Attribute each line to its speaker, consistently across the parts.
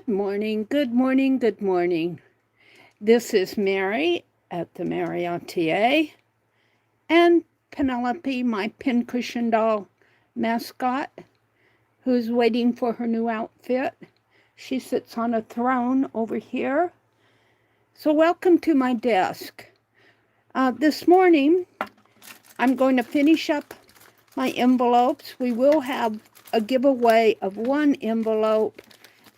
Speaker 1: Good morning, good morning, good morning. This is Meri at TheMeriAtelier, and Penelope, my pincushion doll mascot, who's waiting for her new outfit. She sits on a throne over here. So welcome to my desk. This morning, I'm going to finish up my envelopes. We will have a giveaway of one envelope,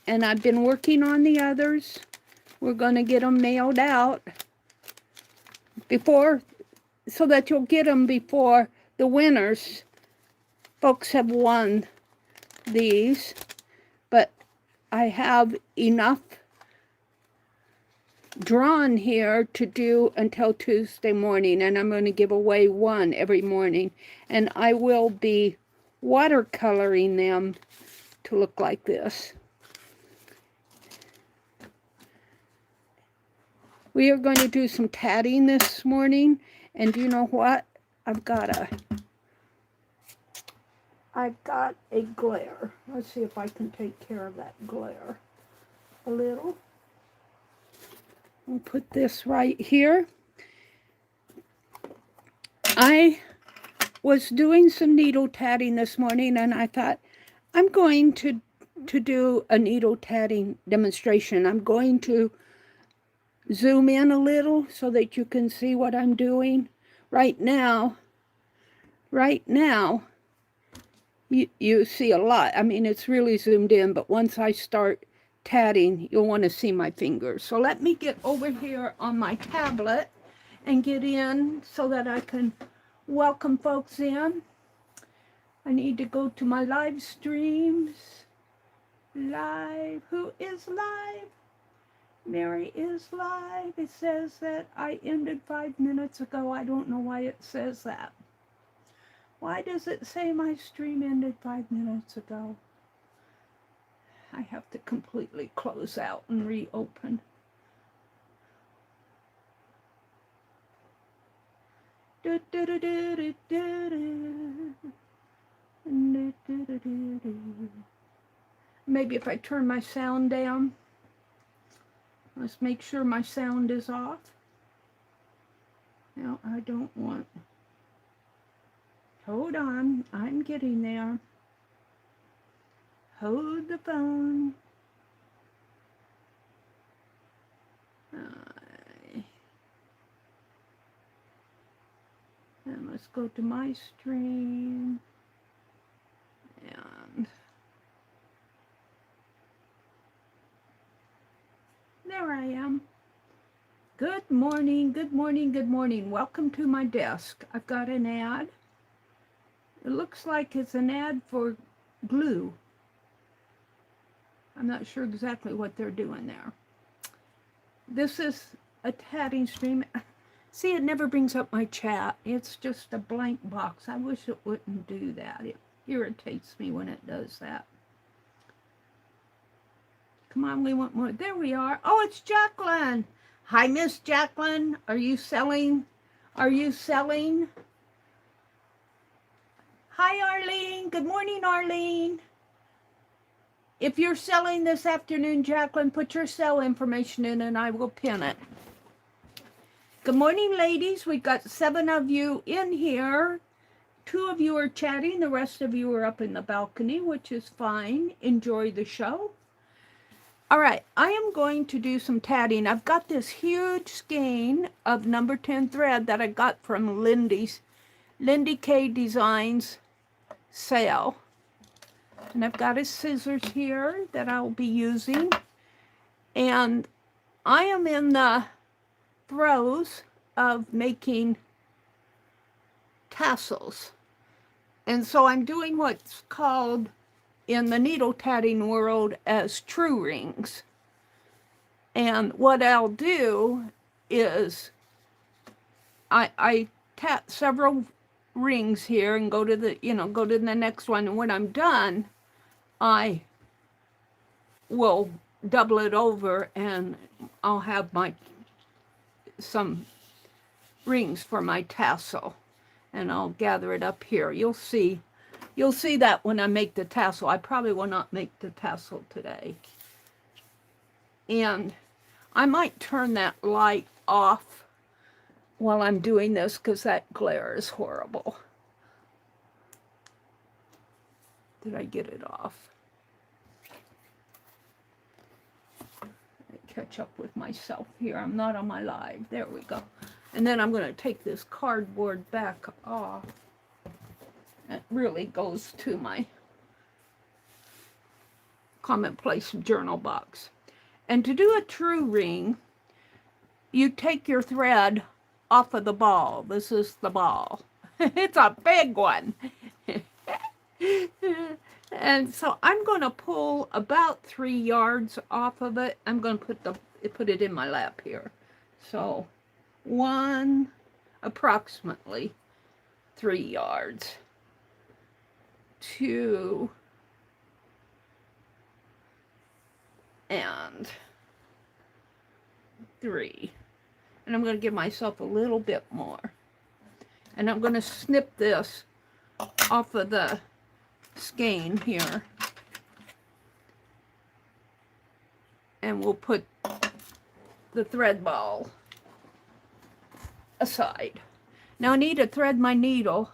Speaker 1: and I've been working on the others. We're going to get them mailed out before, so that you'll get them before the winners. Folks have won these, but I have enough drawn here to do until Tuesday morning, and I'm going to give away one every morning, and I will be watercoloring them to look like this. We are going to do some tatting this morning, and you know what? I've got a glare. Let's see if I can take care of that glare a little. I'll put this right here. I was doing some needle tatting this morning, and I thought, I'm going to do a needle tatting demonstration. I'm going to zoom in a little so that you can see what I'm doing. Right now, you see a lot. I mean, it's really zoomed in, but once I start tatting, you'll want to see my fingers. So let me get over here on my tablet and get in so that I can welcome folks in. I need to go to my live streams. Live. Who is live? Meri is live. It says that I ended 5 minutes ago. I don't know why it says that. Why does it say my stream ended 5 minutes ago? I have to completely close out and reopen. Maybe if I turn my sound down. Let's make sure my sound is off. No, I don't want. Hold on, I'm getting there. Hold the phone. And let's go to my stream. And there I am. Good morning, good morning, good morning. Welcome to my desk. I've got an ad. It looks like it's an ad for glue. I'm not sure exactly what they're doing there. This is a tatting stream. See, it never brings up my chat. It's just a blank box. I wish it wouldn't do that. It irritates me when it does that. Come on, we want more. There we are. Oh, it's Jacqueline. Hi, Miss Jacqueline. Are you selling? Are you selling? Hi, Arlene. Good morning, Arlene. If you're selling this afternoon, Jacqueline, put your sell information in and I will pin it. Good morning, ladies. We've got 7 of you in here. 2 of you are chatting. The rest of you are up in the balcony, which is fine. Enjoy the show. All right, I am going to do some tatting. I've got this huge skein of number 10 thread that I got from Lindy K Designs sale. And I've got his scissors here that I'll be using. And I am in the throes of making tassels. And so I'm doing what's called in the needle tatting world as true rings. And what I'll do is I tat several rings here and go to the next one, and when I'm done, I will double it over and I'll have some rings for my tassel, and I'll gather it up here. You'll see that when I make the tassel. I probably will not make the tassel today. And I might turn that light off while I'm doing this because that glare is horrible. Did I get it off? Catch up with myself here. I'm not on my live. There we go. And then I'm going to take this cardboard back off. It really goes to my commonplace journal box. And to do a true ring, you take your thread off of the ball. This is the ball. It's a big one. And so I'm going to pull about 3 yards off of it. I'm going to put it in my lap here. So approximately 3 yards. 2 and 3. And I'm going to give myself a little bit more. And I'm going to snip this off of the skein here. And we'll put the thread ball aside. Now I need to thread my needle.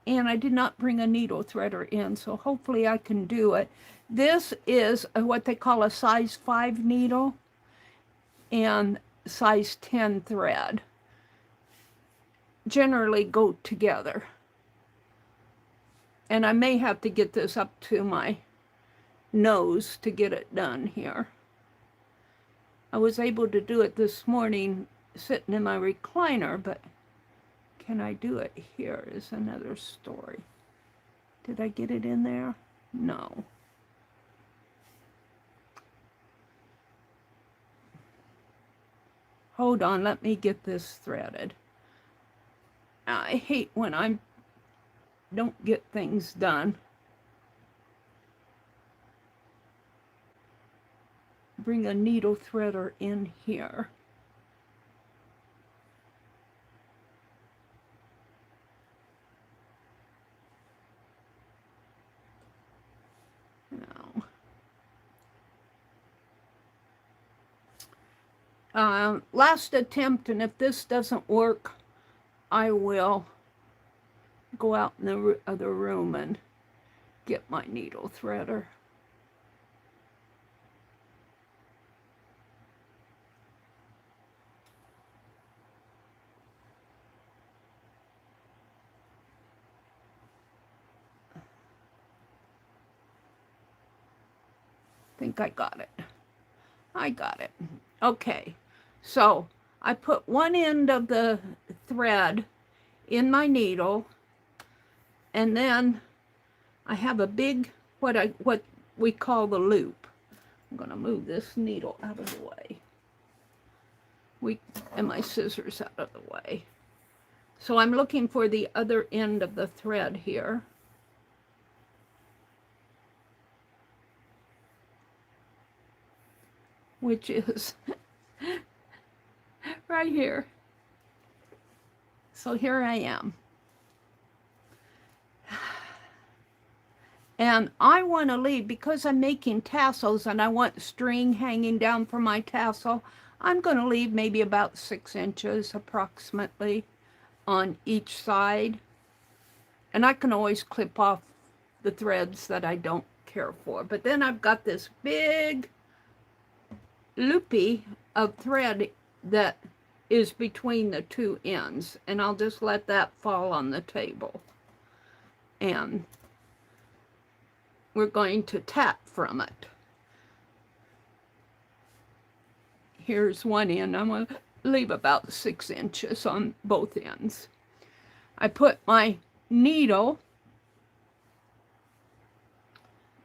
Speaker 1: And I did not bring a needle threader in, so hopefully I can do it. This is what they call a size 5 needle and size 10 thread. Generally go together. And I may have to get this up to my nose to get it done here. I was able to do it this morning sitting in my recliner, but can I do it here is another story. Did I get it in there? No. Hold on, let me get this threaded. I hate when I don't get things done. Bring a needle threader in here. Last attempt, and if this doesn't work, I will go out in the other room and get my needle threader. I think I got it. I got it. Okay, so I put one end of the thread in my needle, and then I have a big, what we call the loop. I'm going to move this needle out of the way. And my scissors out of the way. So I'm looking for the other end of the thread here. Which is right here. So here I am. And I want to leave, because I'm making tassels and I want string hanging down from my tassel, I'm going to leave maybe about 6 inches approximately on each side. And I can always clip off the threads that I don't care for. But then I've got this big loopy of thread that is between the 2 ends, and I'll just let that fall on the table, and we're going to tap from it. Here's one end. I'm going to leave about 6 inches on both ends. I put my needle,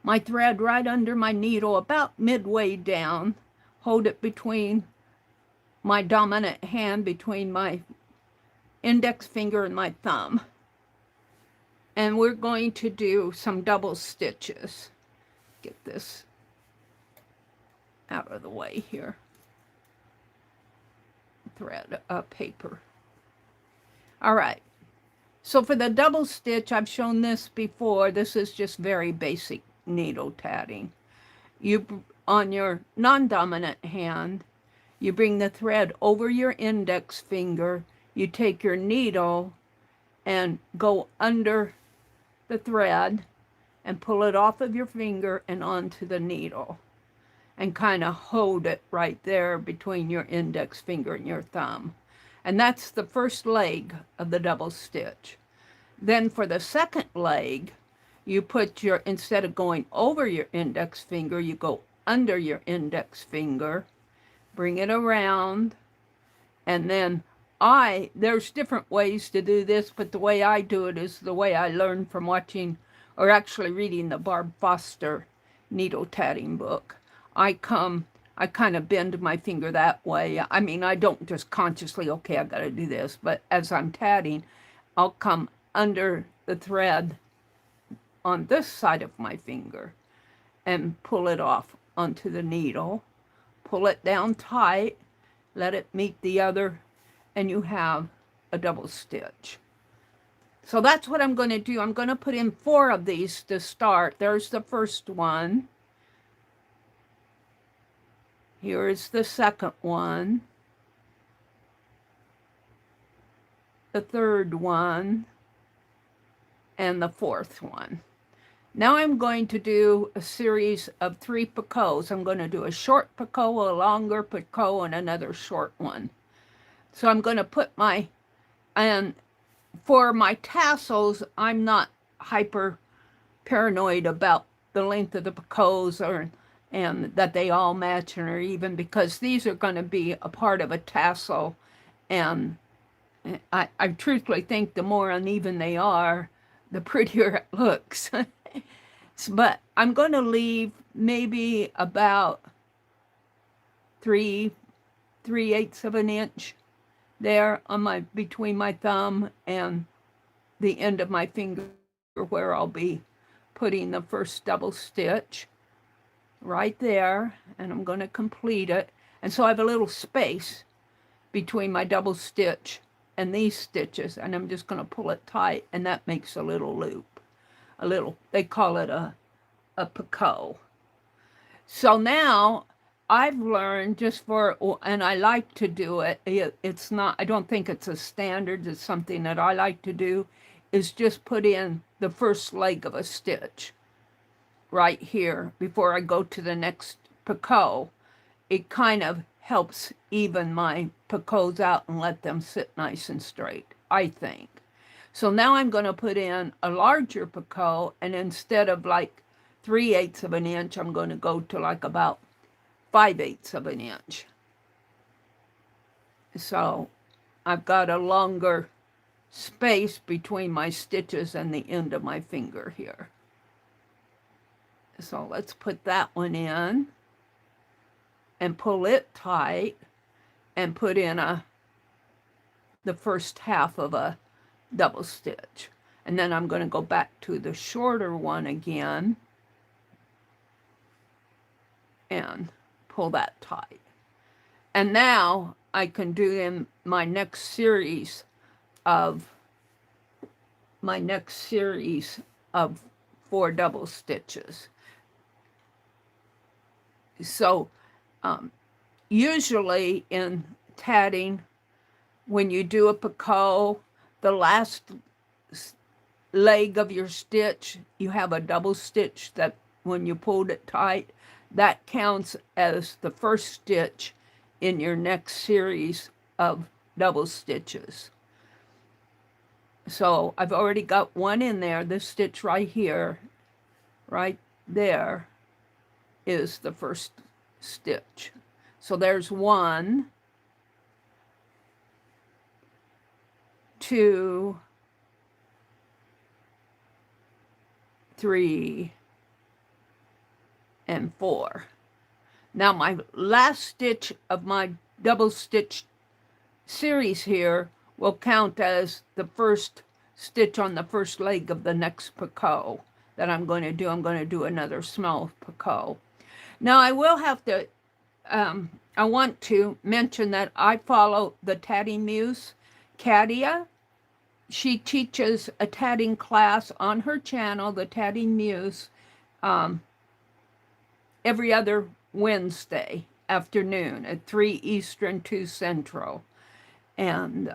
Speaker 1: my thread right under my needle, about midway down. Hold it between my dominant hand, between my index finger and my thumb. And we're going to do some double stitches. Get this out of the way here. Thread, paper. All right. So for the double stitch, I've shown this before. This is just very basic needle tatting. You on your non-dominant hand, you bring the thread over your index finger, you take your needle and go under the thread and pull it off of your finger and onto the needle and kind of hold it right there between your index finger and your thumb. And that's the first leg of the double stitch. Then for the second leg, you put your, instead of going over your index finger, you go under your index finger, bring it around, and then there's different ways to do this, but the way I do it is the way I learned from watching, or actually reading the Barb Foster needle tatting book. I kind of bend my finger that way. I mean, I don't just consciously, okay, I got to do this, but as I'm tatting, I'll come under the thread on this side of my finger and pull it off onto the needle, pull it down tight, let it meet the other, and you have a double stitch. So that's what I'm going to do. I'm going to put in 4 of these to start. There's the first one. Here is the second one. The third one. And the fourth one. Now I'm going to do a series of 3 picots. I'm going to do a short picot, a longer picot, and another short one. So I'm going to put and for my tassels, I'm not hyper paranoid about the length of the picots and that they all match or even, because these are going to be a part of a tassel. And I truthfully think the more uneven they are, the prettier it looks. But I'm going to leave maybe about 3/8 of an inch there on between my thumb and the end of my finger, where I'll be putting the first double stitch right there, and I'm going to complete it. And so I have a little space between my double stitch and these stitches, and I'm just going to pull it tight, and that makes a little loop. They call it a picot. So now I've learned and I like to do it. It's not, I don't think it's a standard, it's something that I like to do, is just put in the first leg of a stitch right here before I go to the next picot. It kind of helps even my picots out and let them sit nice and straight, I think. So now I'm going to put in a larger picot, and instead of like 3/8 of an inch, I'm going to go to like about 5/8 of an inch. So I've got a longer space between my stitches and the end of my finger here. So let's put that one in and pull it tight and put in the first half of a double stitch. And then I'm going to go back to the shorter one again and pull that tight. And now I can do in my next series of 4 double stitches. So usually in tatting, when you do a picot, the last leg of your stitch, you have a double stitch that when you pulled it tight, that counts as the first stitch in your next series of double stitches. So I've already got one in there. This stitch right here, right there, is the first stitch. So there's 1, 2, 3, and 4. Now my last stitch of my double stitch series here will count as the first stitch on the first leg of the next picot that I'm going to do. I'm going to do another small picot. Now I will have to, I want to mention that I follow the Tatting Muse, Katia. She teaches a tatting class on her channel, the Tatting Muse, every other Wednesday afternoon at 3 Eastern, 2 Central. And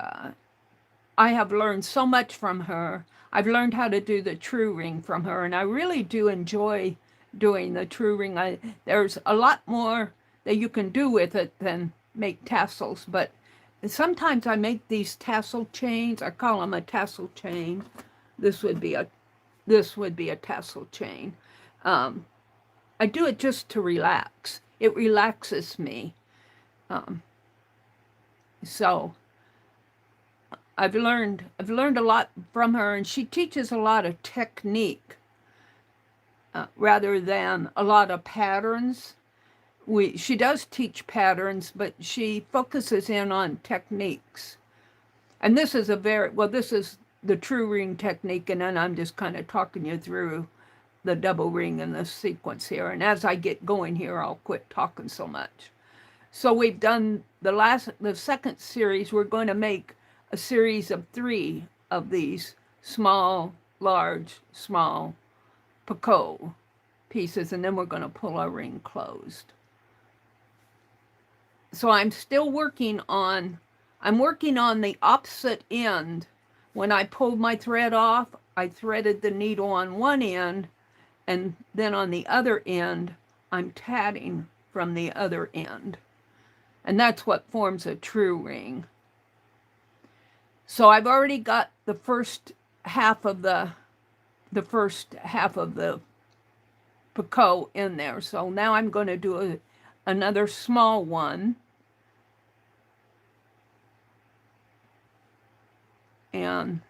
Speaker 1: I have learned so much from her. I've learned how to do the true ring from her, and I really do enjoy doing the true ring. There's a lot more that you can do with it than make tassels, but sometimes I make these tassel chains. I call them a tassel chain. This would be a tassel chain. I do it just to relax. It relaxes me. So I've learned a lot from her, and she teaches a lot of technique rather than a lot of patterns. She does teach patterns, but she focuses in on techniques. And this is this is the true ring technique, and then I'm just kind of talking you through the double ring in the sequence here. And as I get going here, I'll quit talking so much. So we've done the second series. We're going to make a series of 3 of these small, large, small Picasso pieces, and then we're going to pull our ring closed. So I'm working on the opposite end. When I pulled my thread off, I threaded the needle on one end, and then on the other end, I'm tatting from the other end. And that's what forms a true ring. So I've already got the first half of the Picasso in there. So now I'm going to do another small one. And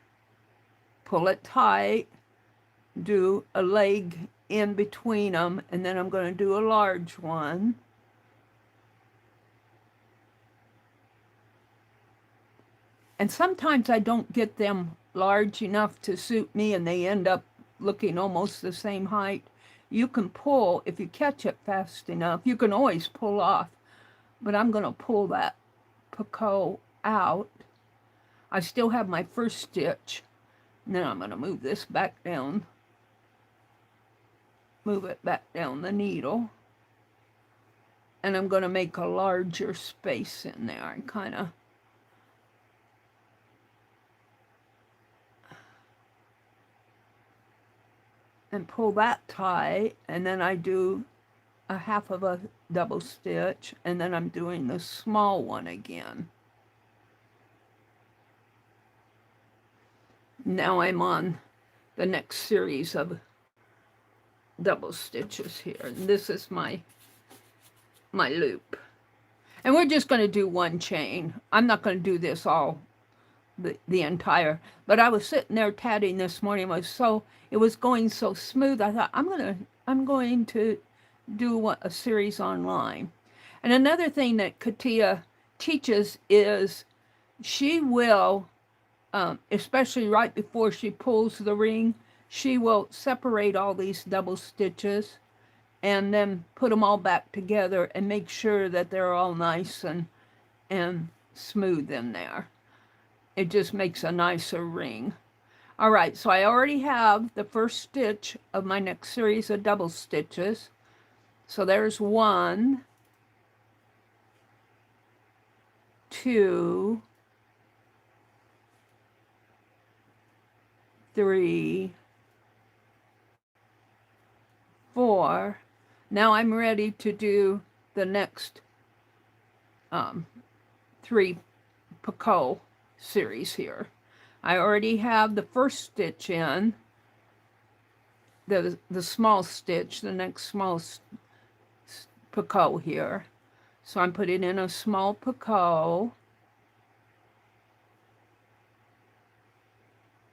Speaker 1: pull it tight, do a leg in between them, and then I'm going to do a large one. And sometimes I don't get them large enough to suit me, and they end up looking almost the same height. You can pull, if you catch it fast enough, you can always pull off. But I'm going to pull that Picasso out. I still have my first stitch. Now I'm going to move this back down. Move it back down the needle. And I'm going to make a larger space in there. I kind of and pull that tight, and then I do a half of a double stitch, and then I'm doing the small one again. Now I'm on the next series of double stitches here, and this is my loop. And we're just going to do one chain. I'm not going to do this all the entire, but I was sitting there tatting this morning. It was going so smooth. I thought I'm going to do a series online. And another thing that Katia teaches is she will, especially right before she pulls the ring, she will separate all these double stitches and then put them all back together and make sure that they're all nice and smooth in there. It just makes a nicer ring. All right, so I already have the first stitch of my next series of double stitches. So there's 1, 2, 3, 4. Now I'm ready to do the next 3 Picasso series here. I already have the first stitch in, the small stitch, the next small Picasso here. So I'm putting in a small Picasso,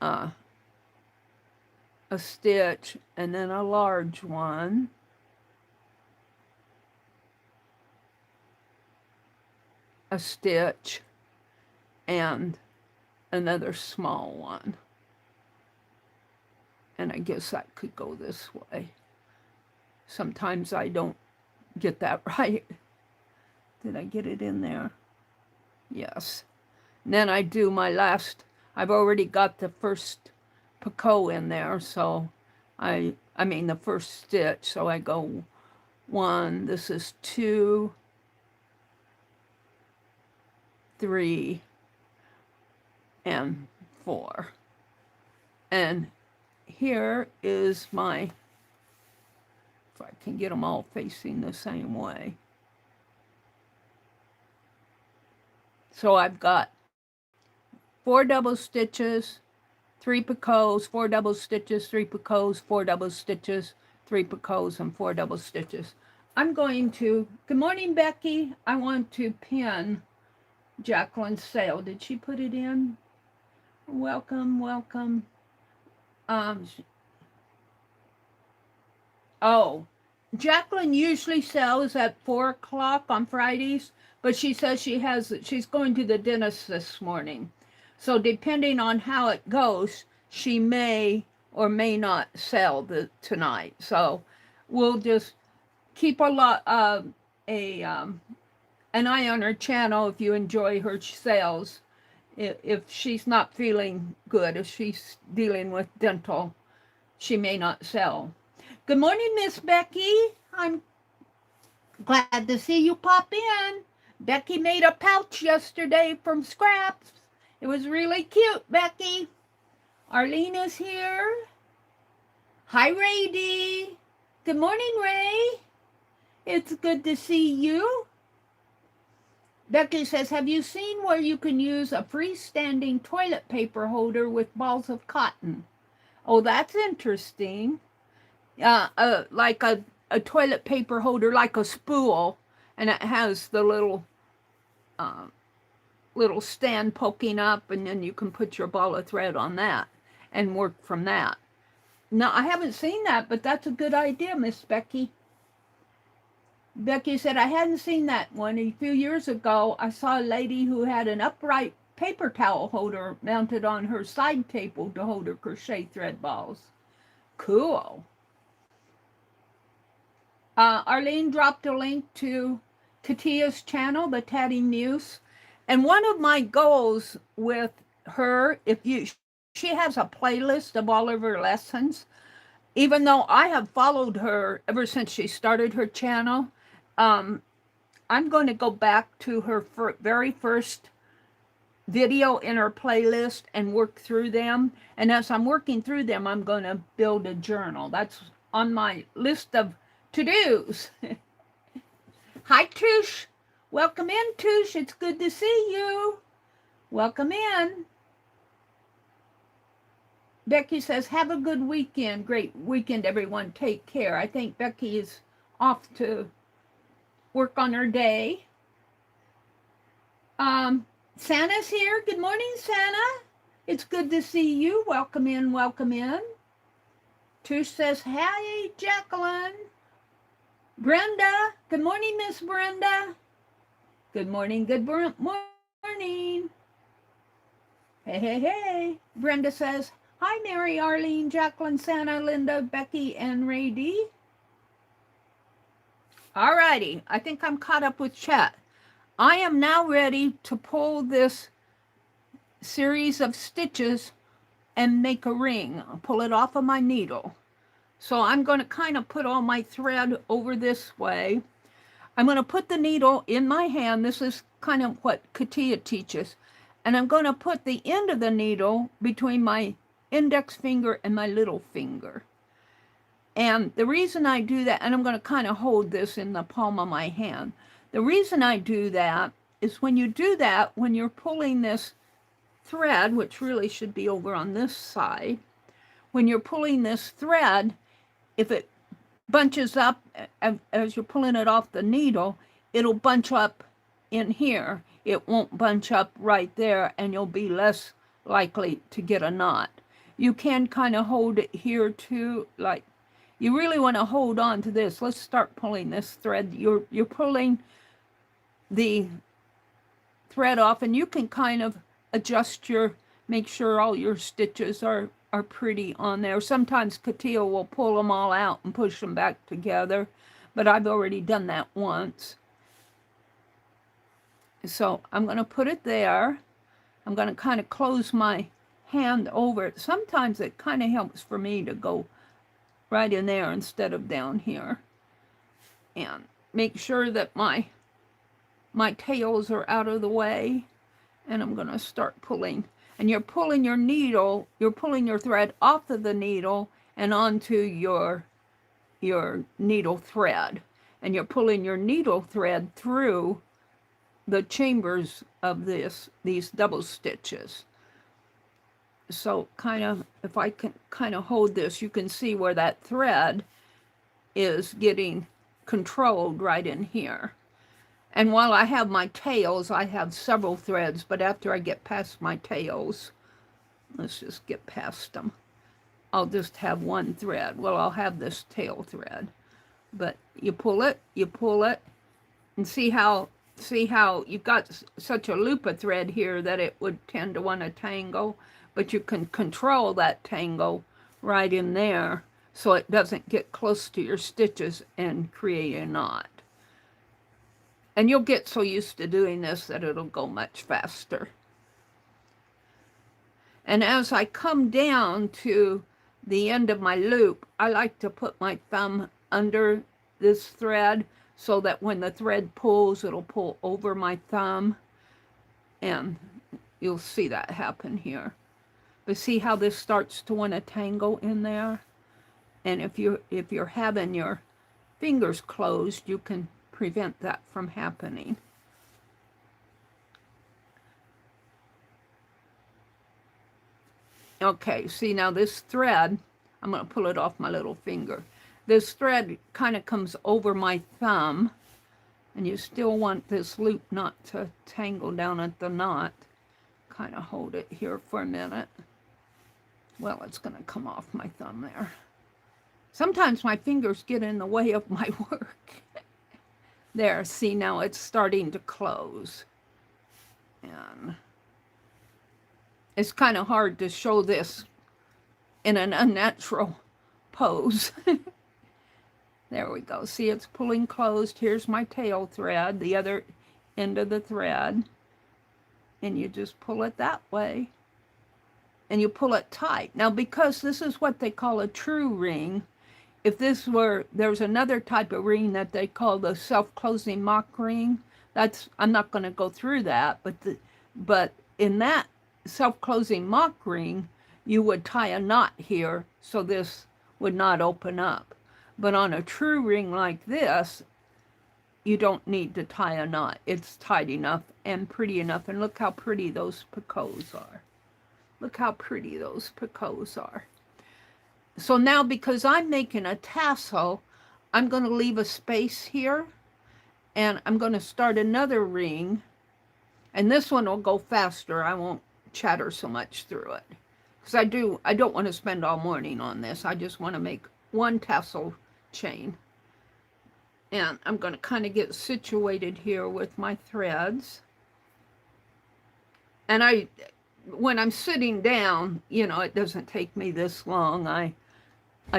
Speaker 1: a stitch, and then a large one, a stitch, and another small one. And I guess that could go this way. Sometimes I don't get that right. Did I get it in there? Yes. And then I do my last, I've already got the first Picasso in there, so I mean the first stitch, so I go 1, this is 2, 3, and 4. And here is my, if I can get them all facing the same way. So I've got 4 double stitches, 3 picots, 4 double stitches, 3 picots, 4 double stitches, 3 picots, and 4 double stitches. I'm going to, good morning, Becky. I want to pin Jacqueline's sale. Did she put it in? Welcome, welcome. Oh, Jacqueline usually sells at 4 o'clock on Fridays, but she says she's going to the dentist this morning. So depending on how it goes, she may or may not sell tonight. So we'll just keep an eye on her channel if you enjoy her sales. If she's not feeling good, if she's dealing with dental, she may not sell. Good morning, Miss Becky. I'm glad to see you pop in. Becky made a pouch yesterday from scraps. It was really cute, Becky. Arlene is here. Hi, Ray D. Good morning, Ray. It's good to see you. Becky says, have you seen where you can use a freestanding toilet paper holder with balls of cotton? Oh, that's interesting. Like a toilet paper holder, like a spool, and it has the little stand poking up, and then you can put your ball of thread on that and work from that. No, I haven't seen that, but that's a good idea, Miss Becky. Becky said, I hadn't seen that one. A few years ago, I saw a lady who had an upright paper towel holder mounted on her side table to hold her crochet thread balls. Cool. Arlene dropped a link to Katia's channel, the Tatty Muse. And one of my goals with her, she has a playlist of all of her lessons. Even though I have followed her ever since she started her channel, I'm going to go back to her very first video in her playlist and work through them. And as I'm working through them, I'm going to build a journal. That's on my list of to-dos. Hi, Touche. Welcome in, Touche. It's good to see you. Welcome in. Becky says, have a good weekend. Great weekend, everyone. Take care. I think Becky is off to work on her day. Santa's here. Good morning, Santa. It's good to see you. Welcome in, welcome in. Touche says, hi, Jacqueline. Brenda. Good morning, Miss Brenda. Good morning, good morning. Hey, hey, hey. Brenda says, hi, Mary, Arlene, Jacqueline, Santa, Linda, Becky, and Ray D. All righty. I think I'm caught up with chat. I am now ready to pull this series of stitches and make a ring. I'll pull it off of my needle. So I'm going to kind of put all my thread over this way. I'm going to put the needle in my hand. This is kind of what Katia teaches. And I'm going to put the end of the needle between my index finger and my little finger. And the reason I do that, and I'm going to kind of hold this in the palm of my hand. The reason I do that is when you do that, when you're pulling this thread, which really should be over on this side, when you're pulling this thread, if it bunches up as you're pulling it off the needle, it'll bunch up in here. It won't bunch up right there, and you'll be less likely to get a knot. You can kind of hold it here too, like you really want to hold on to this. Let's start pulling this thread. You're pulling the thread off, and you can kind of adjust make sure all your stitches are pretty on there. Sometimes Katia will pull them all out and push them back together, but I've already done that once. So I'm going to put it there. I'm going to kind of close my hand over it. Sometimes it kind of helps for me to go right in there instead of down here. And make sure that my tails are out of the way. And I'm going to start pulling. And you're pulling your needle, you're pulling your thread off of the needle and onto your needle thread. And you're pulling your needle thread through the chambers of these double stitches. So kind of, if I can kind of hold this, you can see where that thread is getting controlled right in here. And while I have my tails, I have several threads, but after I get past my tails, let's just get past them, I'll just have one thread. Well, I'll have this tail thread. But you pull it, and see how you've got such a loop of thread here that it would tend to want to tangle, but you can control that tangle right in there so it doesn't get close to your stitches and create a knot. And you'll get so used to doing this that it'll go much faster. And as I come down to the end of my loop, I like to put my thumb under this thread so that when the thread pulls, it'll pull over my thumb. And you'll see that happen here. But see how this starts to want to tangle in there? And if you're having your fingers closed, you can prevent that from happening. Okay, see now this thread, I'm going to pull it off my little finger. This thread kind of comes over my thumb, and you still want this loop not to tangle down at the knot. Kind of hold it here for a minute. Well, it's going to come off my thumb there. Sometimes my fingers get in the way of my work. There, see now it's starting to close. And it's kind of hard to show this in an unnatural pose. There we go. See, it's pulling closed. Here's my tail thread, the other end of the thread. And you just pull it that way. And you pull it tight. Now, because this is what they call a true ring, if this were, there's another type of ring that they call the self-closing mock ring. I'm not going to go through that, but in that self-closing mock ring, you would tie a knot here so this would not open up. But on a true ring like this, you don't need to tie a knot. It's tight enough and pretty enough. And look how pretty those picots are. Look how pretty those picots are. So now, because I'm making a tassel, I'm going to leave a space here, and I'm going to start another ring, and this one will go faster. I won't chatter so much through it, because I don't want to spend all morning on this. I just want to make one tassel chain, and I'm going to kind of get situated here with my threads. And when I'm sitting down, you know, it doesn't take me this long. I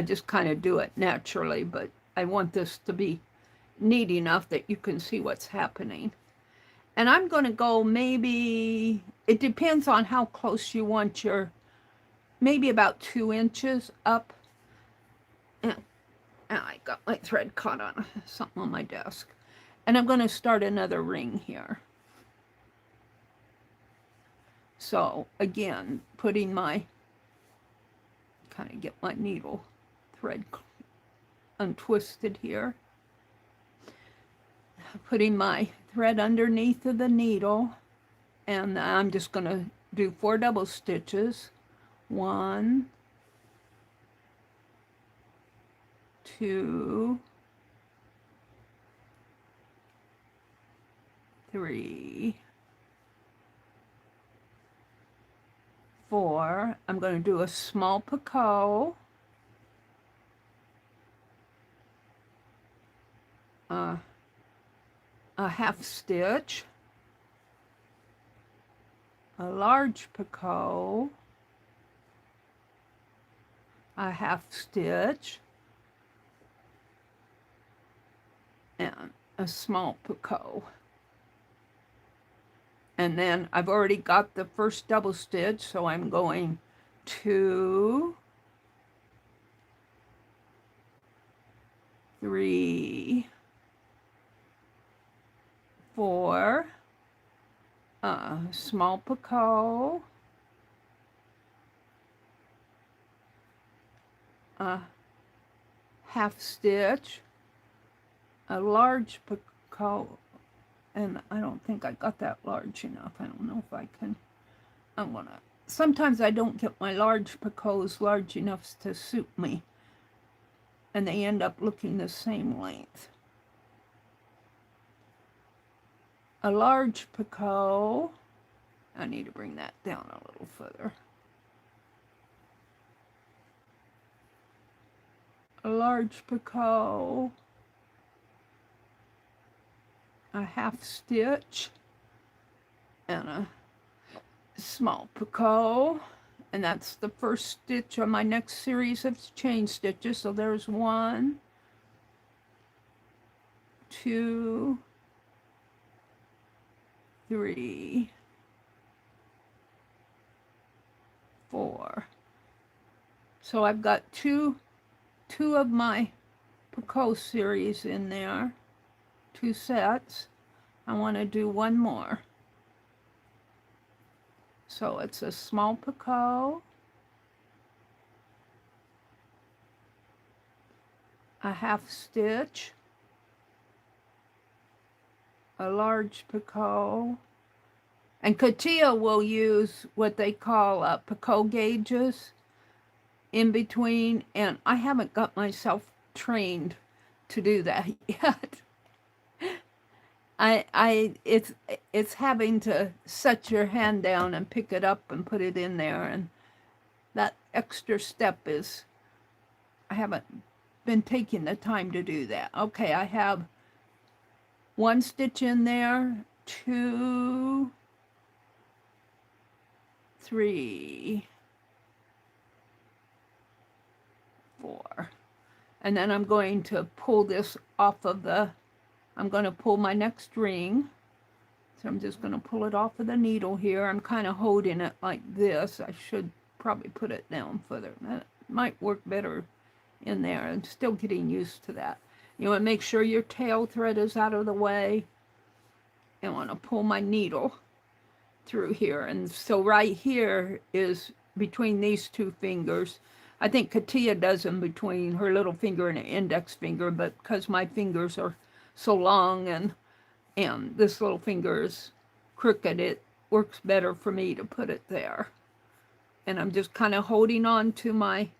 Speaker 1: just kind of do it naturally, but I want this to be neat enough that you can see what's happening. And I'm going to go maybe, it depends on how close you want maybe about 2 inches up. And I got my thread caught on something on my desk. And I'm going to start another ring here. So again, putting my, kind of get my needle thread untwisted here. Putting my thread underneath of the needle, and I'm just going to do 4 double stitches. 1, 2, 3, 4. I'm going to do a small picot. A half stitch, a large picot, a half stitch, and a small picot. And then I've already got the first double stitch, so I'm going 2, 3, small picot, a half stitch, a large picot, and I don't think I got that large enough. I don't know if I can. I'm gonna, sometimes I don't get my large picots large enough to suit me, and they end up looking the same length. A large picot, I need to bring that down a little further. A large picot, a half stitch, and a small picot, and that's the first stitch on my next series of chain stitches. So there's 1, 2, 3, 4. So I've got two of my picot series in there, 2 sets. I want to do 1 more. So it's a small picot, a half stitch, a large picot, and Katia will use what they call picot gauges in between, and I haven't got myself trained to do that yet. It's having to set your hand down and pick it up and put it in there, and that extra step is, I haven't been taking the time to do that. Okay, I have 1 stitch in there, 2, 3, 4, and then I'm going to pull this off of the, I'm going to pull my next ring. So I'm just going to pull it off of the needle here. I'm kind of holding it like this. I should probably put it down further. That might work better in there. I'm still getting used to that. You want to make sure your tail thread is out of the way. I want to pull my needle through here. And so right here is between these 2 fingers. I think Katia does them between her little finger and her index finger, but because my fingers are so long and this little finger is crooked, it works better for me to put it there. And I'm just kind of holding on to my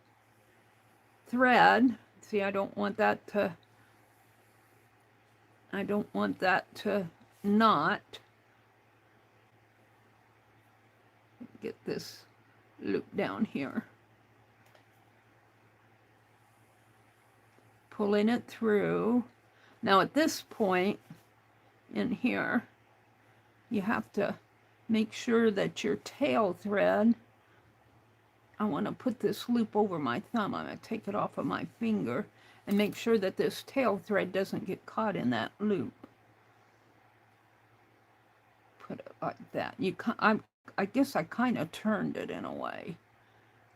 Speaker 1: thread. See, I don't want that to knot. Get this loop down here. Pulling it through. Now at this point in here, you have to make sure that your tail thread, I want to put this loop over my thumb. I'm going to take it off of my finger and make sure that this tail thread doesn't get caught in that loop. Put it like that. I guess I kind of turned it in a way.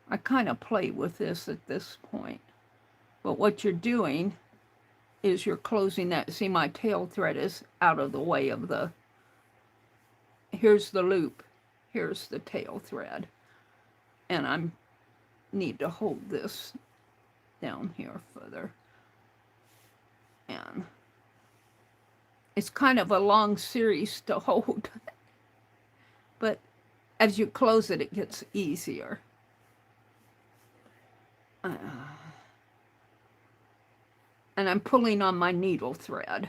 Speaker 1: I kind of play with this at this point. But what you're doing is you're closing that. See, my tail thread is out of the way of the, here's the loop, here's the tail thread. And I need to hold this down here further. And it's kind of a long series to hold. But as you close it, it gets easier. And I'm pulling on my needle thread.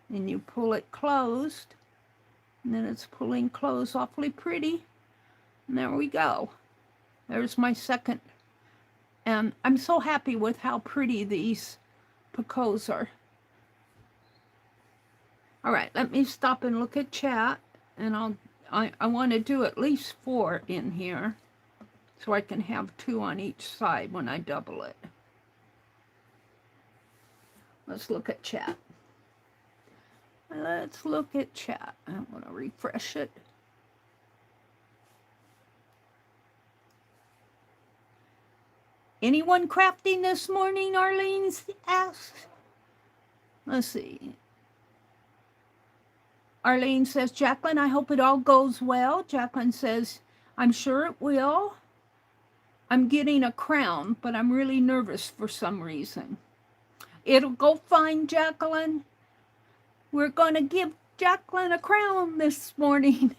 Speaker 1: And you pull it closed, and then it's pulling closed awfully pretty. And there we go. There's my second. And I'm so happy with how pretty these picots are. All right, let me stop and look at chat. And I want to do at least 4 in here, so I can have 2 on each side when I double it. Let's look at chat. Let's look at chat. I'm going to refresh it. Anyone crafting this morning, Arlene asks? Let's see. Arlene says, Jacqueline, I hope it all goes well. Jacqueline says, I'm sure it will. I'm getting a crown, but I'm really nervous for some reason. It'll go fine, Jacqueline. We're going to give Jacqueline a crown this morning.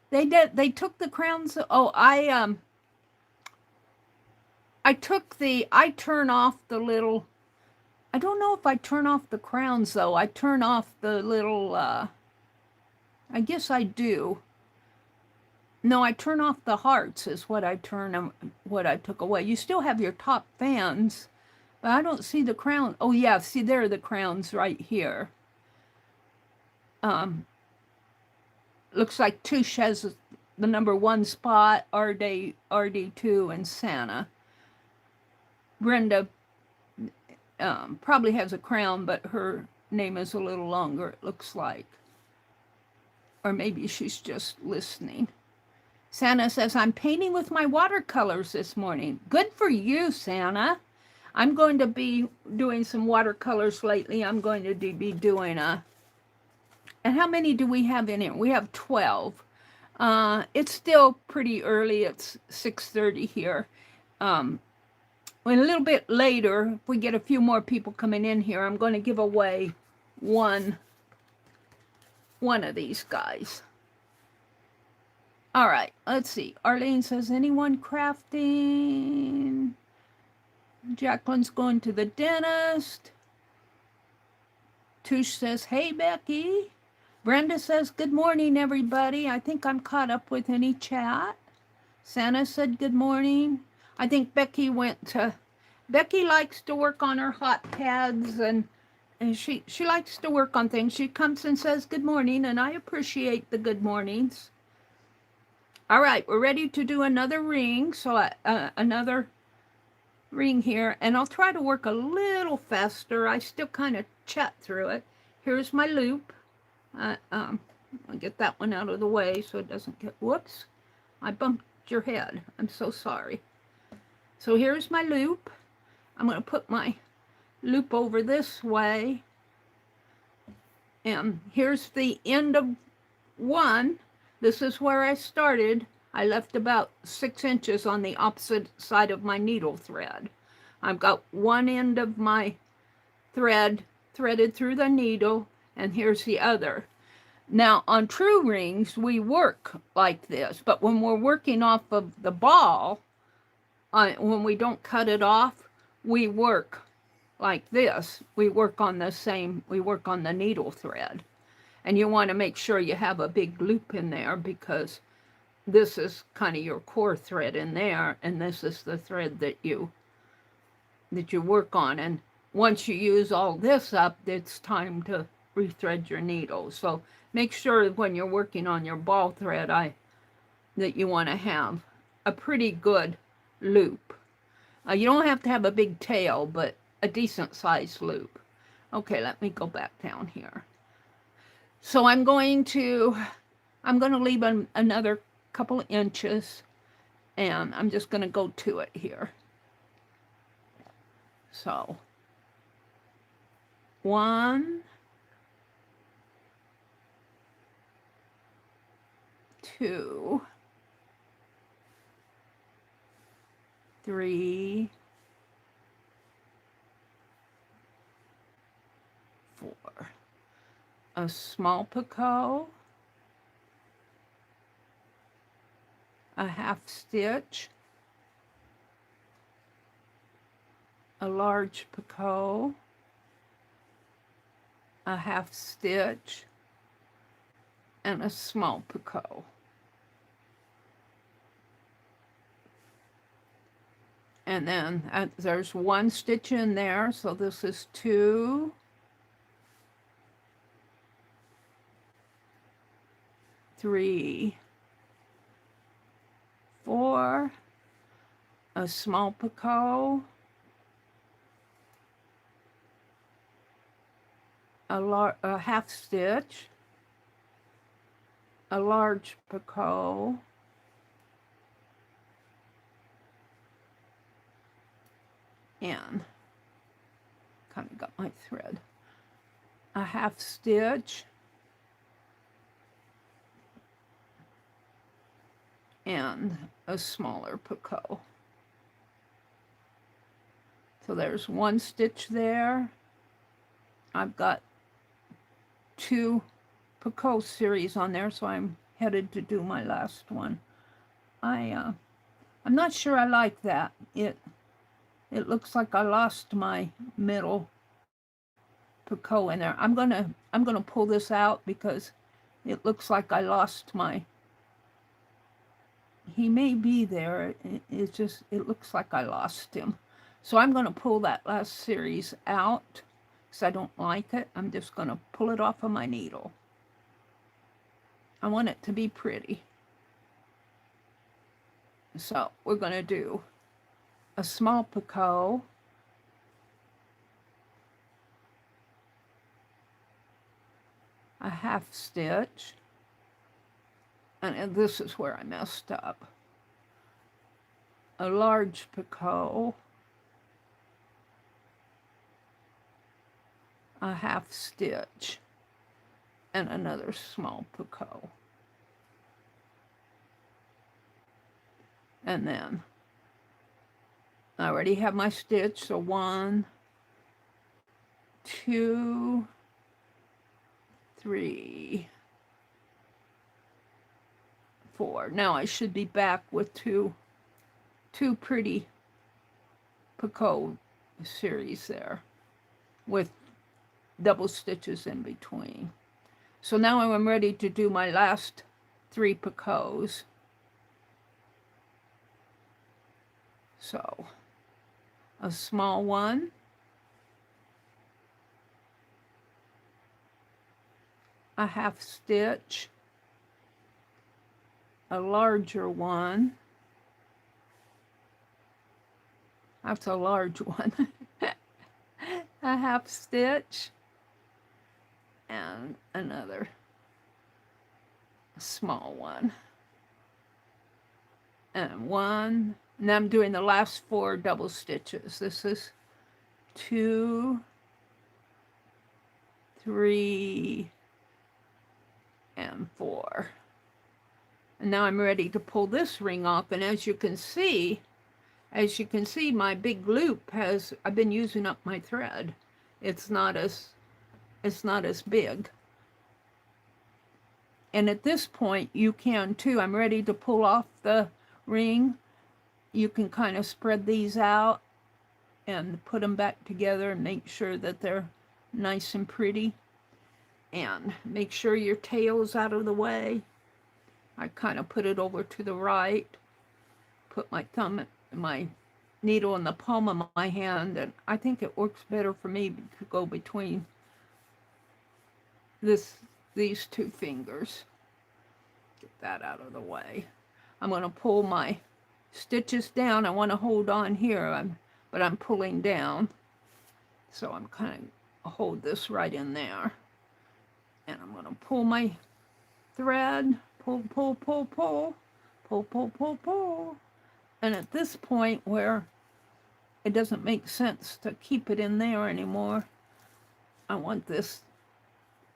Speaker 1: They took the crowns. Oh, I turn off the little, I don't know if I turn off the crowns though. I turn off the little, I guess I do. No, I turn off the hearts is what I took away. You still have your top fans, but I don't see the crown. Oh yeah, see there are the crowns right here. Looks like Touche has the number 1 spot, RD2, and Santa. Brenda probably has a crown, but her name is a little longer, it looks like. Or maybe she's just listening. Santa says, I'm painting with my watercolors this morning. Good for you, Santa. I'm going to be doing some watercolors lately. I'm going to be doing and how many do we have in here? We have 12. It's still pretty early. It's 6:30 here. A little bit later, if we get a few more people coming in here, I'm going to give away one of these guys. All right, let's see. Arlene says, anyone crafting? Jacqueline's going to the dentist. Touche says, hey, Becky. Brenda says, good morning, everybody. I think I'm caught up with any chat. Santa said, good morning. I think Becky likes to work on her hot pads, and she likes to work on things. She comes and says, good morning, and I appreciate the good mornings. All right, we're ready to do another ring. So another ring here, and I'll try to work a little faster. I still kind of chat through it. Here's my loop. I'll get that one out of the way so it doesn't get, whoops, I bumped your head. I'm so sorry. So here's my loop. I'm going to put my loop over this way. And here's the end of one. This is where I started. I left about 6 inches on the opposite side of my needle thread. I've got one end of my thread threaded through the needle, and here's the other. Now, on true rings, we work like this, but when we're working off of the ball, when we don't cut it off, we work like this. We work on the needle thread. And you want to make sure you have a big loop in there, because this is kind of your core thread in there, and this is the thread that you work on. And once you use all this up, it's time to rethread your needle. So make sure when you're working on your ball thread that you want to have a pretty good loop. You don't have to have a big tail, but a decent sized loop. Okay, let me go back down here. So I'm going to leave another couple of inches, and I'm just going to go to it here. So 1, 2, 3, 4. A small picot, a half stitch, a large picot, a half stitch, and a small picot. And then there's 1 stitch in there, so this is 2, 3, 4, a small picot, a half stitch, a large picot, and kind of got my thread, a half stitch, and a smaller picot. So there's one stitch there. I've got 2 picot series on there, so I'm headed to do my last one. I'm not sure I like that. It looks like I lost my middle picot in there. I'm gonna pull this out because it looks like I lost my. He may be there. It looks like I lost him. So I'm gonna pull that last series out because I don't like it. I'm just gonna pull it off of my needle. I want it to be pretty. So we're gonna do a small picot, a half stitch, and this is where I messed up. A large picot, a half stitch, and another small picot. And then I already have my stitch, so 1, 2, 3, 4. Now I should be back with two pretty picot series there with double stitches in between. So now I'm ready to do my last 3 picots. So a small one, a half stitch, a larger one. That's a large one. A half stitch and another small one. And one. And I'm doing the last 4 double stitches. This is 2, 3, and 4. And now I'm ready to pull this ring off. And as you can see, my big loop I've been using up my thread. It's not as big. And at this point, you can too. I'm ready to pull off the ring. You can kind of spread these out and put them back together and make sure that they're nice and pretty. And make sure your tail's out of the way. I kind of put it over to the right, put my my needle in the palm of my hand, and I think it works better for me to go between these 2 fingers. Get that out of the way. I'm going to pull my stitches down. I want to hold on here, but I'm pulling down. So I'm kind of hold this right in there. And I'm going to pull my thread, pull, pull, pull, pull, pull, pull, pull, pull. And at this point where it doesn't make sense to keep it in there anymore, I want this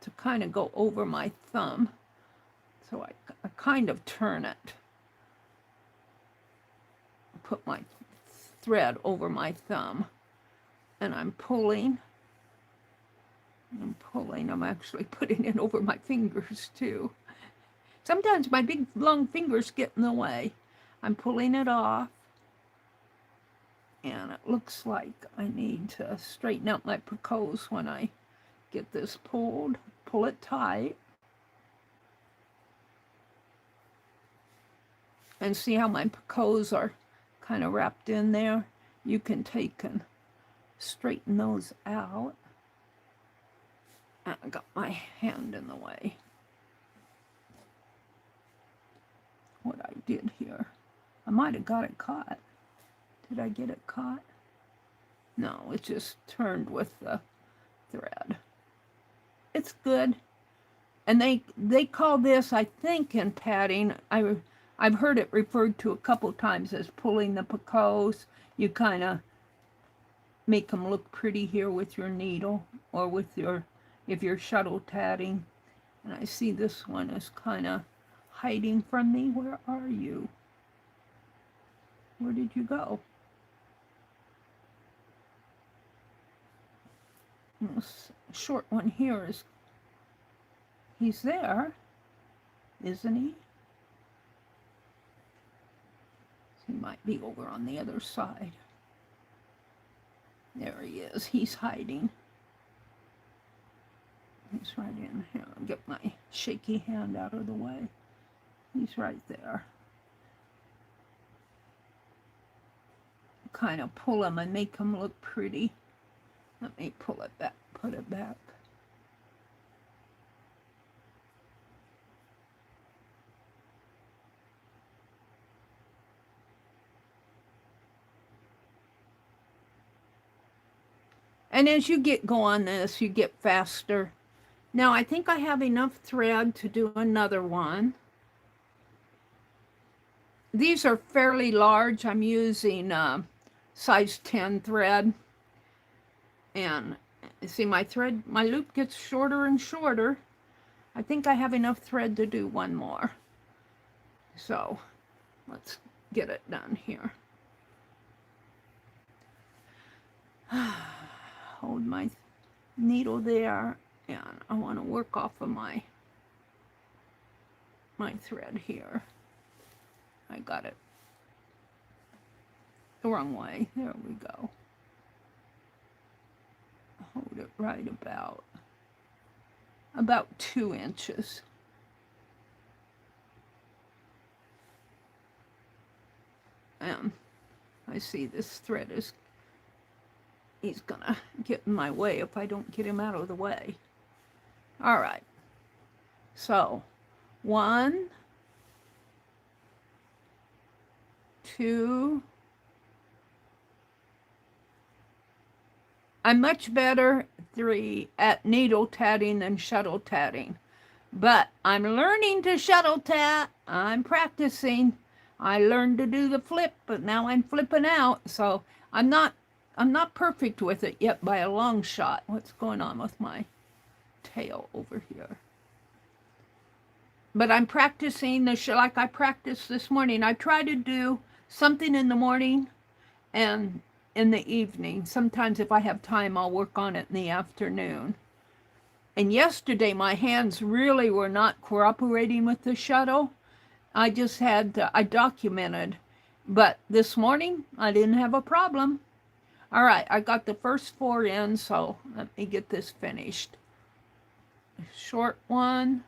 Speaker 1: to kind of go over my thumb. So I kind of turn it. Put my thread over my thumb. And I'm pulling. I'm actually putting it over my fingers too. Sometimes my big long fingers get in the way. I'm pulling it off. And it looks like I need to straighten out my picots when I get this pulled. Pull it tight. And see how my picots are kind of wrapped in there? You can take and straighten those out. I got my hand in the way. What I did here. I might have got it caught. Did I get it caught? No, it just turned with the thread. It's good. And they call this, I think, in padding, I've heard it referred to a couple times as pulling the picots. You kind of make them look pretty here with your needle or with if you're shuttle tatting. And I see this one is kind of hiding from me. Where are you? Where did you go? This short one here is, he's there, isn't he? He might be over on the other side. There he is. He's hiding. He's right in here. I'll get my shaky hand out of the way. He's right there. Kind of pull him and make him look pretty. Let me pull it back, put it back. And as you get going this, you get faster. Now I think I have enough thread to do another one. These are fairly large. I'm using size 10 thread. And see, my thread, my loop gets shorter and shorter. I think I have enough thread to do one more. So let's get it done here. Hold my needle there, and I want to work off of my thread here. I got it the wrong way. There we go. Hold it right about 2 inches. And I see this thread is, he's gonna get in my way if I don't get him out of the way. All right. So 1, 2. I'm much better 3 at needle tatting than shuttle tatting, but I'm learning to shuttle tat. I'm practicing. I learned to do the flip, but now I'm flipping out. So I'm not perfect with it yet by a long shot. What's going on with my tail over here? But I'm practicing like I practiced this morning. I try to do something in the morning and in the evening. Sometimes if I have time, I'll work on it in the afternoon. And yesterday, my hands really were not cooperating with the shuttle. I just had, I documented. But this morning, I didn't have a problem. All right, I got the first 4 in, so let me get this finished. A short one,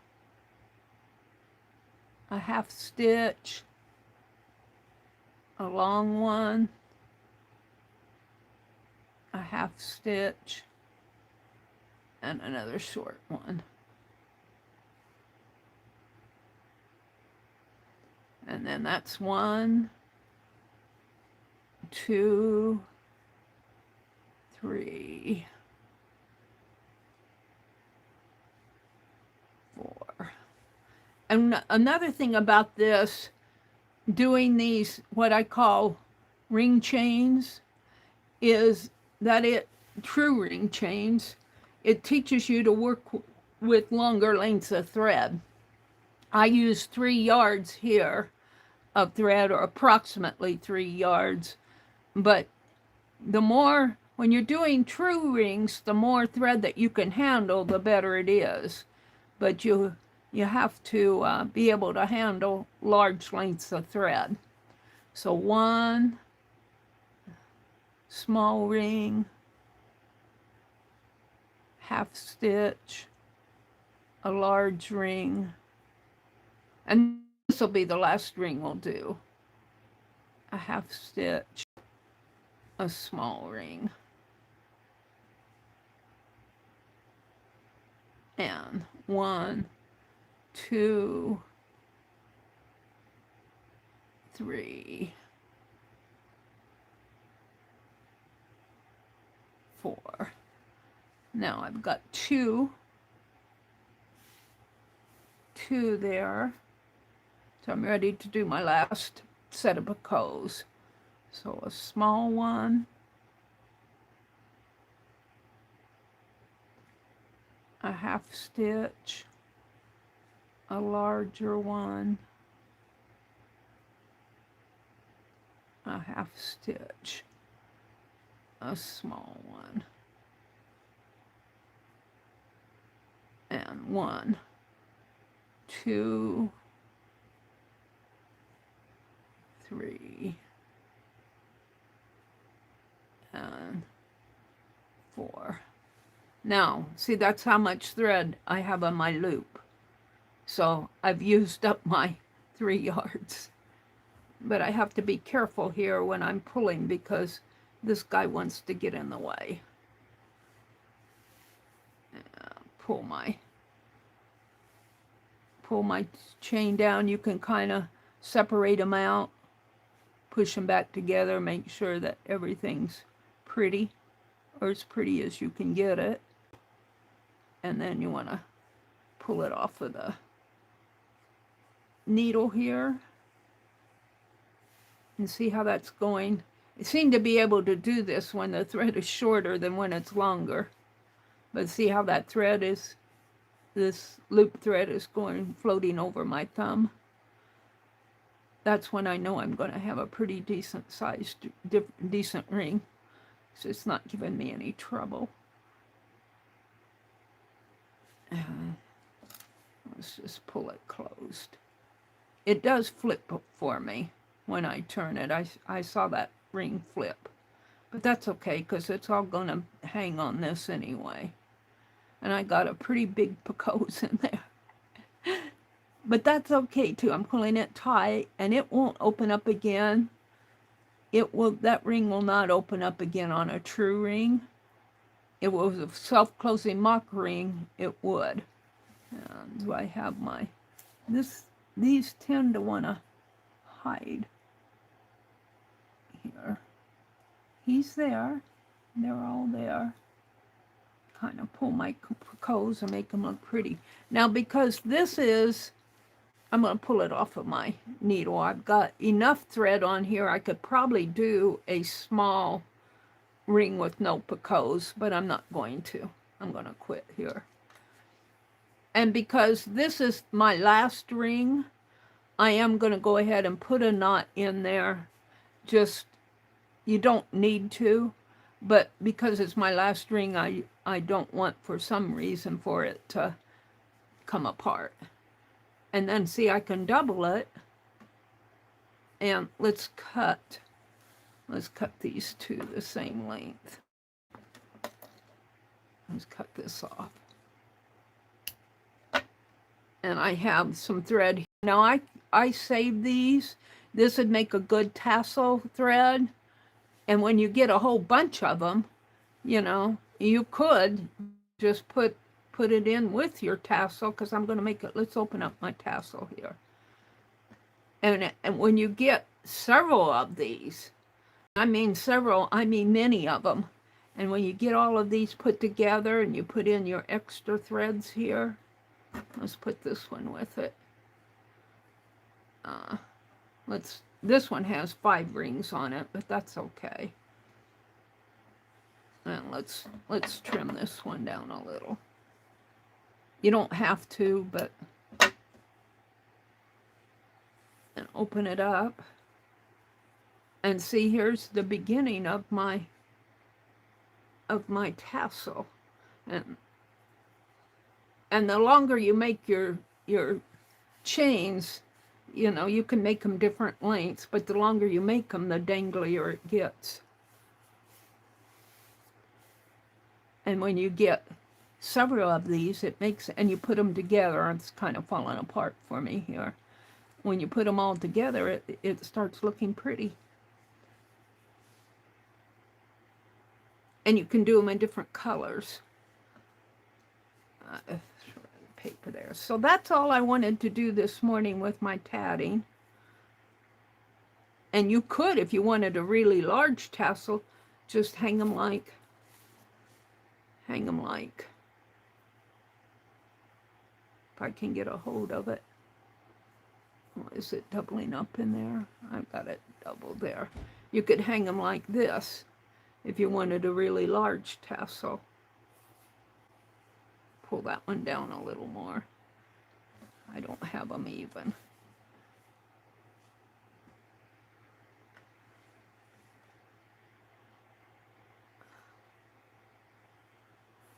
Speaker 1: a half stitch, a long one, a half stitch, and another short one. And then that's 1, 2, 3, 4. And another thing about this, doing these, what I call ring chains, is that true ring chains, it teaches you to work with longer lengths of thread. I use 3 yards here of thread, or approximately 3 yards, but the more, when you're doing true rings, the more thread that you can handle, the better it is. But you have to be able to handle large lengths of thread. So 1 small ring, half stitch, a large ring, and this will be the last ring we'll do. A half stitch, a small ring, and 1, 2, 3, 4. Now I've got two there. So I'm ready to do my last set of picots. So a small one, a half stitch, a larger one, a half stitch, a small one, and 1, 2, 3, and 4. Now, see, that's how much thread I have on my loop. So I've used up my 3 yards. But I have to be careful here when I'm pulling because this guy wants to get in the way. Pull my chain down. You can kind of separate them out, push them back together, make sure that everything's pretty, or as pretty as you can get it. And then you want to pull it off of the needle here. And see how that's going. I seem to be able to do this when the thread is shorter than when it's longer. But see how that thread is, this loop thread is going, floating over my thumb. That's when I know I'm going to have a pretty decent sized, decent ring. So it's not giving me any trouble. Let's just pull it closed. It does flip for me. When I turn it, I saw that ring flip. But that's okay, because it's all going to hang on this anyway. And I got a pretty big Picasso in there. But that's okay, too. I'm pulling it tight, and it won't open up again. That ring will not open up again on a true ring. If it was a self-closing mock ring, it would. And do I have my... These tend to want to hide. Here. He's there. They're all there. Kind of pull my Picasso and make them look pretty. Now, because this is, I'm going to pull it off of my needle. I've got enough thread on here. I could probably do a small ring with no Picasso, but I'm not going to. I'm going to quit here. And because this is my last ring, I am going to go ahead and put a knot in there. Just, you don't need to, but because it's my last ring, I don't want for some reason for it to come apart. And then see, I can double it, and let's cut these two the same length. Let's cut this off. And I have some thread. Now I saved these. This would make a good tassel thread. And when you get a whole bunch of them, you know, you could just put it in with your tassel, because I'm going to make it, let's open up my tassel here. And when you get several of these, I mean several, I mean many of them, and when you get all of these put together and you put in your extra threads here, let's put this one with it. This one has 5 rings on it, but that's okay. And let's trim this one down a little. You don't have to, but, and open it up. And see, here's the beginning of my tassel. And the longer you make your chains, you know, you can make them different lengths, but the longer you make them, the danglier it gets. And when you get several of these, it makes, and you put them together, it's kind of falling apart for me here. When you put them all together, it starts looking pretty. And you can do them in different colors. Paper there. So that's all I wanted to do this morning with my tatting. And you could, if you wanted a really large tassel, just hang them like, if I can get a hold of it. Oh, is it doubling up in there? I've got it doubled there. You could hang them like this if you wanted a really large tassel. Pull that one down a little more. I don't have them even.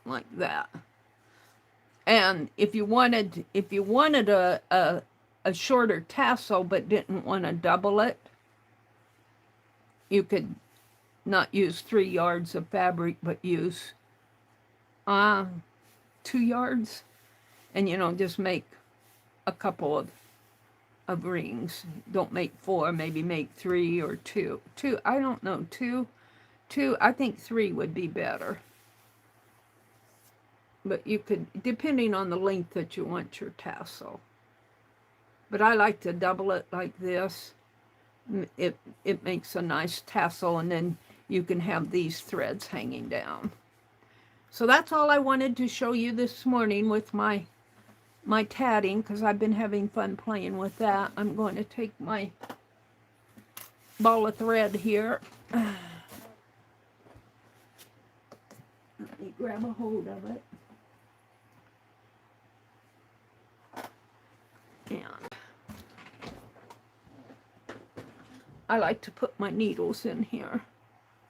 Speaker 1: like that. And if you wanted a shorter tassel but didn't want to double it, you could not use 3 yards of fabric, but use 2 yards, and just make a couple of rings. Don't make 4, maybe make 3 or 2. I don't know, 2. I think 3 would be better. But you could, depending on the length that you want your tassel. But I like to double it like this. It makes a nice tassel, and then you can have these threads hanging down. So that's all I wanted to show you this morning with my tatting, because I've been having fun playing with that. I'm going to take my ball of thread here. Let me grab a hold of it. And I like to put my needles in here.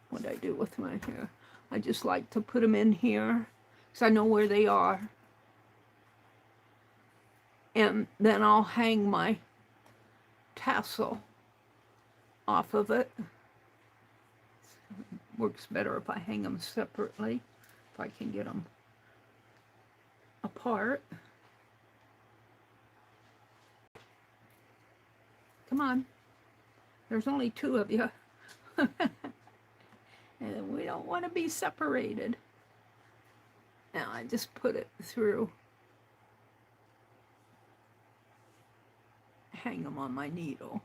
Speaker 1: What I do with my hair, I just like to put them in here because I know where they are. And then I'll hang my tassel off of it. Works better if I hang them separately, if I can get them apart. Come on. There's only 2 of you. And we don't want to be separated. Now I just put it through. Hang them on my needle.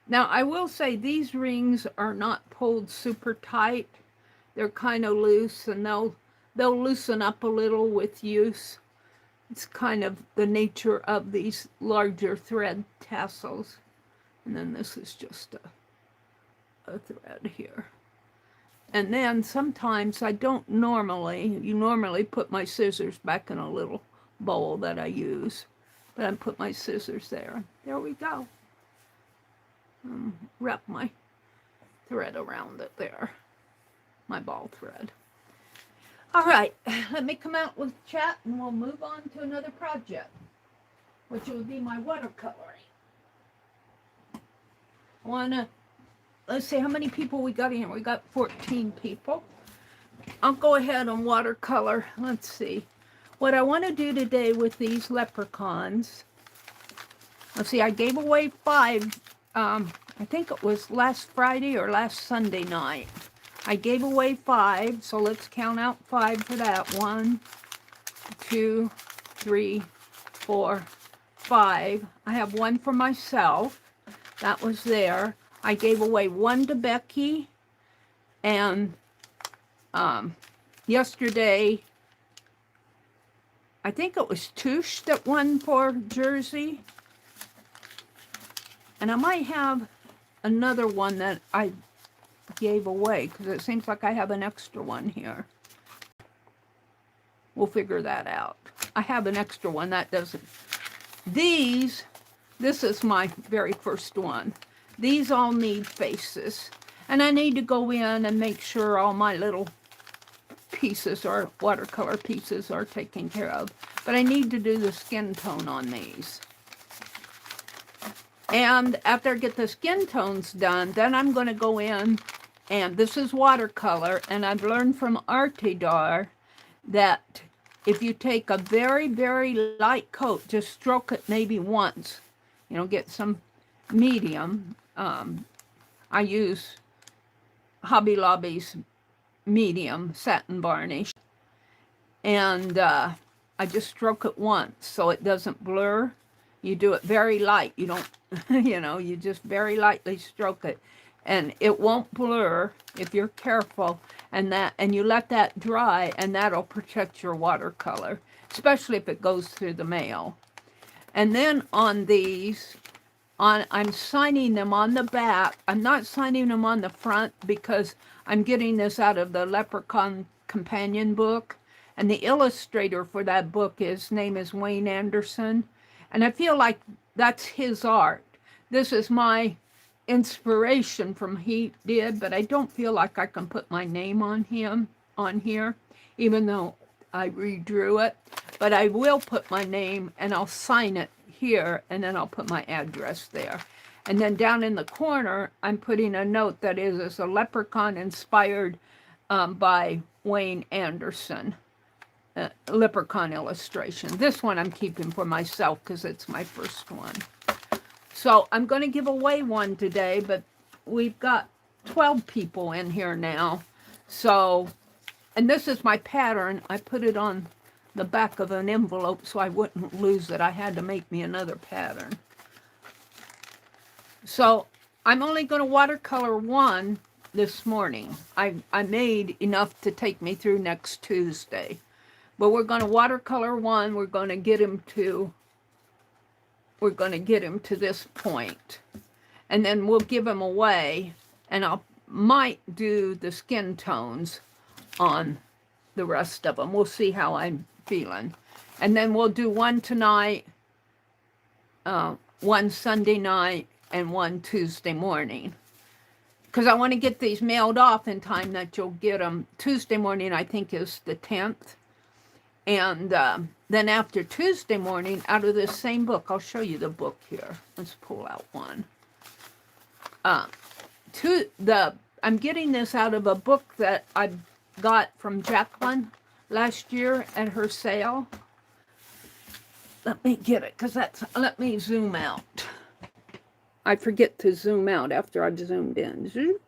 Speaker 1: Now I will say these rings are not pulled super tight. They're kind of loose, and they'll loosen up a little with use. It's kind of the nature of these larger thread tassels. And then this is just a thread here. And then sometimes I don't normally put my scissors back in a little bowl that I use. But I put my scissors there. There we go. Wrap my thread around it there. My ball thread. All right, let me come out with chat and we'll move on to another project, which will be my watercoloring. Let's see how many people we got in here. We got 14 people. I'll go ahead and watercolor. Let's see. What I want to do today with these leprechauns, let's see, I gave away 5, I think it was last Friday or last Sunday night. I gave away 5, so let's count out 5 for that. 1, 2, 3, 4, 5. I have 1 for myself. That was there. I gave away 1 to Becky, and yesterday, I think it was Touche that won for Jersey. And I might have another one that I gave away, because it seems like I have an extra one here. We'll figure that out. I have an extra one that doesn't. This is my very first one. These all need faces. And I need to go in and make sure all my little pieces or watercolor pieces are taken care of. But I need to do the skin tone on these. And after I get the skin tones done, then I'm going to go in, and this is watercolor, and I've learned from Artidar that if you take a very, very light coat, just stroke it maybe once, get some medium. I use Hobby Lobby's medium satin varnish, and I just stroke it once so it doesn't blur. You do it very light. You don't, you just very lightly stroke it, and it won't blur if you're careful. And you let that dry, and that'll protect your watercolor, especially if it goes through the mail. And then on these, I'm signing them on the back. I'm not signing them on the front because I'm getting this out of the Leprechaun Companion book, and the illustrator for that book, his name is Wayne Anderson. And I feel like that's his art. This is my inspiration from he did, but I don't feel like I can put my name on him. on here, even though I redrew it. But I will put my name and I'll sign it here, and then I'll put my address there. And then down in the corner, I'm putting a note that is a leprechaun inspired by Wayne Anderson. Leprechaun illustration. This one I'm keeping for myself because it's my first one. So I'm going to give away one today, but we've got 12 people in here now. So, and this is my pattern. I put it on the back of an envelope so I wouldn't lose it. I had to make me another pattern. So I'm only going to watercolor one this morning. I made enough to take me through next Tuesday. But we're going to watercolor one. We're going to get him to this point. And then we'll give him away. And I might do the skin tones on the rest of them. We'll see how I'm feeling. And then we'll do one tonight, one Sunday night, and one Tuesday morning. Because I want to get these mailed off in time that you'll get them. Tuesday morning, I think, is the 10th. And then after Tuesday morning, out of this same book, I'll show you the book here. Let's pull out one. I'm getting this out of a book that I got from Jacqueline last year at her sale. Let me get it, because let me zoom out. I forget to zoom out after I've zoomed in. Zoom.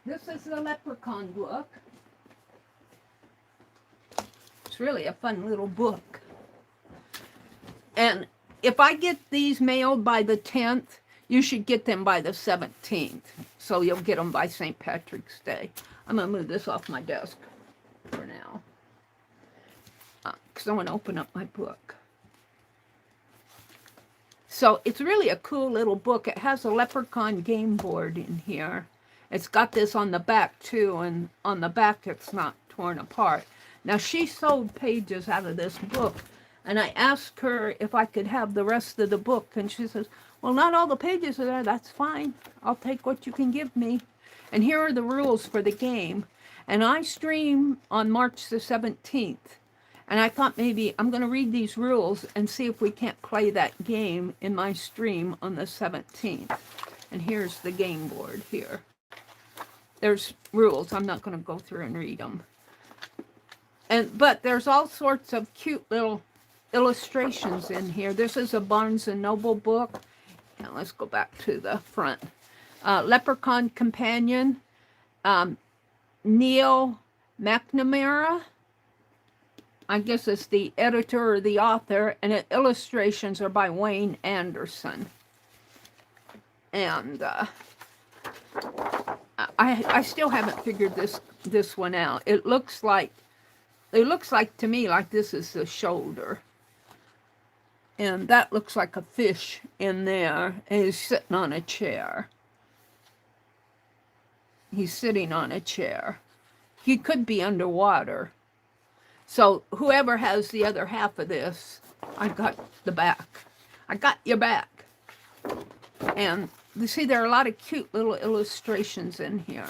Speaker 1: This is the Leprechaun book. It's really a fun little book. And if I get these mailed by the 10th, you should get them by the 17th. So you'll get them by St. Patrick's Day. I'm going to move this off my desk for now, because I want to open up my book. So it's really a cool little book. It has a leprechaun game board in here. It's got this on the back too, and on the back it's not torn apart. Now she sold pages out of this book, and I asked her if I could have the rest of the book, and she says, well, not all the pages are there. That's fine. I'll take what you can give me. And here are the rules for the game. And I stream on March the 17th. And I thought maybe I'm going to read these rules and see if we can't play that game in my stream on the 17th. And here's the game board here. There's rules. I'm not going to go through and read them. But there's all sorts of cute little illustrations in here. This is a Barnes & Noble book. Now let's go back to the front. Leprechaun Companion. Neil McNamara, I guess it's the editor or the author, and illustrations are by Wayne Anderson. And I still haven't figured this one out. It looks like to me like this is the shoulder, and that looks like a fish in there, and he's sitting on a chair. He's sitting on a chair. He could be underwater. So whoever has the other half of this, I got the back. I got your back. And you see, there are a lot of cute little illustrations in here.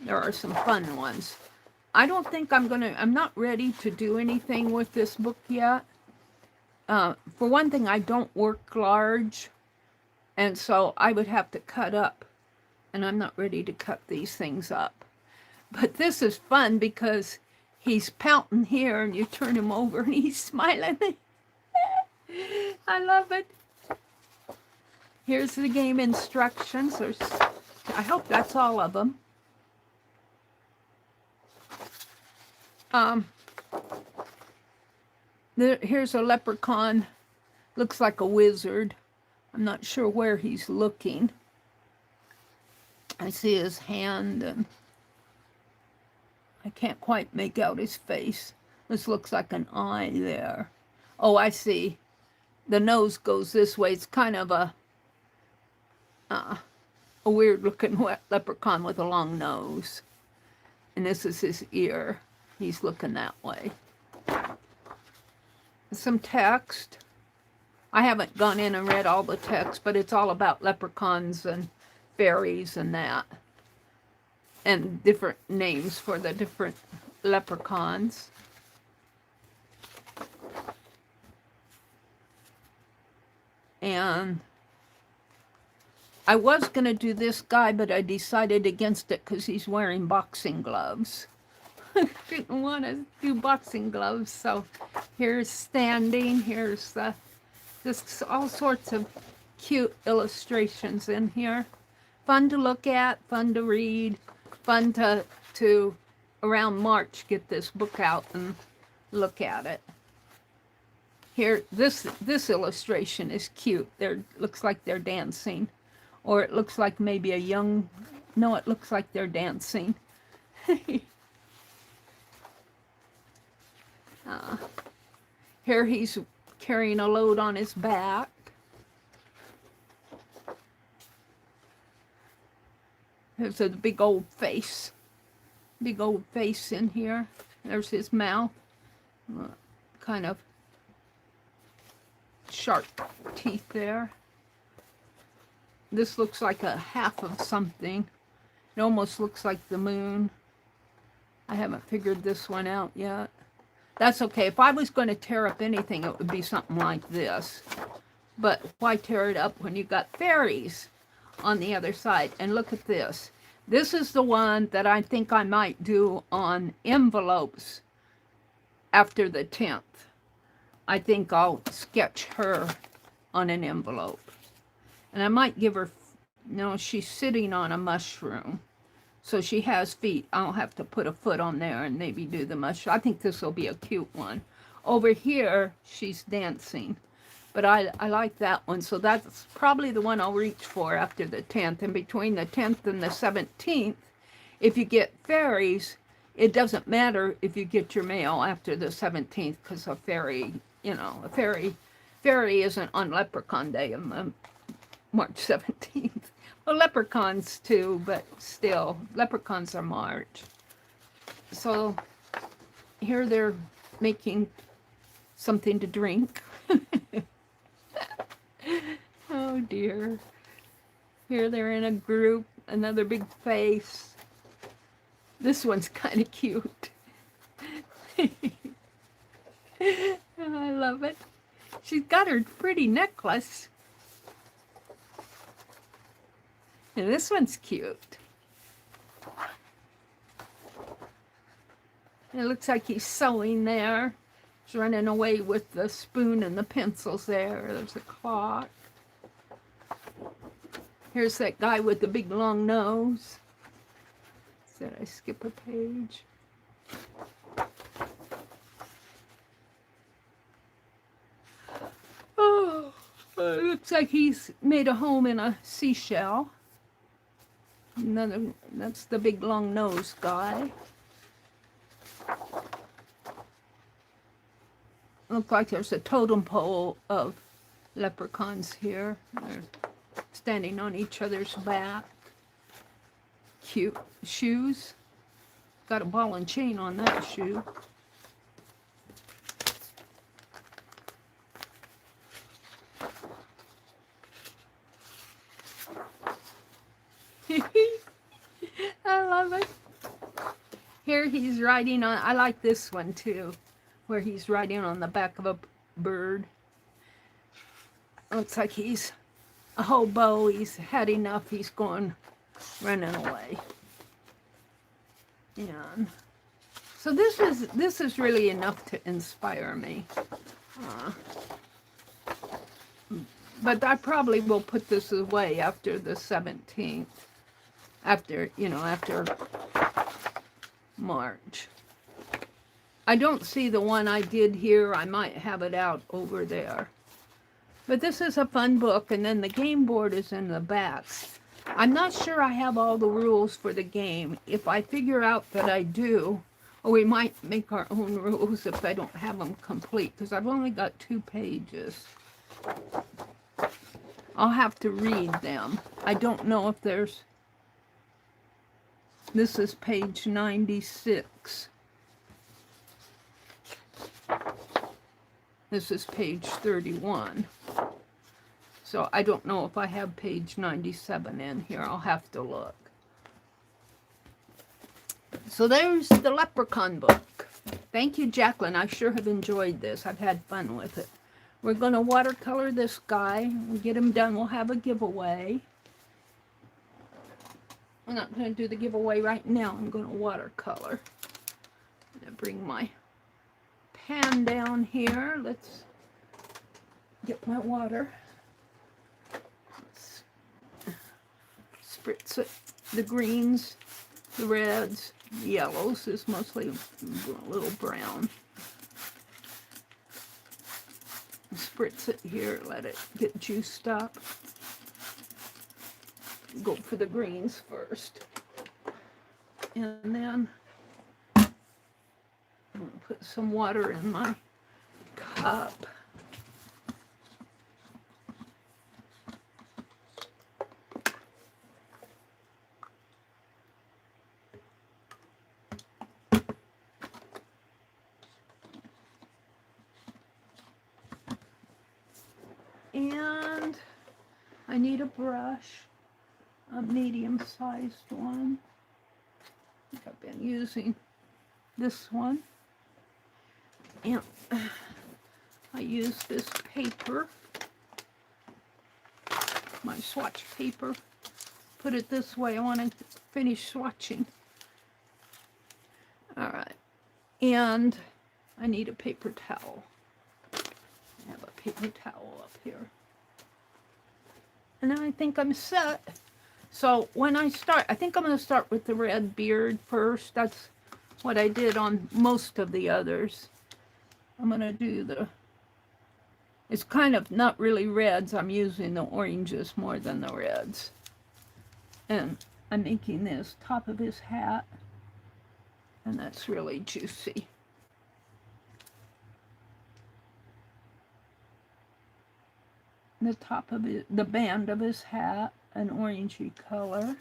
Speaker 1: There are some fun ones. I don't think I'm not ready to do anything with this book yet. For one thing, I don't work large, and so I would have to cut up. And I'm not ready to cut these things up. But this is fun because he's pouting here and you turn him over and he's smiling. I love it. Here's the game instructions. I hope that's all of them. Here's a leprechaun. Looks like a wizard. I'm not sure where he's looking. I see his hand, and I can't quite make out his face. This looks like an eye there. Oh, I see. The nose goes this way. It's kind of a weird-looking leprechaun with a long nose. And this is his ear. He's looking that way. Some text. I haven't gone in and read all the text, but it's all about leprechauns and fairies and that, and different names for the different leprechauns. And I was going to do this guy, but I decided against it because he's wearing boxing gloves. I didn't want to do boxing gloves, so here's standing, here's just all sorts of cute illustrations in here. Fun to look at, fun to read, fun to around March get this book out and look at it. Here, this illustration is cute. Looks like they're dancing. Or it looks like maybe a young, no, it looks like they're dancing. Here he's carrying a load on his back. There's a big old face. Big old face in here. There's his mouth. Kind of sharp teeth there. This looks like a half of something. It almost looks like the moon. I haven't figured this one out yet. That's okay. If I was going to tear up anything, it would be something like this. But why tear it up when you got fairies on the other side? And look at this. This is the one that I think I might do on envelopes after the 10th. I think I'll sketch her on an envelope. And I might give her, no, she's sitting on a mushroom. So she has feet. I'll have to put a foot on there and maybe do the mushroom. I think this will be a cute one. Over here, she's dancing. But I like that one. So that's probably the one I'll reach for after the 10th. And between the 10th and the 17th, if you get fairies, it doesn't matter if you get your mail after the 17th, because a fairy, you know, a fairy isn't on Leprechaun Day on March 17th. Well, leprechauns too, but still, leprechauns are March. So here they're making something to drink. Oh dear. Here they're in a group, another big face. This one's kind of cute. I love it. She's got her pretty necklace. And this one's cute. It looks like he's sewing there. He's running away with the spoon and the pencils there. There's a clock. Here's that guy with the big long nose. Did I skip a page? Oh, it looks like he's made a home in a seashell. That's the big long nose guy. Looks like there's a totem pole of leprechauns here. They're standing on each other's back. Cute shoes. Got a ball and chain on that shoe. I love it. Here he's riding on, I like this one too, where he's riding on the back of a bird. Looks like he's a hobo. He's had enough. He's going running away. And so this is really enough to inspire me. But I probably will put this away after the 17th. After March. I don't see the one I did here. I might have it out over there. But this is a fun book, and then the game board is in the back. I'm not sure I have all the rules for the game. If I figure out that I do, or we might make our own rules if I don't have them complete, because I've only got 2 pages. I'll have to read them. I don't know if there's... This is page 96. This is page 31. So I don't know if I have page 97 in here. I'll have to look. So there's the Leprechaun book. Thank you, Jacqueline. I sure have enjoyed this. I've had fun with it. We're going to watercolor this guy. When we get him done, we'll have a giveaway. I'm not going to do the giveaway right now. I'm going to watercolor. I'm going to bring my pan down here. Let's get my water. Let's spritz it. The greens, the reds, the yellows is mostly a little brown. Spritz it here, let it get juiced up. Go for the greens first. And then I'm going to put some water in my cup. And I need a brush, a medium-sized one. I think I've been using this one. And I use this paper, my swatch paper. Put it this way. I want to finish swatching. All right. And I need a paper towel. I have a paper towel up here. And I think I'm set. So when I start, I think I'm going to start with the red beard first. That's what I did on most of the others. I'm going to do it's kind of not really reds. I'm using the oranges more than the reds. And I'm making this top of his hat. And that's really juicy. The top of it, the band of his hat, an orangey color.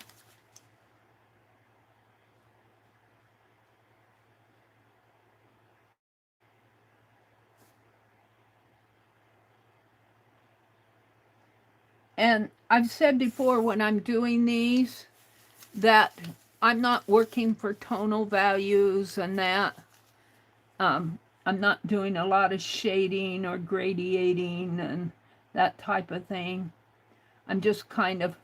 Speaker 1: And I've said before when I'm doing these that I'm not working for tonal values and that. I'm not doing a lot of shading or gradiating and that type of thing. I'm just kind of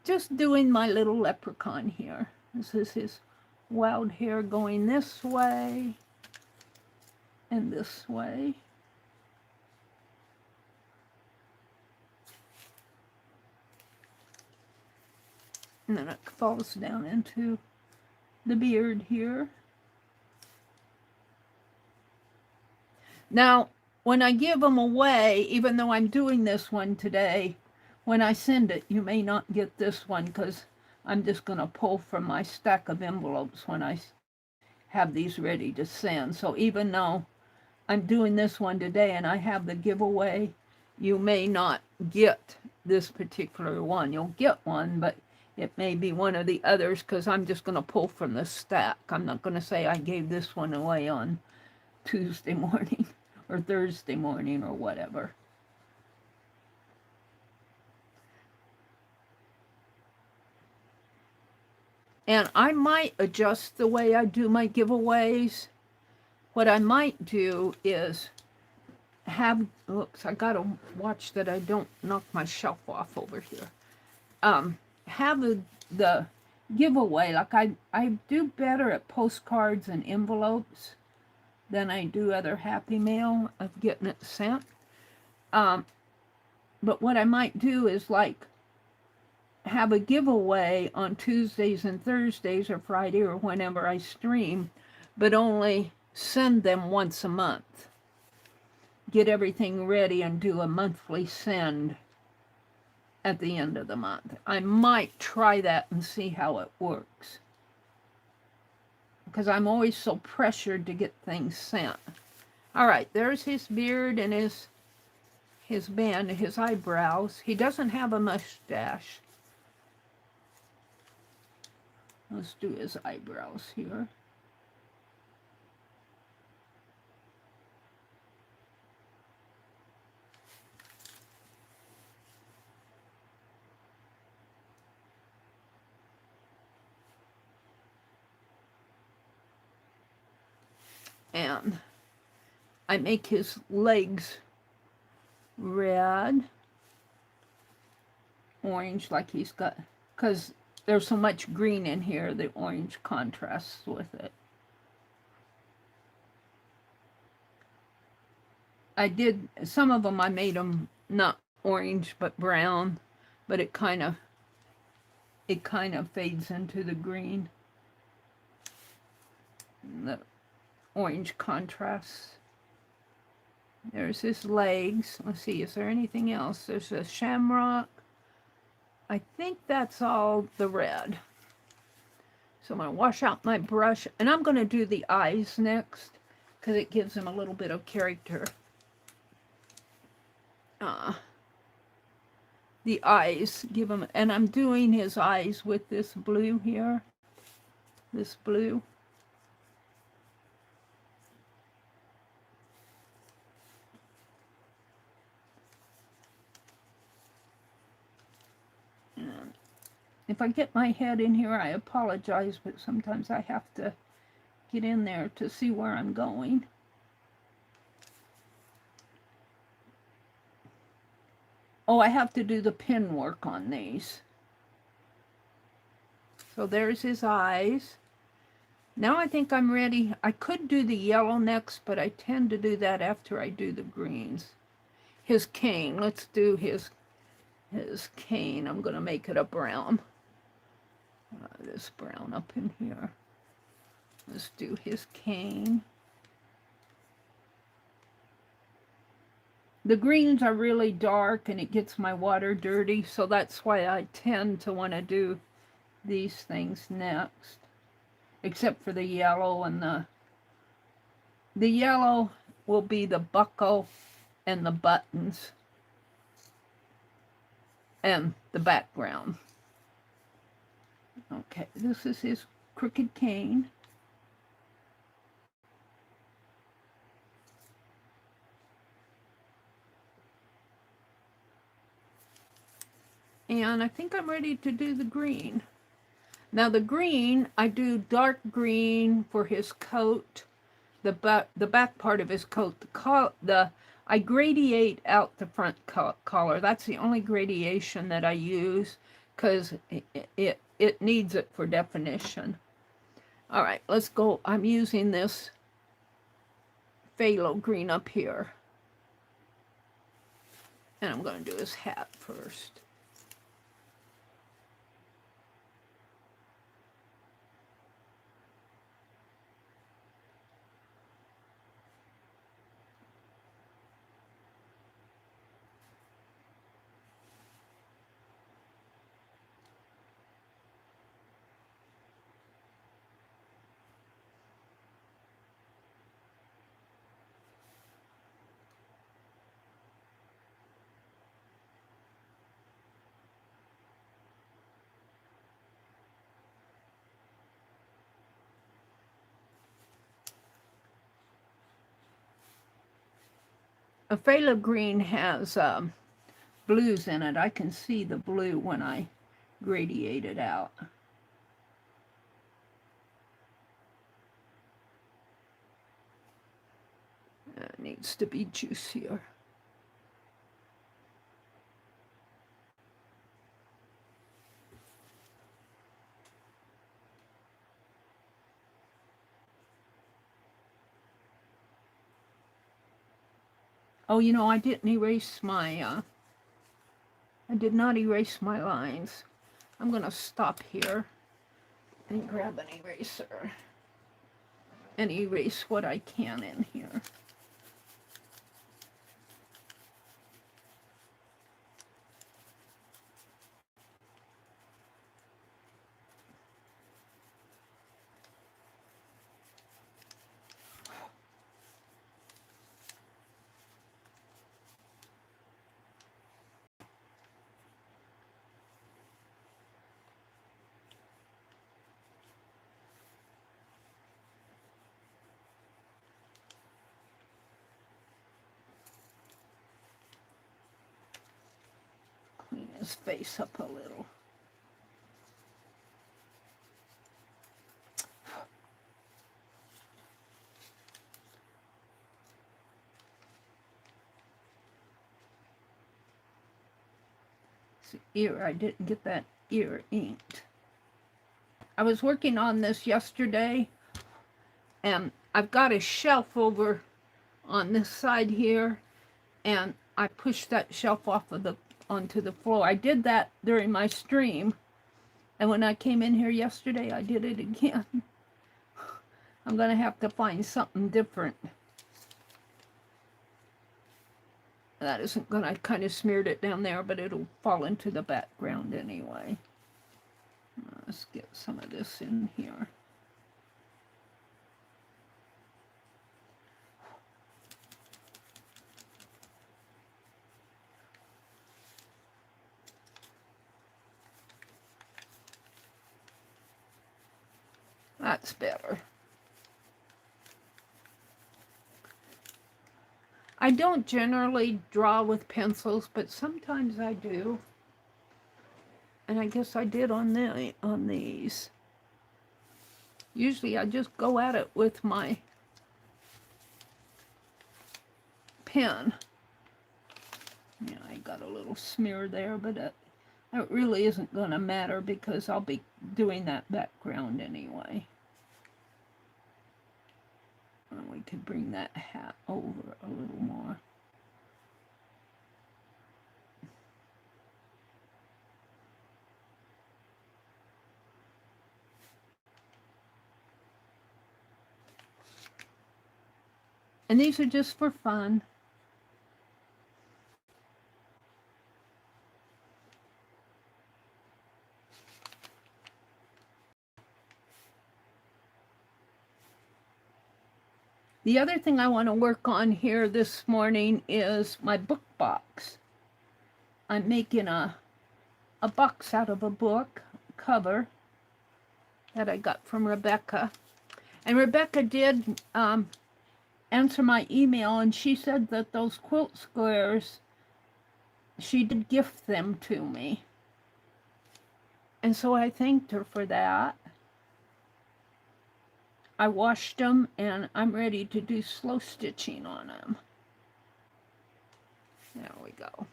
Speaker 1: just doing my little leprechaun here. This is his wild hair going this way and this way. And then it falls down into the beard here. Now, when I give them away, even though I'm doing this one today, when I send it, you may not get this one because I'm just going to pull from my stack of envelopes when I have these ready to send. So even though I'm doing this one today and I have the giveaway, you may not get this particular one. You'll get one, but it may be one of the others because I'm just going to pull from the stack. I'm not going to say I gave this one away on Tuesday morning or Thursday morning or whatever. And I might adjust the way I do my giveaways. What I might do is have, oops, I gotta watch that I don't knock my shelf off over here. Have the giveaway, like I do better at postcards and envelopes than I do other Happy Mail of getting it sent. But what I might do is like have a giveaway on Tuesdays and Thursdays or Friday or whenever I stream, but only send them once a month. Get everything ready and do a monthly send at the end of the month. I might try that and see how it works, because I'm always so pressured to get things sent. All right, there's his beard and his band, his eyebrows. He doesn't have a mustache. Let's do his eyebrows here. And I make his legs red, orange, like he's got, because there's so much green in here, the orange contrasts with it. I did, some of them I made them not orange but brown, but it kind of fades into the green. The orange contrasts. There's his legs. Let's see, is there anything else? There's a shamrock. I think that's all the red. So I'm going to wash out my brush, and I'm going to do the eyes next because it gives him a little bit of character. The eyes give him, and I'm doing his eyes with this blue here. This blue. And if I get my head in here, I apologize, but sometimes I have to get in there to see where I'm going. Oh, I have to do the pen work on these. So there's his eyes. Now I think I'm ready. I could do the yellow next, but I tend to do that after I do the greens. His cane. Let's do his cane. I'm going to make it a brown. This brown up in here. Let's do his cane. The greens are really dark and it gets my water dirty, so that's why I tend to want to do these things next. Except for the yellow, and the yellow will be the buckle and the buttons and the background. Okay, this is his crooked cane. And I think I'm ready to do the green. Now the green, I do dark green for his coat, the back part of his coat. I gradiate out the front collar. That's the only gradation that I use because it needs it for definition. All right, let's go. I'm using this phthalo green up here. And I'm going to do his hat first. A phthalo green has blues in it. I can see the blue when I gradiate it out. It needs to be juicier. Oh, you know, I didn't erase my, I did not erase my lines. I'm going to stop here and grab an eraser and erase what I can in here. Clean his face up a little. ear. I didn't get that ear inked. I was working on this yesterday, and I've got a shelf over on this side here, and I pushed that shelf off of onto the floor. I did that during my stream, and when I came in here yesterday, I did it again. I'm gonna have to find something different. That isn't gonna, I kind of smeared it down there, but it'll fall into the background anyway. Let's get some of this in here. That's better. I don't generally draw with pencils, but sometimes I do. And I guess I did on these. Usually I just go at it with my pen. Yeah, I got a little smear there, but it really isn't going to matter because I'll be doing that background anyway. And we could bring that hat over a little more. And these are just for fun. The other thing I want to work on here this morning is my book box. I'm making a box out of a book cover that I got from Rebecca. And Rebecca did answer my email, and she said that those quilt squares, she did gift them to me. And so I thanked her for that. I washed them, and I'm ready to do slow stitching on them. There we go.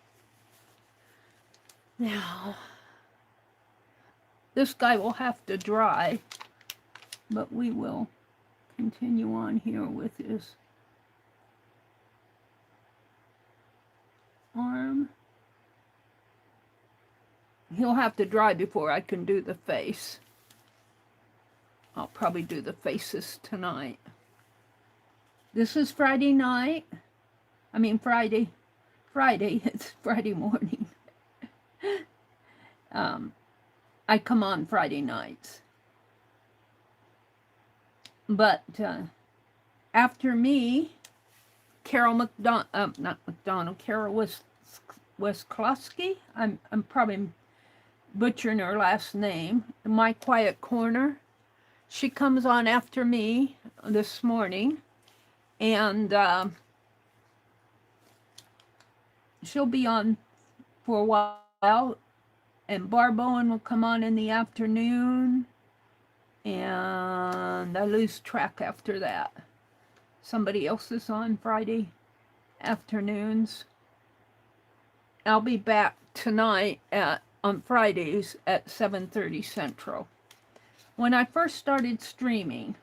Speaker 1: Now, this guy will have to dry, but we will continue on here with his arm. He'll have to dry before I can do the face. I'll probably do the faces tonight. This is Friday night. I mean Friday. It's Friday morning. I come on Friday nights. But after me, Carol Carol Wesklowski. I'm probably butchering her last name. My Quiet Corner. She comes on after me this morning, and she'll be on for a while, and Barb Owen will come on in the afternoon, and I lose track after that. Somebody else is on Friday afternoons. I'll be back tonight on Fridays at 7:30 Central. When I first started streaming,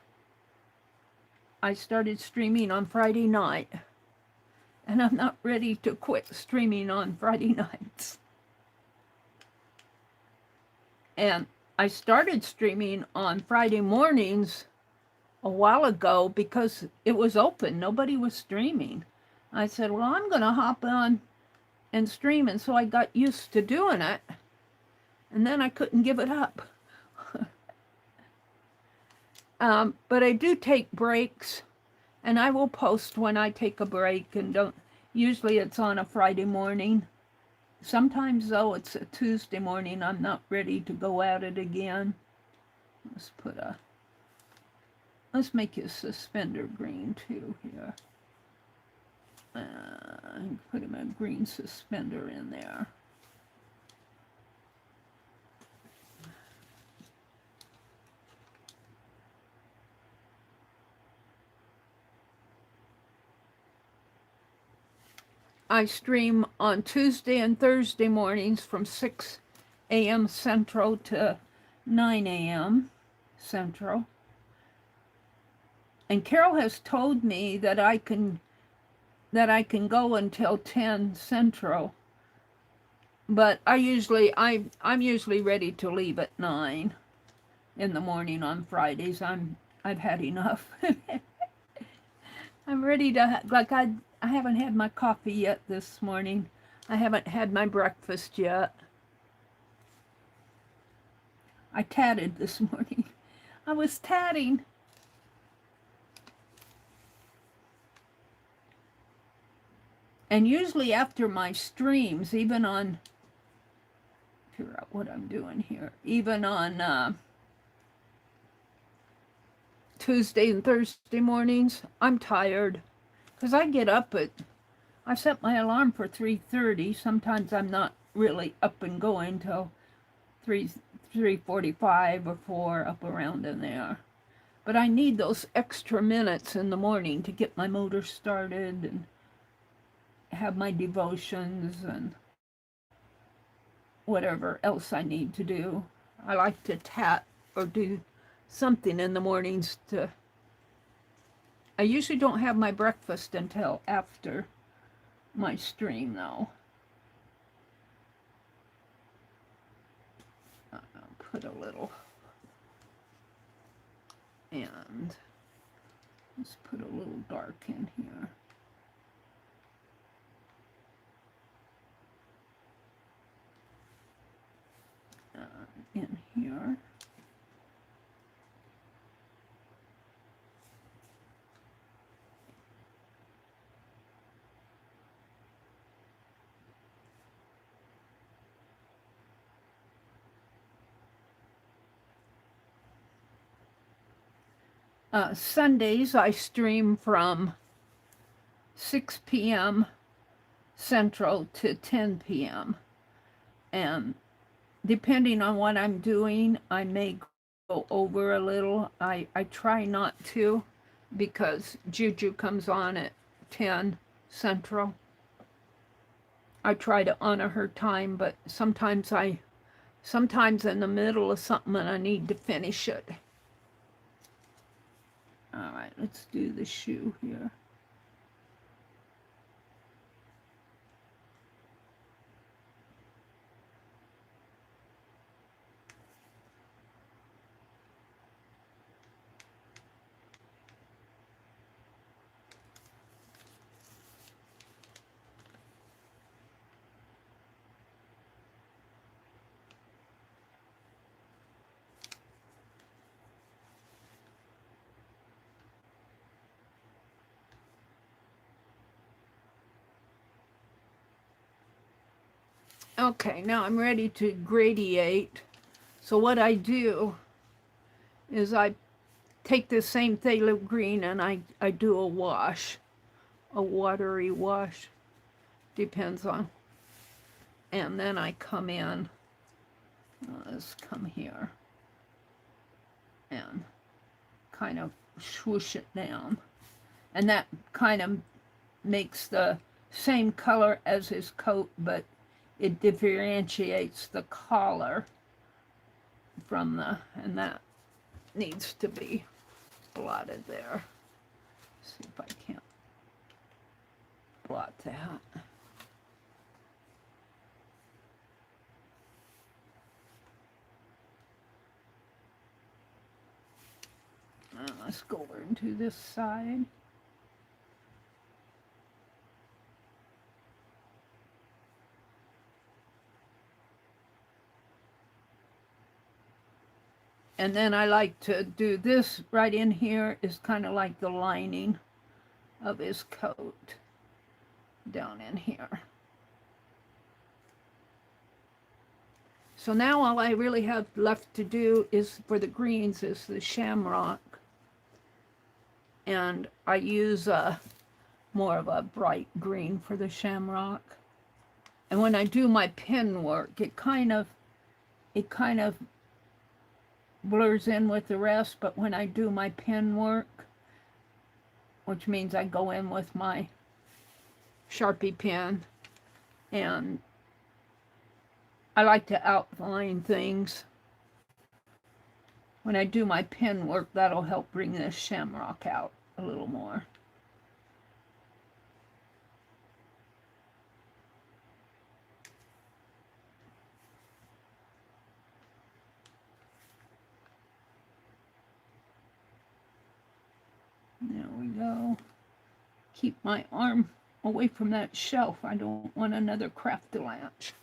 Speaker 1: I started streaming on Friday night, and I'm not ready to quit streaming on Friday nights. And I started streaming on Friday mornings a while ago because it was open. Nobody was streaming. I said, well, I'm going to hop on and stream, and so I got used to doing it, and then I couldn't give it up. But I do take breaks, and I will post when I take a break, and don't. Usually it's on a Friday morning. Sometimes, though, it's a Tuesday morning. I'm not ready to go at it again. Let's make his suspender green too here. Put him a green suspender in there. I stream on Tuesday and Thursday mornings from 6 a.m. Central to 9 a.m. Central. And Carol has told me that I can go until 10 Central. But I'm usually ready to leave at 9 in the morning on Fridays. I've had enough. I'm ready to, like, I haven't had my coffee yet this morning. I haven't had my breakfast yet. I tatted this morning. I was tatting. And usually after my streams, even on, figure out what I'm doing here, even on Tuesday and Thursday mornings, I'm tired. Because I get up I set my alarm for 3:30. Sometimes I'm not really up and going till 3:45 or 4, up around in there. But I need those extra minutes in the morning to get my motor started and have my devotions and whatever else I need to do. I like to tat or do something in the mornings to... I usually don't have my breakfast until after my stream, though. I'll put a little, and let's put a little dark in here. In here. Sundays I stream from 6 p.m. Central to 10 p.m. and depending on what I'm doing, I may go over a little. I try not to, because Juju comes on at 10 Central. I try to honor her time, but sometimes in the middle of something and I need to finish it. All right, let's do the shoe here. Okay, now I'm ready to gradiate. So what I do is I take this same phthalo green and I do a wash, a watery wash, depends on. And then I come in, let's come here and kind of swoosh it down. And that kind of makes the same color as his coat, but it differentiates the collar from and that needs to be blotted there. See if I can't blot that. Let's go over into this side. And then I like to do this right in here is kind of like the lining of his coat down in here. So now all I really have left to do is for the greens is the shamrock. And I use more of a bright green for the shamrock. And when I do my pen work, it kind of blurs in with the rest, but when I do my pen work, which means I go in with my Sharpie pen, and I like to outline things. When I do my pen work, that'll help bring this shamrock out a little more. There we go. Keep my arm away from that shelf. I don't want another craft-a-lanch.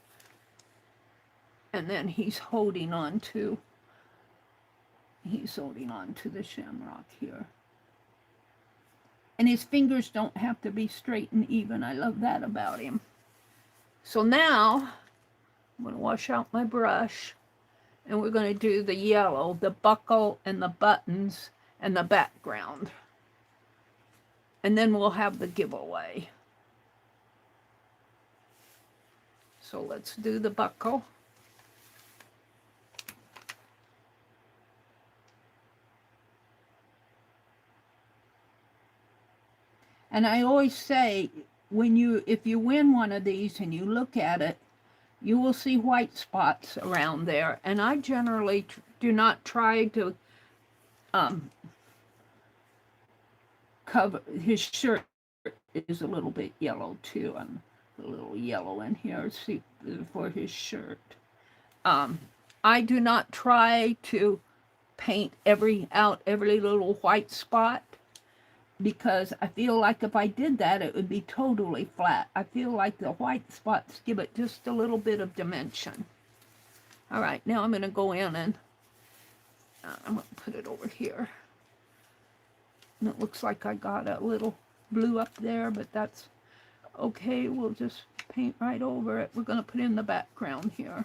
Speaker 1: And then he's holding on to the shamrock here. And his fingers don't have to be straight and even. I love that about him. So now I'm going to wash out my brush, and we're going to do the yellow, the buckle and the buttons and the background. And then we'll have the giveaway. So let's do the buckle. And I always say, if you win one of these and you look at it, you will see white spots around there. And I generally do not try to cover. His shirt is a little bit yellow too. I'm a little yellow in here, see, for his shirt. I do not try to paint every little white spot, because I feel like if I did that, it would be totally flat. I feel like the white spots give it just a little bit of dimension. All right, now I'm going to go in and I'm going to put it over here. And it looks like I got a little blue up there, but that's okay. We'll just paint right over it. We're going to put in the background here.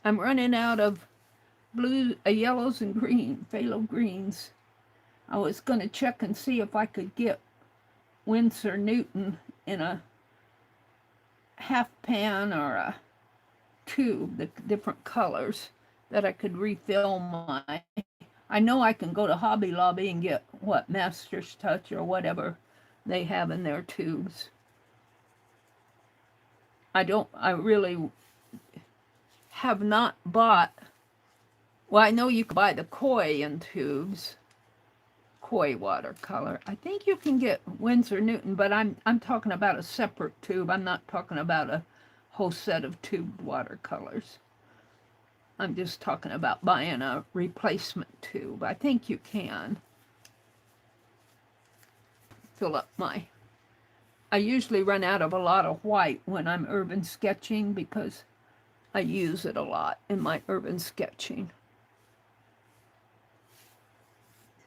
Speaker 1: I'm running out of yellows and phthalo greens. I was going to check and see if I could get Winsor Newton in a half pan or a tube, the different colors that I could refill my. I know I can go to Hobby Lobby and get Master's Touch or whatever they have in their tubes. I really have not bought, well, I know you can buy the koi in tubes, koi watercolor. I think you can get Winsor Newton, but I'm talking about a separate tube. I'm not talking about a whole set of tubed watercolors. I'm just talking about buying a replacement tube. I think you can fill up my. I usually run out of a lot of white when I'm urban sketching because I use it a lot in my urban sketching.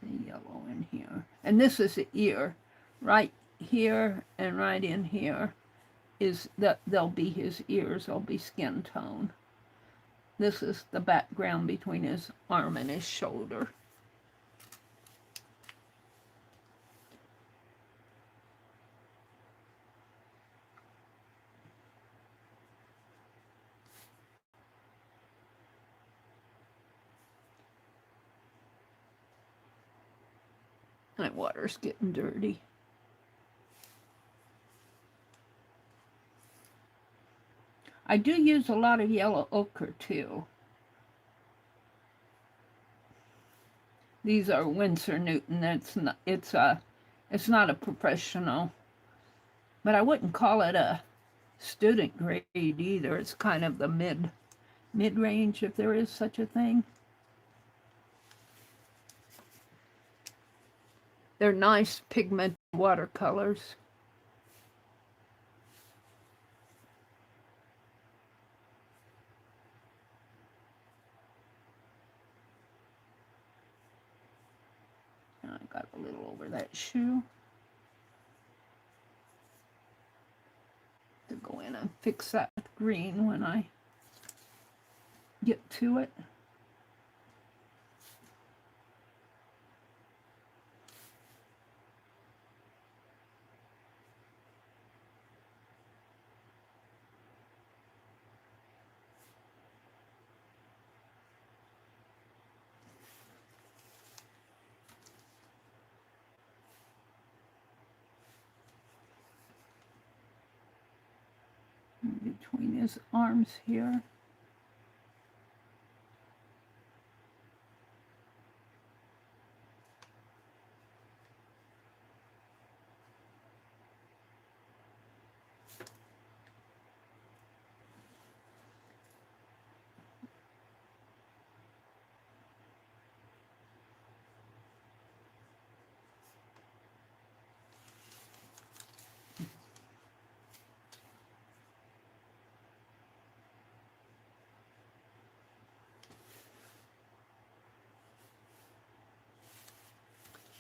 Speaker 1: The yellow in here. And this is the ear. Right here and right in here is that they'll be his ears. They'll be skin tone. This is the background between his arm and his shoulder. My water's getting dirty. I do use a lot of yellow ochre too. These are Winsor Newton. It's not a professional, but I wouldn't call it a student grade either. It's kind of the mid-range, if there is such a thing. They're nice pigmented watercolors. And I got a little over that shoe. To go in and fix that with green when I get to it. between his arms here.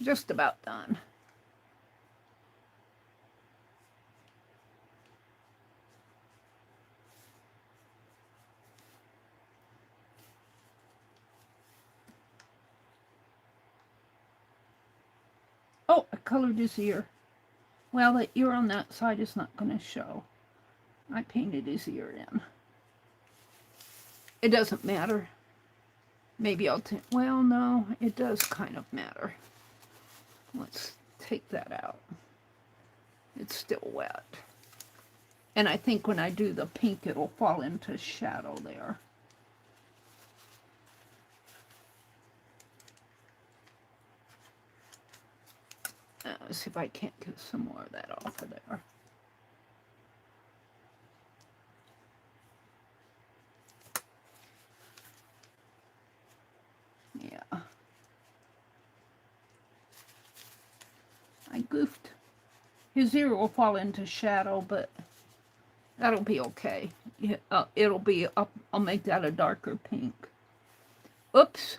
Speaker 1: Just about done. Oh, I colored his ear. Well, the ear on that side is not going to show. I painted his ear in. It doesn't matter. Maybe I'll well, no, it does kind of matter. Let's take that out. It's still wet. And I think when I do the pink, it'll fall into shadow there. Let's see if I can't get some more of that off of there. Yeah. I goofed. His ear will fall into shadow, but that'll be okay. It'll be up. I'll make that a darker pink. Oops.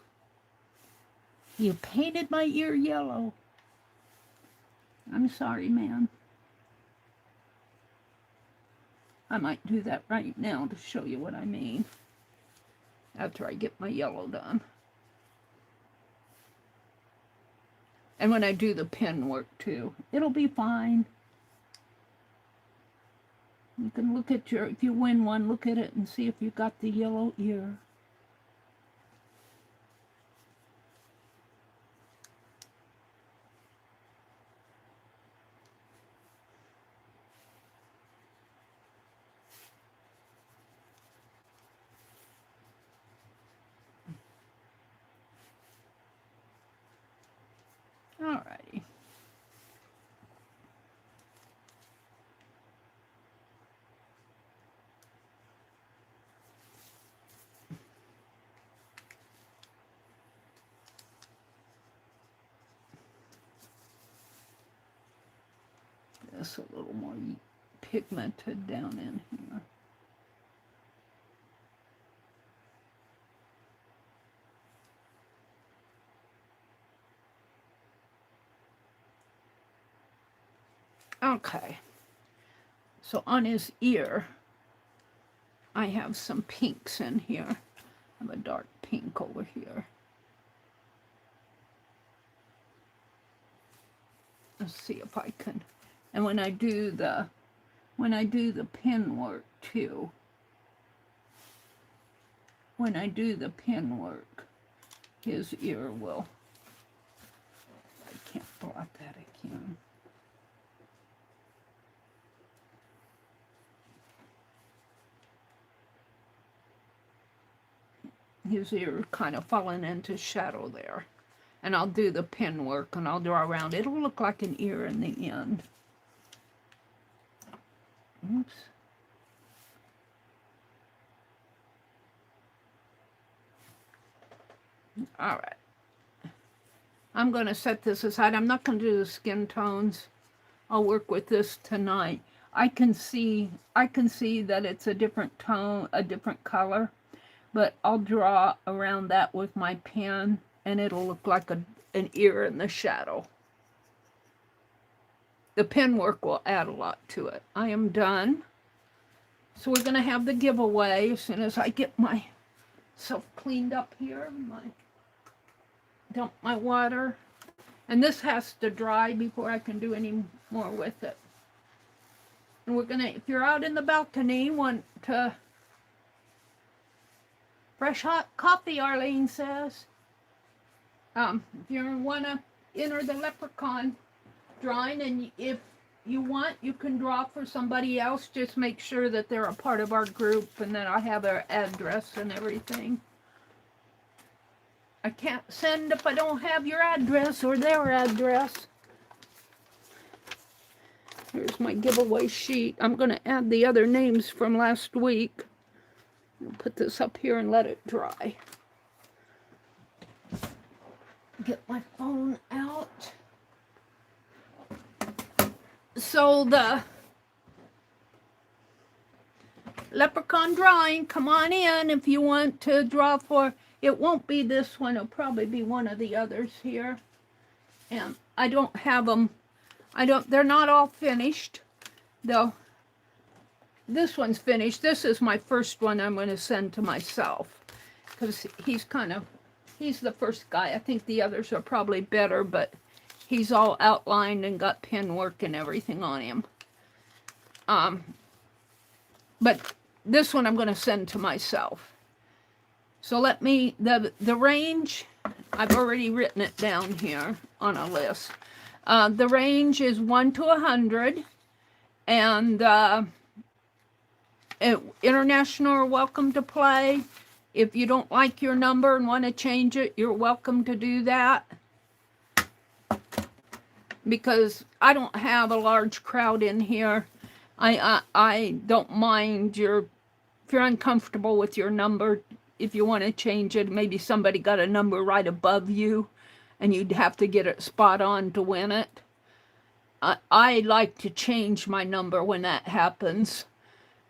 Speaker 1: You painted my ear yellow. I'm sorry, man. I might do that right now to show you what I mean. After I get my yellow done. And when I do the pen work too, it'll be fine. You can look at if you win one, look at it and see if you got the yellow ear. Alrighty. This a little more pigmented down in here. Okay, so on his ear, I have some pinks in here. I have a dark pink over here. Let's see if I can. And when I do the pen work too, his ear will. I can't blot that again. His ear kind of falling into shadow there. And I'll do the pen work and I'll draw around. It'll look like an ear in the end. Oops. All right. I'm going to set this aside. I'm not going to do the skin tones. I'll work with this tonight. I can see that it's a different tone, a different color. But I'll draw around that with my pen, and it'll look like an ear in the shadow. The pen work will add a lot to it. I am done. So we're going to have the giveaway as soon as I get myself cleaned up here. Dump my water. And this has to dry before I can do any more with it. And we're going to, if you're out in the balcony, want to... Fresh hot coffee, Arlene says. If you want to enter the leprechaun drawing, and if you want, you can draw for somebody else. Just make sure that they're a part of our group and that I have their address and everything. I can't send if I don't have your address or their address. Here's my giveaway sheet. I'm going to add the other names from last week. I'll put this up here and let it dry. Get my phone out. So the leprechaun drawing, come on in if you want to draw for, it won't be this one, it'll probably be one of the others here. And I don't have them, they're not all finished, though. This one's finished. This is my first one I'm going to send to myself, because he's the first guy. I think the others are probably better, but he's all outlined and got pen work and everything on him. But this one I'm going to send to myself. So let me, the range, I've already written it down here on a list. The range is 1 to 100, and international are welcome to play. If you don't like your number and want to change it, you're welcome to do that. Because I don't have a large crowd in here. I don't mind if you're uncomfortable with your number, if you want to change it, maybe somebody got a number right above you and you'd have to get it spot on to win it. I like to change my number when that happens,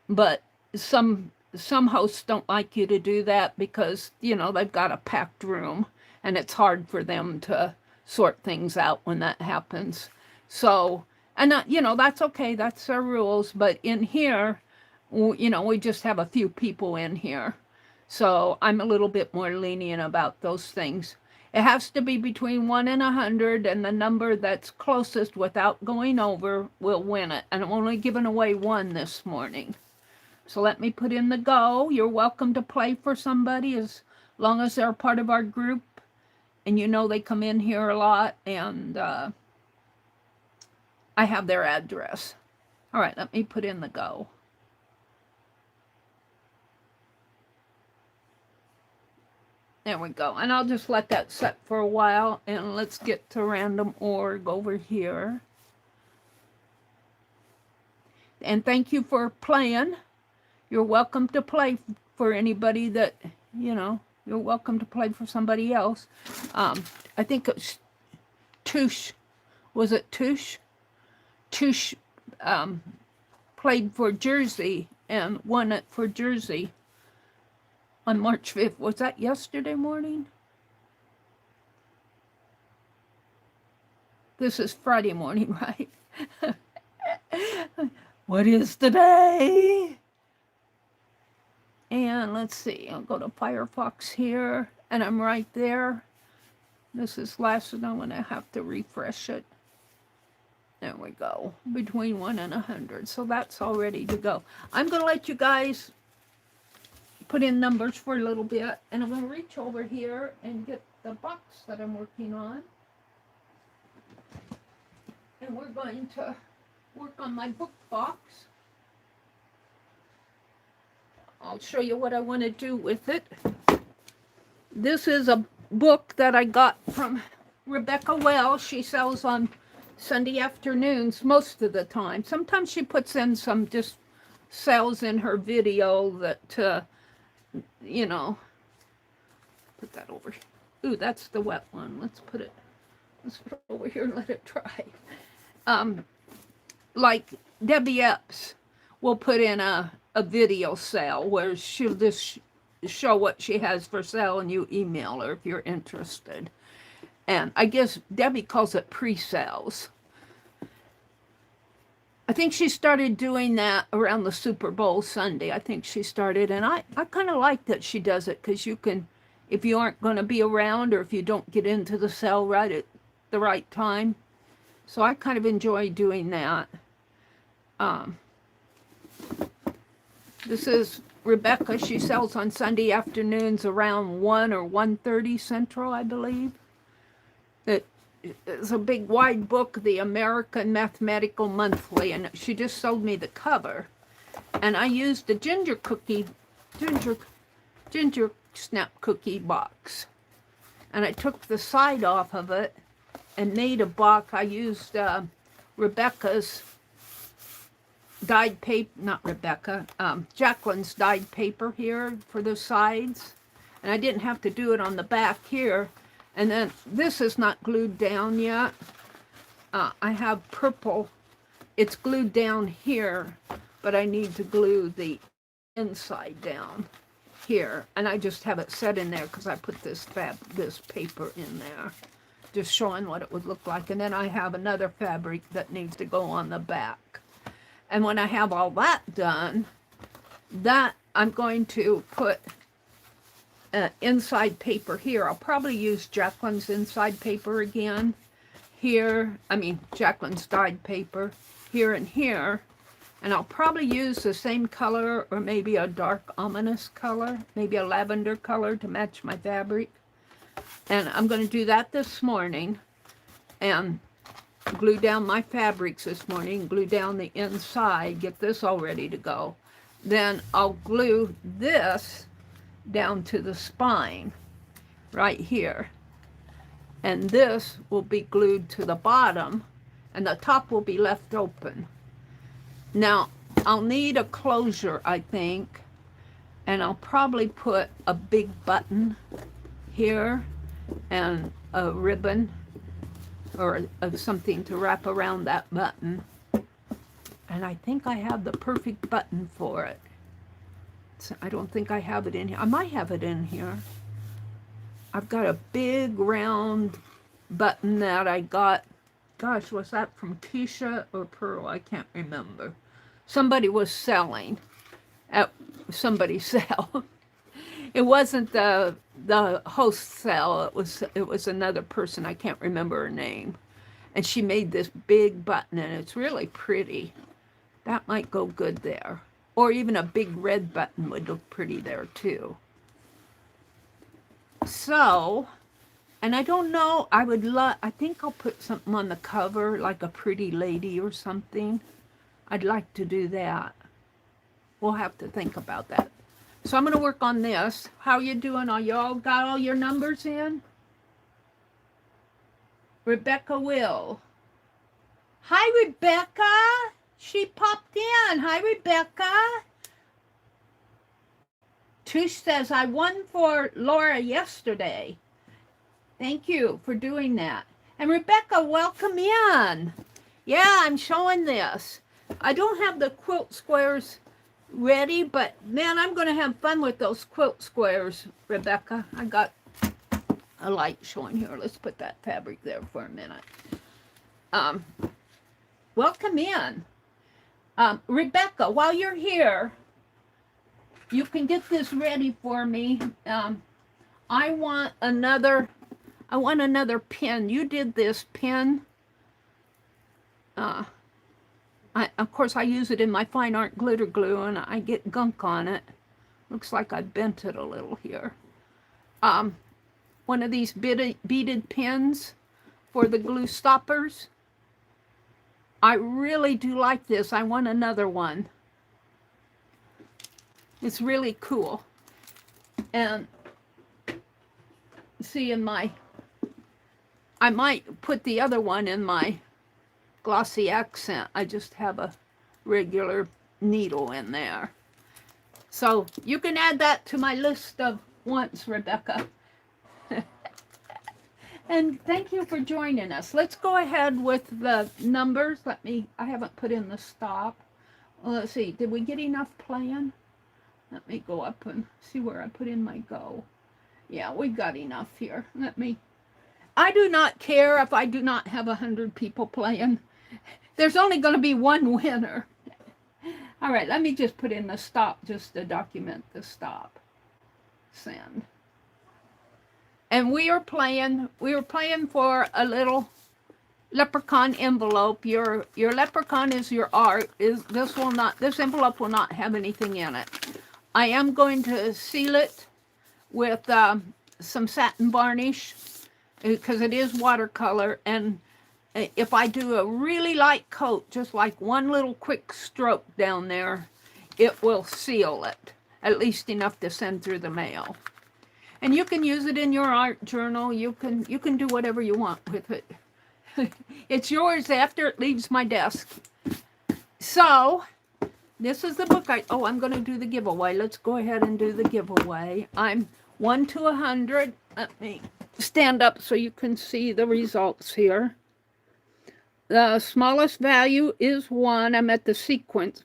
Speaker 1: but some hosts don't like you to do that because, you know, they've got a packed room and it's hard for them to sort things out when that happens. So, and you know, that's okay, that's our rules, but in here, you know, we just have a few people in here. So I'm a little bit more lenient about those things. It has to be between 1 and 100, and the number that's closest without going over will win it. And I'm only giving away one this morning. So let me put in the go. You're welcome to play for somebody as long as they're part of our group. And you know they come in here a lot, and I have their address. All right, let me put in the go. There we go. And I'll just let that set for a while, and let's get to random org over here. And thank you for playing. You're welcome to play for anybody that, you know, you're welcome to play for somebody else. I think it's Touche. Was it Touche? Touche played for Jersey and won it for Jersey on March 5th. Was that yesterday morning? This is Friday morning, right? What is today? And let's see, I'll go to Firefox here, and I'm right there. This is last, and I'm going to have to refresh it. There we go, between 1 and 100. So that's all ready to go. I'm going to let you guys put in numbers for a little bit, and I'm going to reach over here and get the box that I'm working on. And we're going to work on my book box. I'll show you what I want to do with it. This is a book that I got from Rebecca Wells. She sells on Sunday afternoons most of the time. Sometimes she puts in some just sales in her video that, you know, put that over here. Ooh, that's the wet one. Let's put it over here and let it dry. Like Debbie Epps will put in a video sale where she'll just show what she has for sale, and you email her if you're interested. And I guess Debbie calls it pre-sales. I think she started doing that around the Super Bowl Sunday. I think she started, and I kind of like that she does it, because you can, if you aren't going to be around or if you don't get into the sale right at the right time. So I kind of enjoy doing that. This is Rebecca. She sells on Sunday afternoons around 1 or 1:30 Central, I believe. it's a big wide book, the American Mathematical Monthly, and she just sold me the cover. And I used a ginger snap cookie box. And I took the side off of it and made a box. I used Rebecca's dyed paper, not Rebecca, Jacqueline's dyed paper here for the sides. And I didn't have to do it on the back here. And then this is not glued down yet. I have purple. It's glued down here, but I need to glue the inside down here. And I just have it set in there because I put this paper in there, just showing what it would look like. And then I have another fabric that needs to go on the back. And when I have all that done, that I'm going to put inside paper here. I'll probably use Jacqueline's inside paper again. Here, I mean Jacqueline's dyed paper here and here. And I'll probably use the same color or maybe a dark ominous color, maybe a lavender color to match my fabric. And I'm going to do that this morning and glue down my fabrics this morning, glue down the inside, get this all ready to go. Then I'll glue this down to the spine right here. And this will be glued to the bottom and the top will be left open. Now, I'll need a closure, I think, and I'll probably put a big button here and a ribbon or something to wrap around that button. And I think I have the perfect button for it. So I don't think I have it in here. I might have it in here. I've got a big round button that I got. Gosh, was that from Keisha or Pearl? I can't remember. Somebody was selling at somebody's sale. It wasn't the host sale. It was another person. I can't remember her name. And she made this big button, and it's really pretty. That might go good there. Or even a big red button would look pretty there too. So, and I don't know, I think I'll put something on the cover, like a pretty lady or something. I'd like to do that. We'll have to think about that. So I'm going to work on this. How you doing? Are y'all got all your numbers in? Rebecca Will. Hi, Rebecca. She popped in. Hi, Rebecca. Trish says, I won for Laura yesterday. Thank you for doing that. And Rebecca, welcome in. Yeah, I'm showing this. I don't have the quilt squares ready, but man, I'm going to have fun with those quilt squares, Rebecca. I got a light showing here. Let's put that fabric there for a minute. Welcome in. Rebecca, while you're here, you can get this ready for me. I want another pin. You did this pin. Of course, I use it in my fine art glitter glue, and I get gunk on it. Looks like I bent it a little here. One of these beaded pins for the glue stoppers. I really do like this. I want another one. It's really cool. And see, I might put the other one in my glossy accent. I just have a regular needle in there. So you can add that to my list of wants, Rebecca. And thank you for joining us. Let's go ahead with the numbers. I haven't put in the stop. Well, let's see, did we get enough playing? Let me go up and see where I put in my go. Yeah, we've got enough here. I do not care if I do not have 100 people playing. There's only going to be one winner. All right, let me just put in the stop just to document the stop. Send. And we were playing for a little leprechaun envelope. Your leprechaun is your art. This envelope will not have anything in it. I am going to seal it with some satin varnish. because it is watercolor, and if I do a really light coat, just like one little quick stroke down there, it will seal it, at least enough to send through the mail. And you can use it in your art journal. You can do whatever you want with it. It's yours after it leaves my desk. So, this is the book I'm going to do the giveaway. Let's go ahead and do the giveaway. I'm 1 to 100. Let me stand up so you can see the results here. The smallest value is 1. I'm at the sequence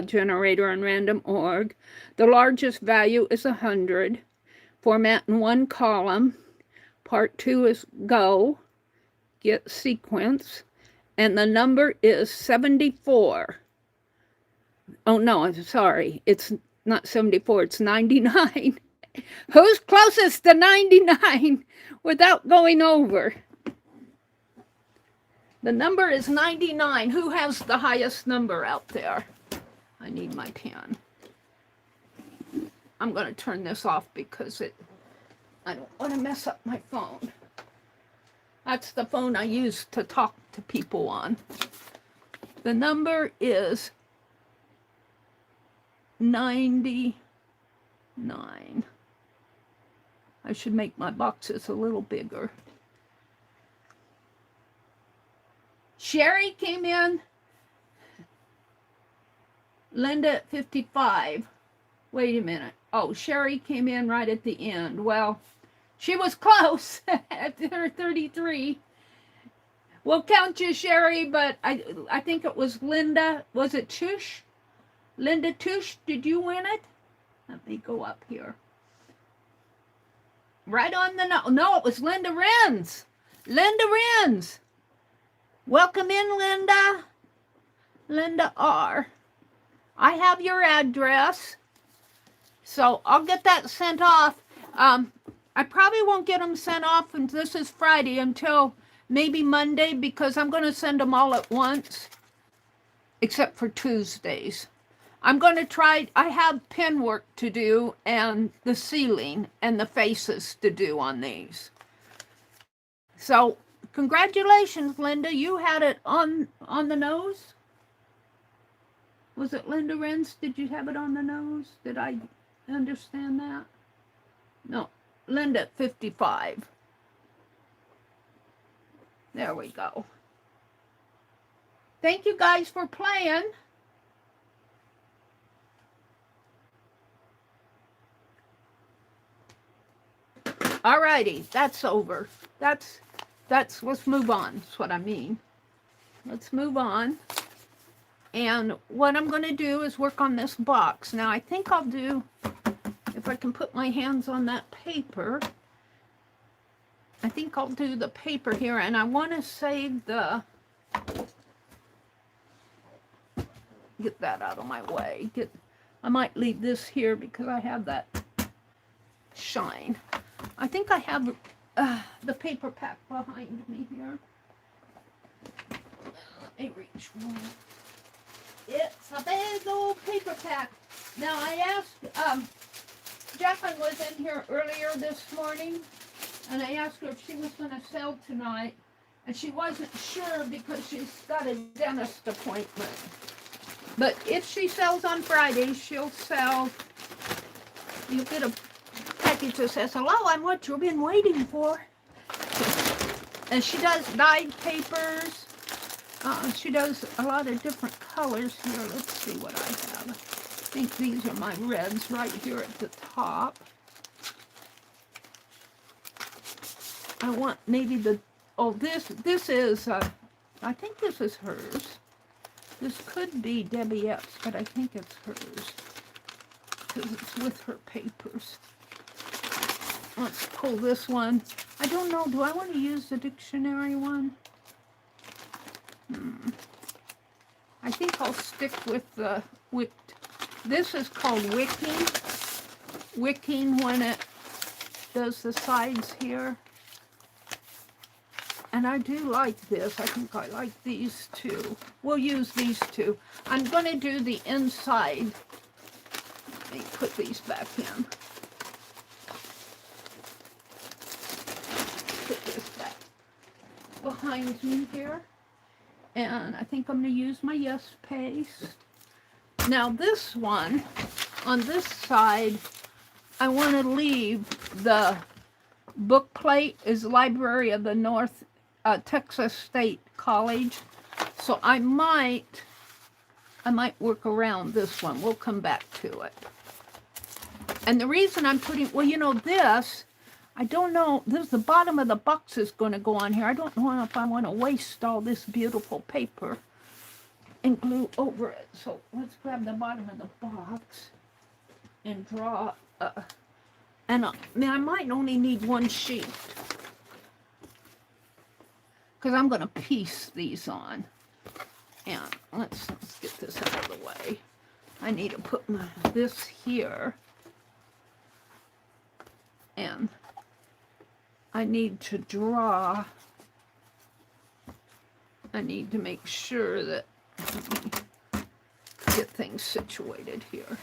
Speaker 1: generator on random.org. The largest value is 100. Format in 1 column. Part 2 is go. Get sequence. And the number is 74. Oh, no, I'm sorry. It's not 74. It's 99. Who's closest to 99 without going over? The number is 99. Who has the highest number out there? I need my pen. I'm going to turn this off because I don't want to mess up my phone. That's the phone I use to talk to people on. The number is 99. I should make my boxes a little bigger. Sherry came in. Linda at 55. Wait a minute. Oh, Sherry came in right at the end. Well, she was close at her 33. We'll count you, Sherry, but I think it was Linda. Was it Tush? Linda Tush, did you win it? Let me go up here. Right on the nose. No, it was Linda Renz. Linda Renz. Welcome in, Linda. Linda R. I have your address, so I'll get that sent off. I probably won't get them sent off, and this is Friday, until maybe Monday, because I'm going to send them all at once, except for Tuesdays. I'm going to try, I have pen work to do, and the ceiling, and the faces to do on these. So, congratulations, Linda. You had it on the nose? Was it Linda Renz? Did you have it on the nose? Did I understand that? No. Linda at 55. There we go. Thank you guys for playing. Alrighty, that's over. That's let's move on. That's what I mean. Let's move on. And what I'm going to do is work on this box. Now, I think I'll do, if I can put my hands on that paper, I think I'll do the paper here. And I want to save the, get that out of my way. I might leave this here because I have that shine. I think I have the paper pack behind me here. Let me reach one. It's a big old paper pack. Now, I asked, Jacqueline was in here earlier this morning, and I asked her if she was going to sell tonight, and she wasn't sure because she's got a dentist appointment. But if she sells on Friday, she'll sell, you'll get a package that says, hello, I'm what you've been waiting for. And she does dyed papers. She does a lot of different colors here. Let's see what I have. I think these are my reds right here at the top. I want maybe the, oh, this is, I think this is hers. This could be Debbie Epps, but I think it's hers, because it's with her papers. Let's pull this one. I don't know, do I want to use the dictionary one? I think I'll stick with the, this is called wicking. Wicking when it does the sides here. And I do like this. I think I like these two. We'll use these two. I'm going to do the inside. Let me put these back in. put this back behind me here. And I think I'm going to use my Yes paste. Now this one, on this side, I want to leave the book plate is Library of the North Texas State College. So I might work around this one. We'll come back to it. And the reason I'm putting, well, you know, this, I don't know, this, the bottom of the box is going to go on here. I don't know if I want to waste all this beautiful paper and glue over it. So let's grab the bottom of the box and draw, and I might only need one sheet, because I'm going to piece these on. And let's get this out of the way. I need to put this here. And I need to draw. I need to make sure that get things situated here.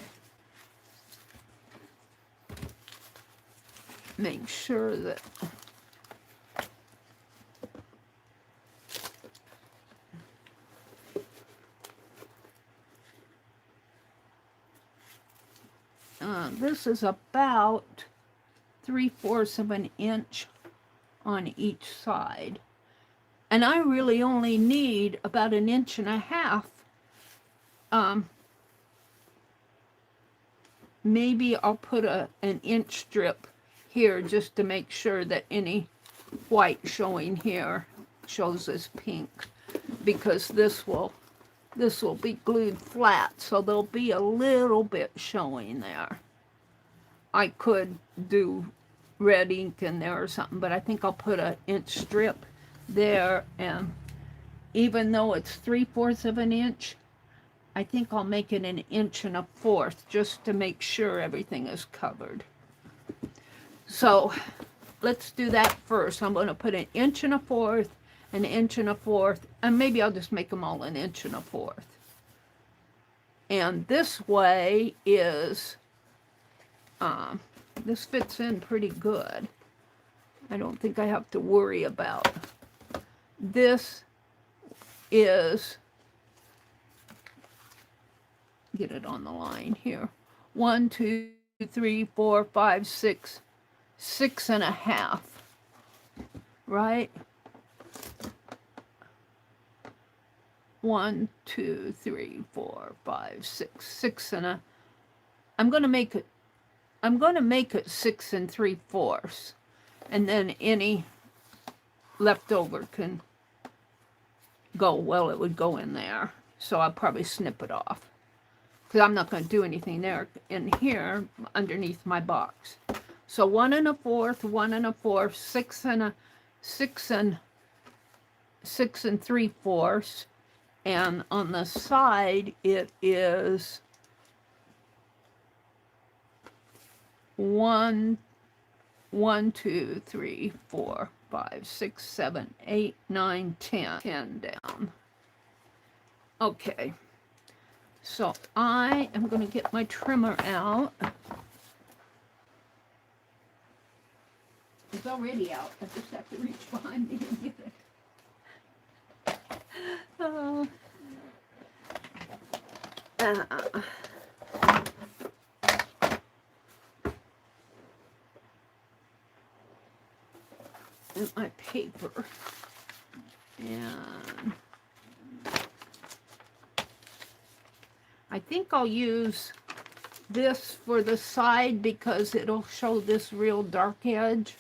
Speaker 1: Make sure that this is about 3/4 of an inch on each side. And I really only need about 1.5 inches. Maybe I'll put an inch strip here just to make sure that any white showing here shows as pink, because this will be glued flat, so there'll be a little bit showing there. I could do red ink in there or something, but I think I'll put an inch strip there, and even though it's 3/4 of an inch, I think I'll make it 1 1/4 inches just to make sure everything is covered. So let's do that first. I'm going to put 1 1/4 inches, 1 1/4 inches, and maybe I'll just make them all 1 1/4 inches. And this way is, this fits in pretty good. I don't think I have to worry about. This is, get it on the line here, 1, 2, 3, 4, 5, 6, 6.5, right? 1, 2, 3, 4, 5, 6, 6.5. I'm going to make it 6 3/4, and then any leftover can go, well, it would go in there. So I'll probably snip it off, because I'm not going to do anything there in here underneath my box. So 1 1/4, 1 1/4, 6 3/4, and on the side it is 1, 2, 3, 4, 5, 6, 7, 8, 9, 10. 10 down. Okay. So I am going to get my trimmer out. It's already out. I just have to reach behind me and get it. And my paper. And I think I'll use this for the side, because it'll show this real dark edge,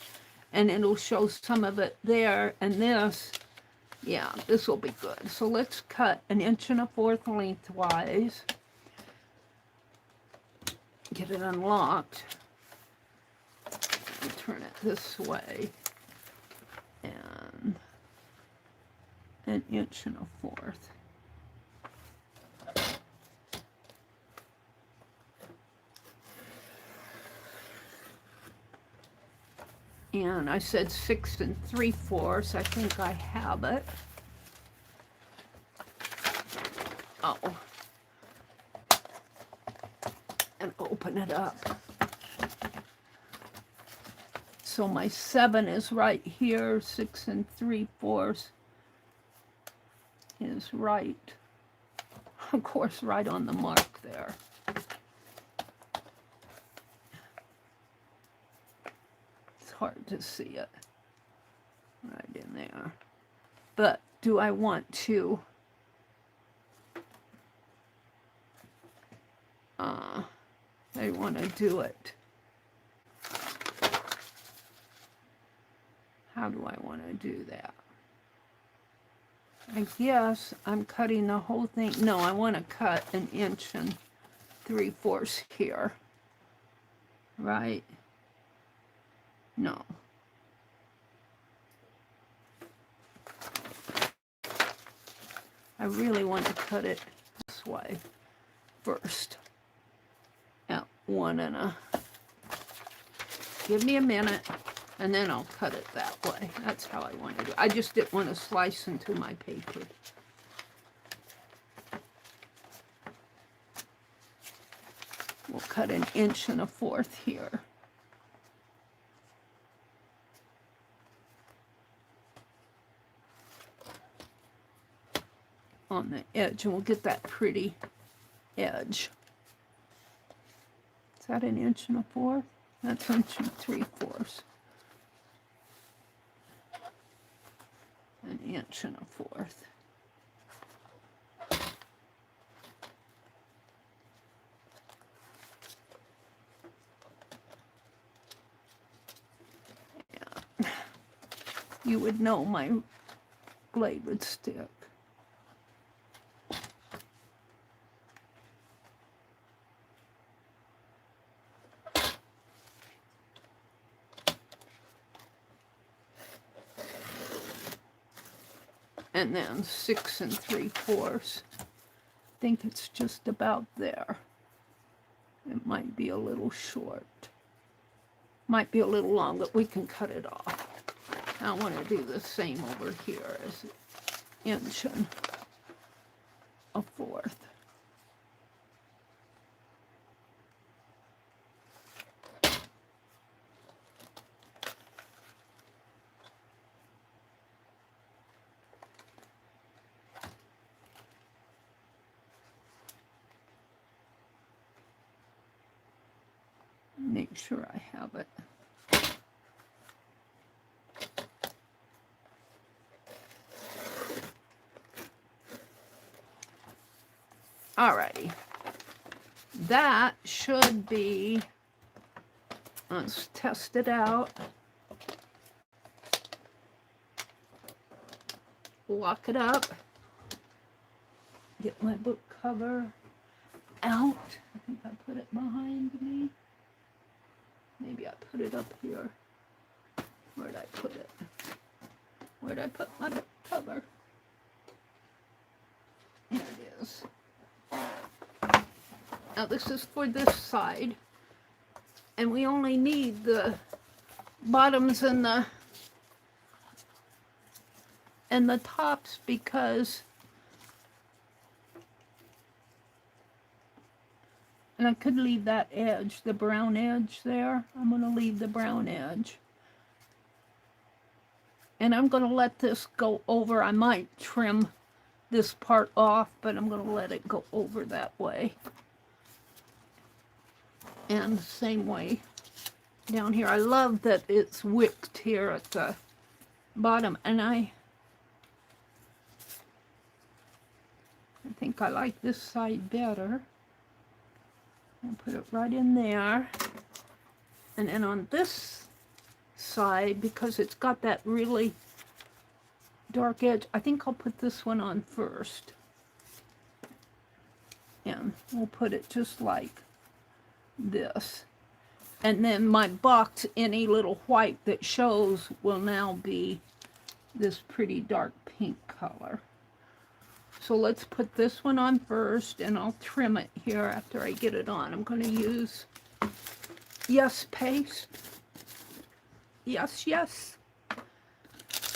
Speaker 1: and it'll show some of it there, and this, yeah, this will be good. So let's cut 1 1/4 inches lengthwise. Get it unlocked. And turn it this way. And 1 1/4 inches. And I said 6 3/4. I think I have it. Oh. And open it up. So my 7 is right here, 6 3/4 is right, of course, right on the mark there. It's hard to see it right in there. But do I want to I want to do it. How do I want to do that? I guess I'm cutting the whole thing. No, I want to cut 1 3/4 here. Right? No. I really want to cut it this way first. At 1 1/2. Give me a minute, and then I'll cut it that way. That's how I want to do it. I just didn't want to slice into my paper. We'll cut 1 1/4 here. On the edge, and we'll get that pretty edge. Is that 1 1/4? That's 1 3/4. 1 1/4. Yeah. You would know my blade would stick. And then 6 3/4. I think it's just about there. It might be a little short. Might be a little long, but we can cut it off. I want to do the same over here as 1 1/4. Make sure I have it. Alrighty. That should be, let's test it out. Lock it up. Get my book cover out. I think I put it behind me. Maybe I put it up here. Where'd I put it? Where'd I put my book cover? Here it is. Now this is for this side. And we only need the bottoms and the tops because, and I could leave that edge, the brown edge there. I'm going to leave the brown edge. And I'm going to let this go over. I might trim this part off, but I'm going to let it go over that way. And same way down here. I love that it's wicked here at the bottom. And I think I like this side better. I'll put it right in there. And then on this side, because it's got that really dark edge, I think I'll put this one on first. And we'll put it just like this. And then my box, any little white that shows, will now be this pretty dark pink color. So let's put this one on first, and I'll trim it here after I get it on. I'm going to use Yes paste. Yes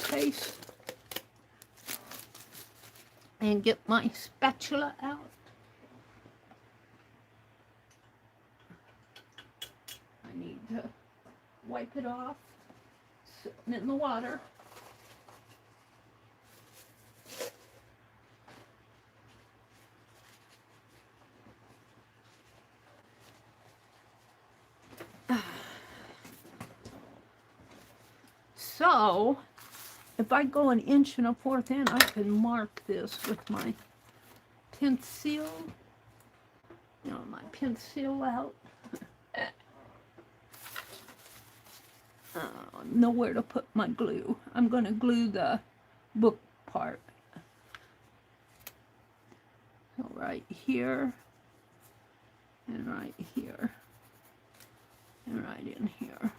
Speaker 1: paste. And get my spatula out. I need to wipe it off. Sitting in the water. So, if I go 1 1/4 inch in, I can mark this with my pencil. You know, my pencil out. Nowhere to put my glue. I'm going to glue the book part. So right here, and right here, and right in here.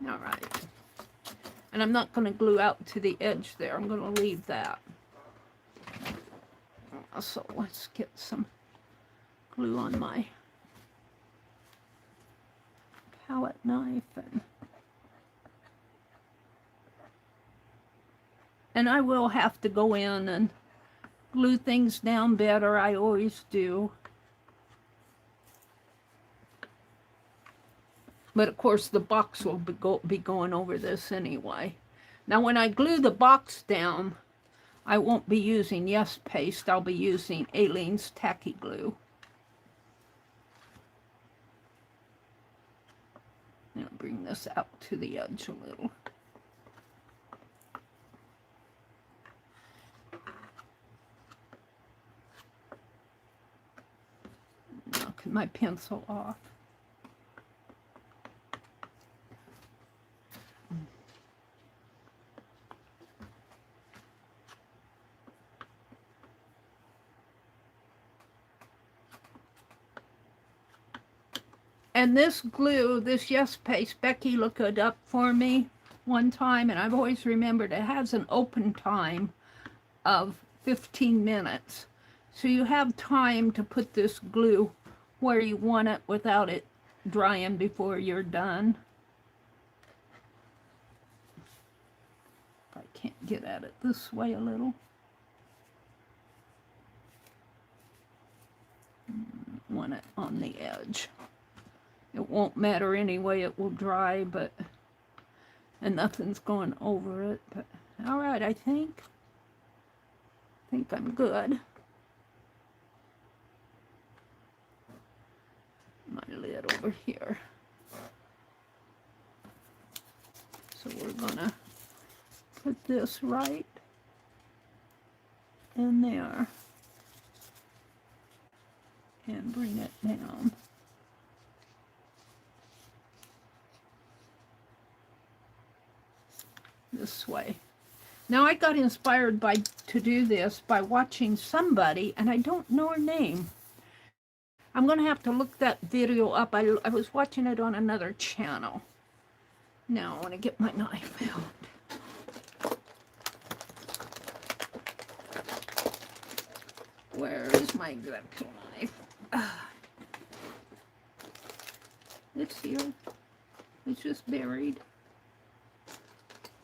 Speaker 1: All right. And I'm not going to glue out to the edge there. I'm going to leave that. So let's get some glue on my palette knife. And I will have to go in and glue things down better. I always do. But of course the box will be going over this anyway. Now when I glue the box down, I won't be using Yes Paste. I'll be using Aleene's Tacky Glue. I'll bring this out to the edge a little. Knock my pencil off. And this glue, this Yes Paste, Becky looked it up for me one time, and I've always remembered it has an open time of 15 minutes. So you have time to put this glue where you want it without it drying before you're done. I can't get at it this way a little. Want it on the edge. It won't matter anyway, it will dry, and nothing's going over it, but all right, I think I'm good. My lid over here. So we're gonna put this right in there and bring it down. This way. Now I got inspired to do this by watching somebody, and I don't know her name. I'm going to have to look that video up. I was watching it on another channel. Now I want to get my knife out. Where is my exacto knife? It's here. It's just buried.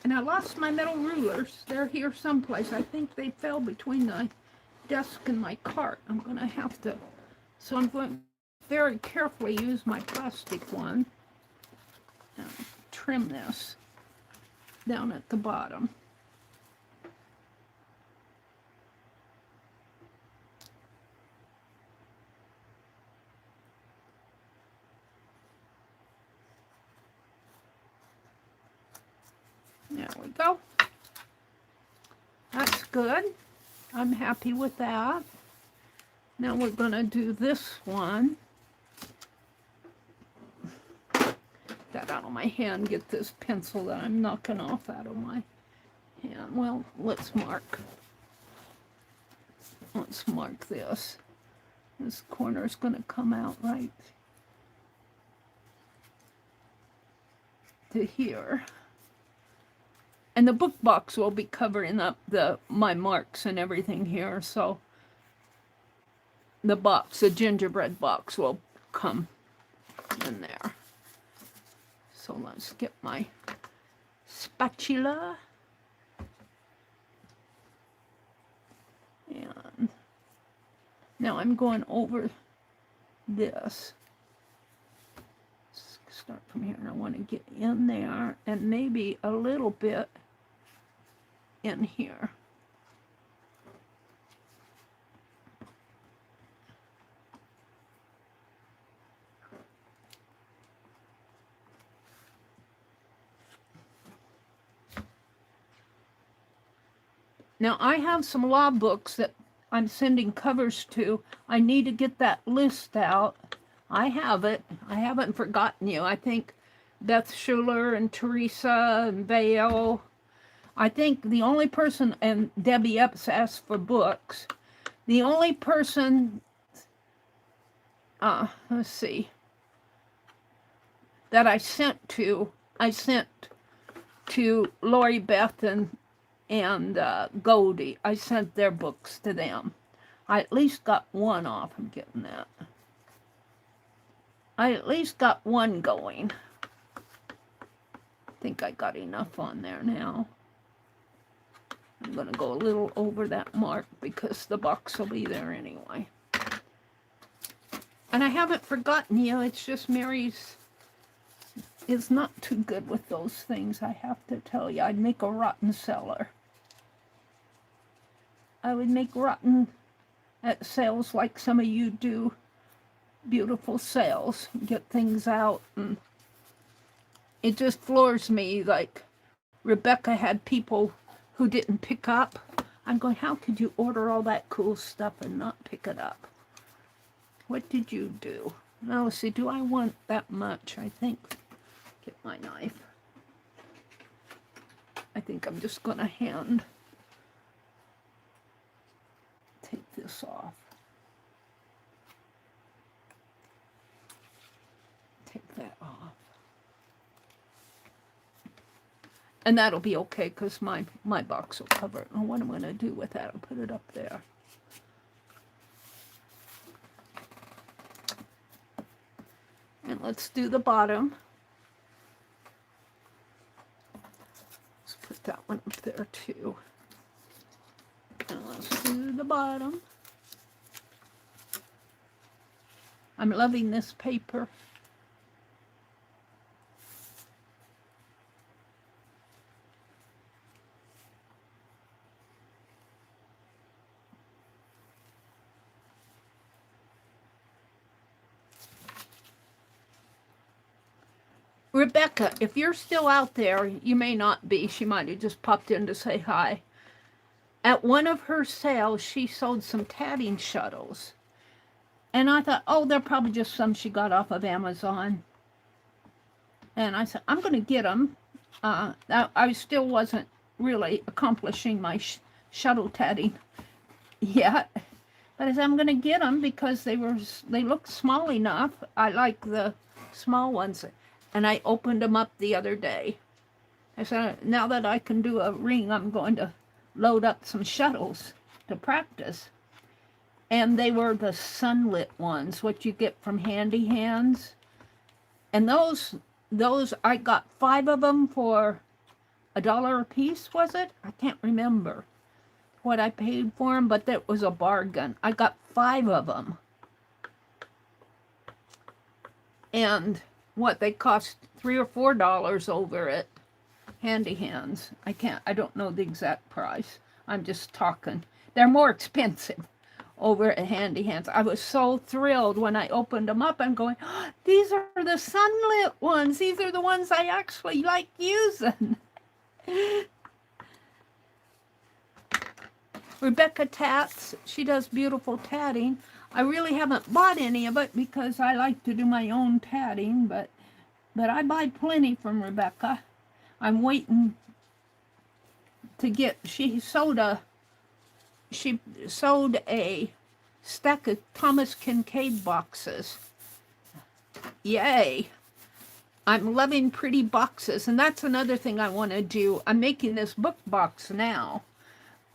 Speaker 1: And I lost my metal rulers. They're here someplace. I think they fell between the desk and my cart. I'm going to have to... So I'm going to very carefully use my plastic one. And trim this down at the bottom. There we go. That's good. I'm happy with that. Now we're going to do this one. That out of my hand, get this pencil that I'm knocking off out of my hand. Well, let's mark. Let's mark this. This corner is going to come out right to here. And the book box will be covering up my marks and everything here, so the box, the gingerbread box, will come in there. So let's get my spatula. And now I'm going over this. start from here, and I want to get in there and maybe a little bit in here. Now, I have some law books that I'm sending covers to. I need to get that list out. I have it. I haven't forgotten you. I think Beth Schuler and Teresa and Vale. I think the only person, and Debbie Epps asked for books. The only person, let's see, that I sent to Lori Beth and Goldie. I sent their books to them. I at least got one off. I'm getting that. I at least got one going. I think I got enough on there now. I'm going to go a little over that mark because the box will be there anyway. And I haven't forgotten you. It's just Meri's is not too good with those things, I have to tell you. I'd make a rotten seller. I would make rotten at sales like some of you do. Beautiful sales. Get things out. And it just floors me. Like Rebecca had people who didn't pick up. I'm going, how could you order all that cool stuff and not pick it up? What did you do? Now, let's see, do I want that much? I think, get my knife. I think I'm just going to take this off. Take that off. And that'll be okay because my box will cover it. And what I'm going to do with that, I'll put it up there. And let's do the bottom. Let's put that one up there too. And let's do the bottom. I'm loving this paper. Rebecca, if you're still out there, you may not be. She might have just popped in to say hi. At one of her sales, she sold some tatting shuttles. And I thought, oh, they're probably just some she got off of Amazon. And I said, I'm going to get them. I still wasn't really accomplishing my shuttle tatting yet. But I said, I'm going to get them because they looked small enough. I like the small ones. And I opened them up the other day. I said, now that I can do a ring, I'm going to load up some shuttles to practice. And they were the sunlit ones, what you get from Handy Hands. And those I got 5 of them for $1 a piece, was it? I can't remember what I paid for them, but that was a bargain. I got 5 of them. And what, they cost $3 or $4 over at Handy Hands. I don't know the exact price. I'm just talking. They're more expensive over at Handy Hands. I was so thrilled when I opened them up. I'm going, oh, these are the sunlit ones. These are the ones I actually like using. Rebecca Tats, she does beautiful tatting. I really haven't bought any of it because I like to do my own tatting, but I buy plenty from Rebecca. I'm waiting to get, she sold a stack of Thomas Kincaid boxes. Yay. I'm loving pretty boxes, and that's another thing I want to do. I'm making this book box now,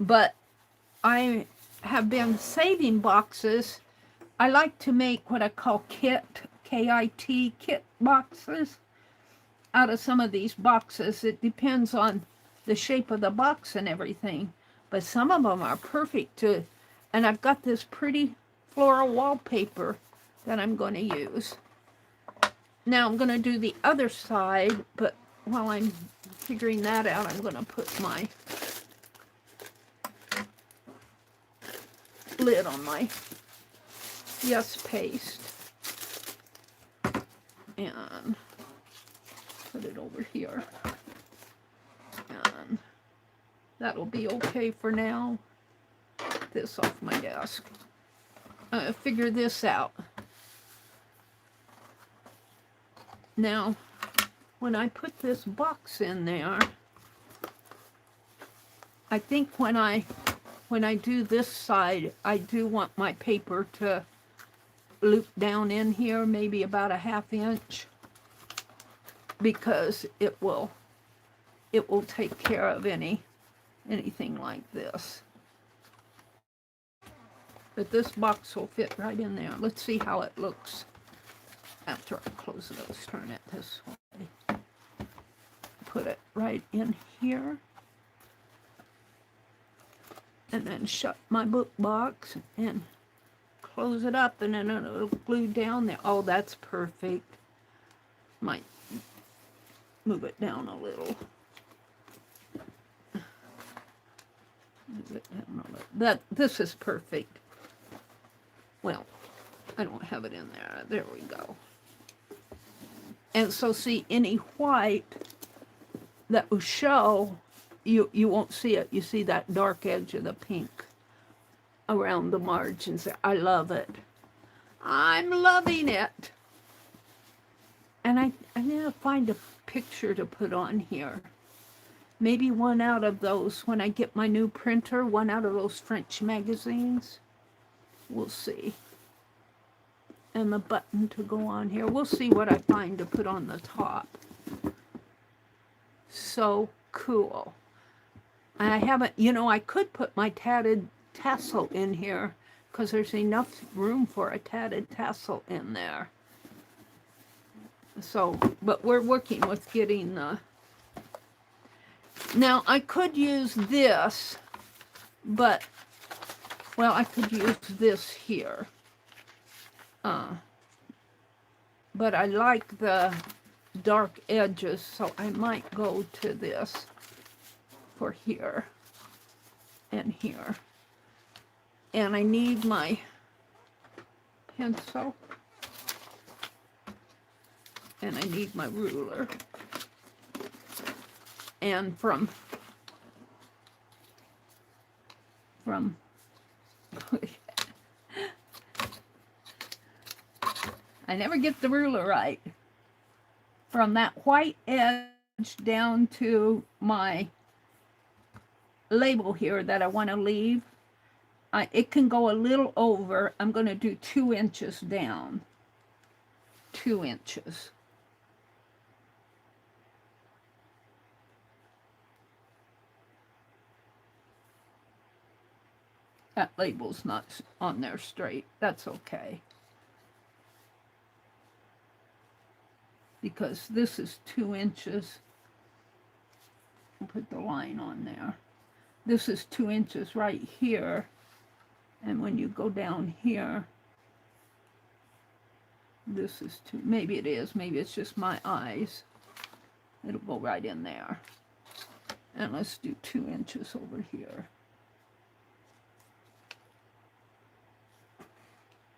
Speaker 1: but I have been saving boxes. I like to make what I call kit, K-I-T, kit boxes out of some of these boxes. It depends on the shape of the box and everything, but some of them are perfect to, and I've got this pretty floral wallpaper that I'm going to use. Now I'm going to do the other side, but while I'm figuring that out, I'm going to put my lid on my Yes paste and put it over here. And that'll be okay for now. Get this off my desk. Figure this out. Now, when I put this box in there, I think when I do this side, I do want my paper to loop down in here, maybe about a 1/2 inch, because it will take care of anything like this. But this box will fit right in there. Let's see how it looks after I close it. Let's turn it this way. Put it right in here. And then shut my book box and close it up, and then it'll glue down there. Oh, that's perfect. Might move it down a little. Move it down a little. This is perfect. Well, I don't have it in there. There we go. And so see, any white that will show, you won't see it. You see that dark edge of the pink around the margins. I love it. I'm loving it. And I need to find a picture to put on here. Maybe one out of those, when I get my new printer, one out of those French magazines. We'll see. And the button to go on here. We'll see what I find to put on the top. So cool. I haven't, I could put my tatted tassel in here because there's enough room for a tatted tassel in there. So, but we're working with getting the... Now, I could use this, but, well, I could use this here. But I like the dark edges, so I might go to this for here and here. And I need my pencil, and I need my ruler. And from I never get the ruler right. From that white edge down to my label here that I want to leave, it can go a little over. I'm going to do 2 inches down. 2 inches. That label's not on there straight. That's okay. Because this is 2 inches. I'll put the line on there. This is 2 inches right here. And when you go down here, this is 2. Maybe it is. Maybe it's just my eyes. It'll go right in there. And let's do 2 inches over here.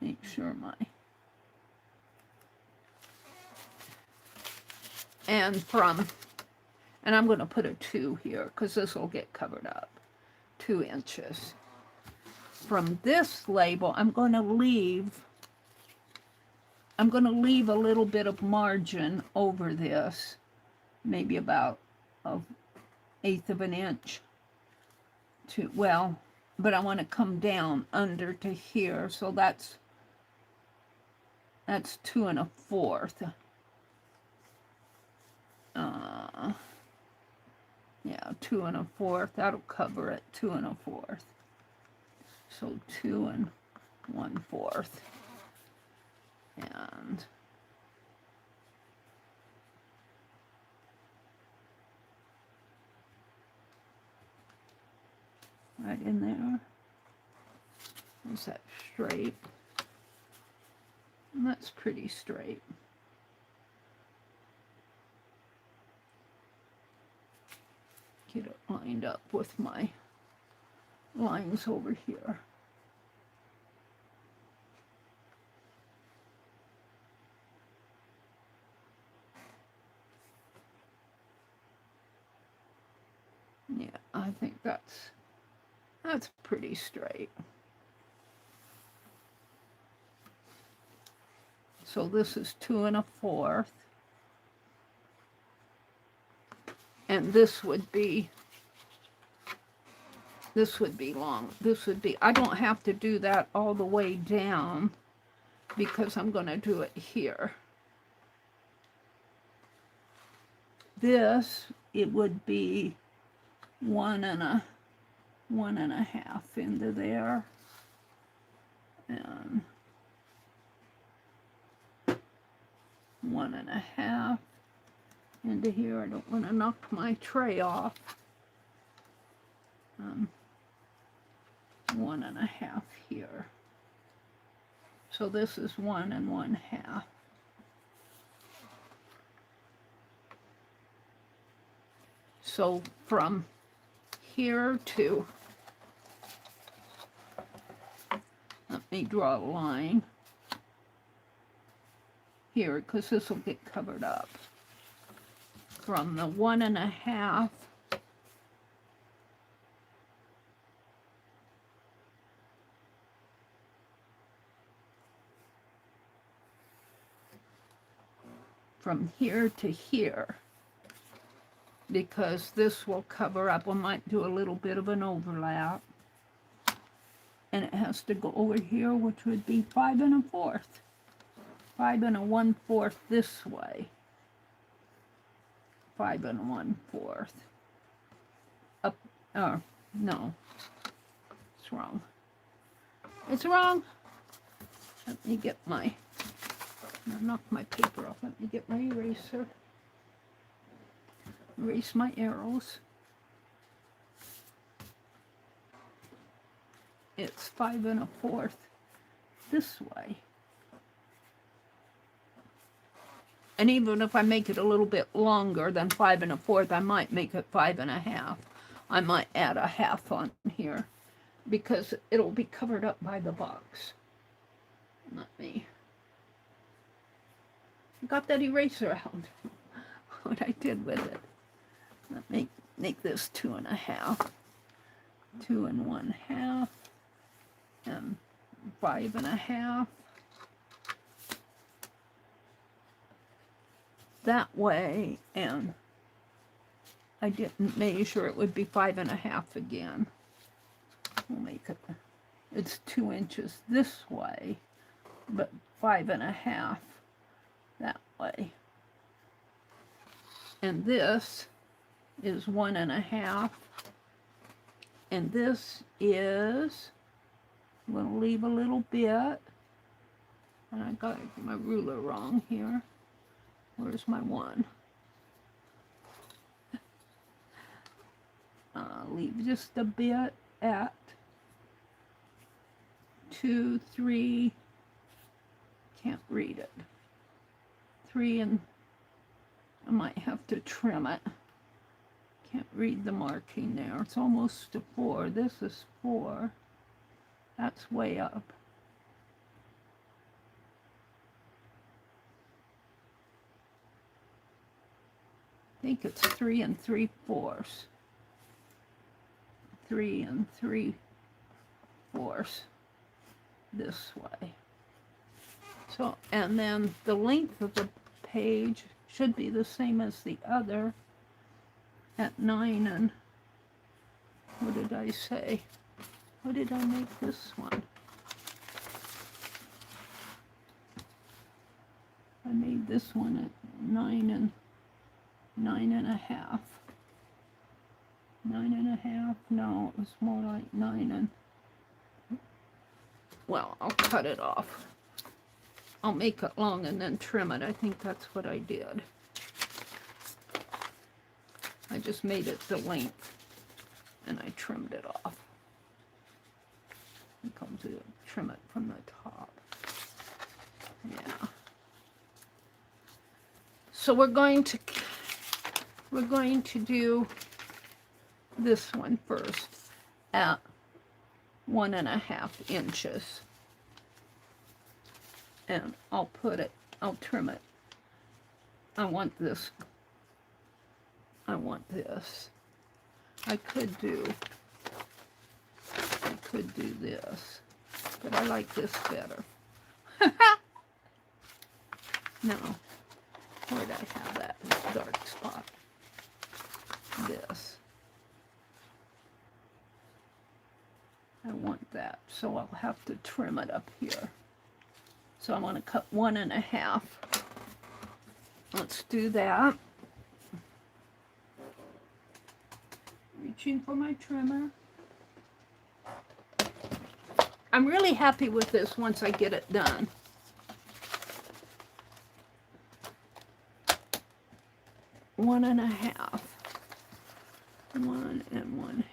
Speaker 1: Make sure my... And I'm going to put a 2 here because this will get covered up. 2 inches. From this label, I'm going to leave a little bit of margin over this, maybe about 1/8 of an inch. But I want to come down under to here, so that's 2 1/4. Yeah, 2 1/4. That'll cover it. 2 1/4. So 2 1/4. And right in there. Is that straight? And that's pretty straight. get it lined up with my lines over here. Yeah, I think that's pretty straight. So this is 2 1/4. And this would be long. This would be, I don't have to do that all the way down because I'm going to do it here. This, it would be 1 1/2 into there. And 1 1/2 into here. I don't want to knock my tray off. 1 1/2 here. So this is 1 1/2. So from here to, let me draw a line here because this will get covered up. From the 1 1/2 from here to here, because this will cover up. We might do a little bit of an overlap, and it has to go over here, which would be 5 1/4, 5 1/4 this way, 5 1/4 up. No, it's wrong. It's wrong. Let me get my, I knocked my paper off. Let me get my eraser. Erase my arrows. It's 5 1/4 this way. And even if I make it a little bit longer than 5 1/4, I might make it 5 1/2. I might add a half on here because it'll be covered up by the box. Let me, I got that eraser out. What I did with it. Let me make this 2 1/2, 2 1/2, and 5 1/2. That way, and I didn't measure, it would be 5 1/2 again. We'll make it, it's 2 inches this way, but 5 1/2 that way. And this is 1 1/2, and this is, I'm going to leave a little bit, and I got my ruler wrong here. Where's my 1? Leave just a bit at 2, 3, can't read it, 3, and I might have to trim it. Can't read the marking there. It's almost to 4. This is 4. That's way up. I think it's 3 3/4. 3 3/4 this way. So, and then the length of the page should be the same as the other at 9 and, what did I say? What did I make this one? I made this one at 9 and 9 1/2. 9 1/2? No, it was more like 9 and... Well, I'll cut it off. I'll make it long and then trim it. I think that's what I did. I just made it the length and I trimmed it off. And come to trim it from the top. Yeah. So we're going to do this one first at 1.5 inches. And I'll trim it. I want this. I could do this, but I like this better. No, where'd I have that dark spot? This. I want that, so I'll have to trim it up here. So I want to cut 1.5. Let's do that. Reaching for my trimmer. I'm really happy with this once I get it done. One and 1.5. 1 1/2.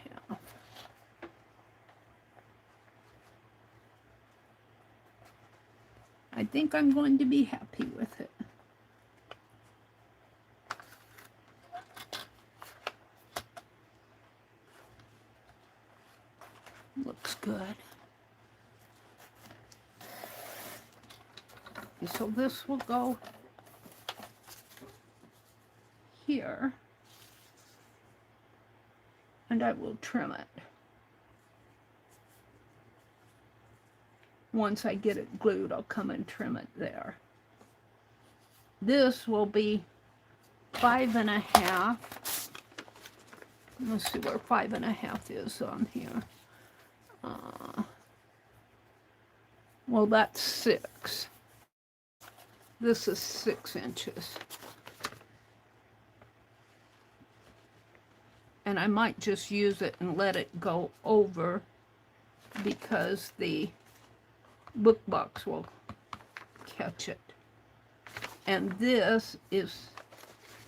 Speaker 1: I think I'm going to be happy with it. Looks good. So this will go here, and I will trim it. Once I get it glued, I'll come and trim it there. This will be 5.5. Let's see where 5.5 is on here. Well, that's 6. This is 6 inches. And I might just use it and let it go over because the book box will catch it. And this is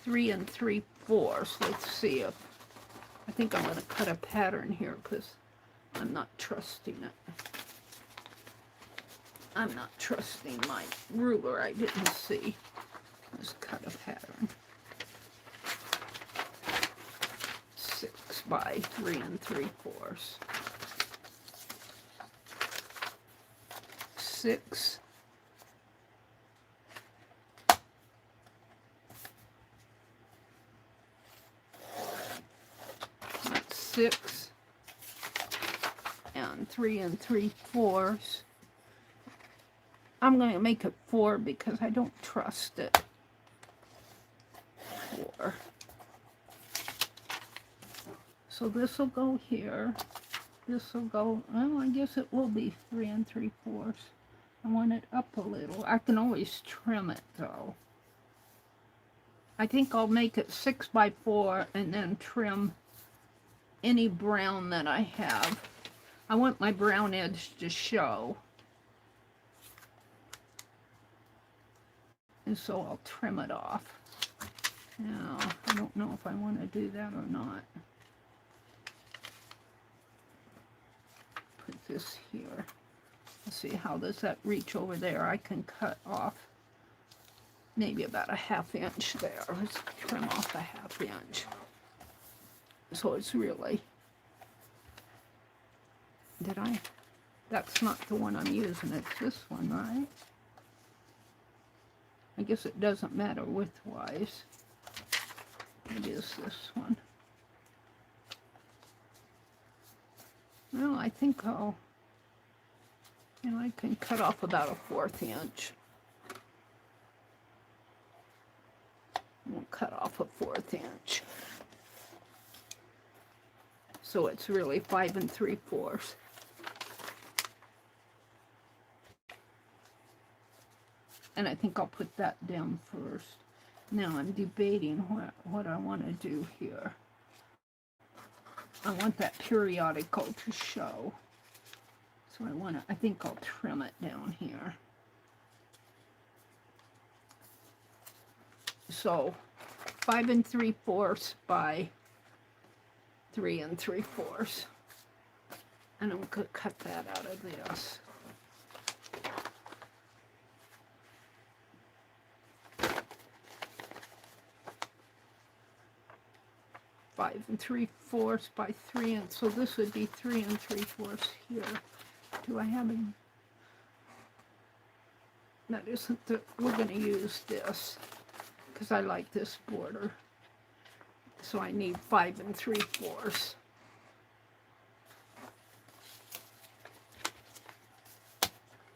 Speaker 1: 3 3/4. Let's see if, I think I'm going to cut a pattern here because I'm not trusting it. I'm not trusting my ruler. I didn't see. Let's cut a pattern. 6 by 3 3/4. 6. That's 6 and 3 3/4. I'm going to make it 4 because I don't trust it. 4. So this will go here. This will go, well, I guess it will be 3 3/4. I want it up a little. I can always trim it though. I think I'll make it 6 by 4 and then trim any brown that I have. I want my brown edge to show. And so I'll trim it off. Now, I don't know if I want to do that or not. Put this here. Let's see, how does that reach over there? I can cut off maybe about 1/2 inch there. Let's trim off 1/2 inch. So it's really, that's not the one I'm using, it's this one, right? I guess it doesn't matter width-wise. It is this one. Well, I think I can cut off about 1/4 inch. We'll cut off 1/4 inch. So it's really 5 3/4. And I think I'll put that down first. Now I'm debating what I want to do here. I want that periodical to show. So I think I'll trim it down here. So 5 3/4 by 3 3/4. And I'm going to cut that out of this. 5 3/4 by 3, and so this would be 3 3/4 here. Do I have any? That isn't the, we're going to use this because I like this border. So I need 5 3/4.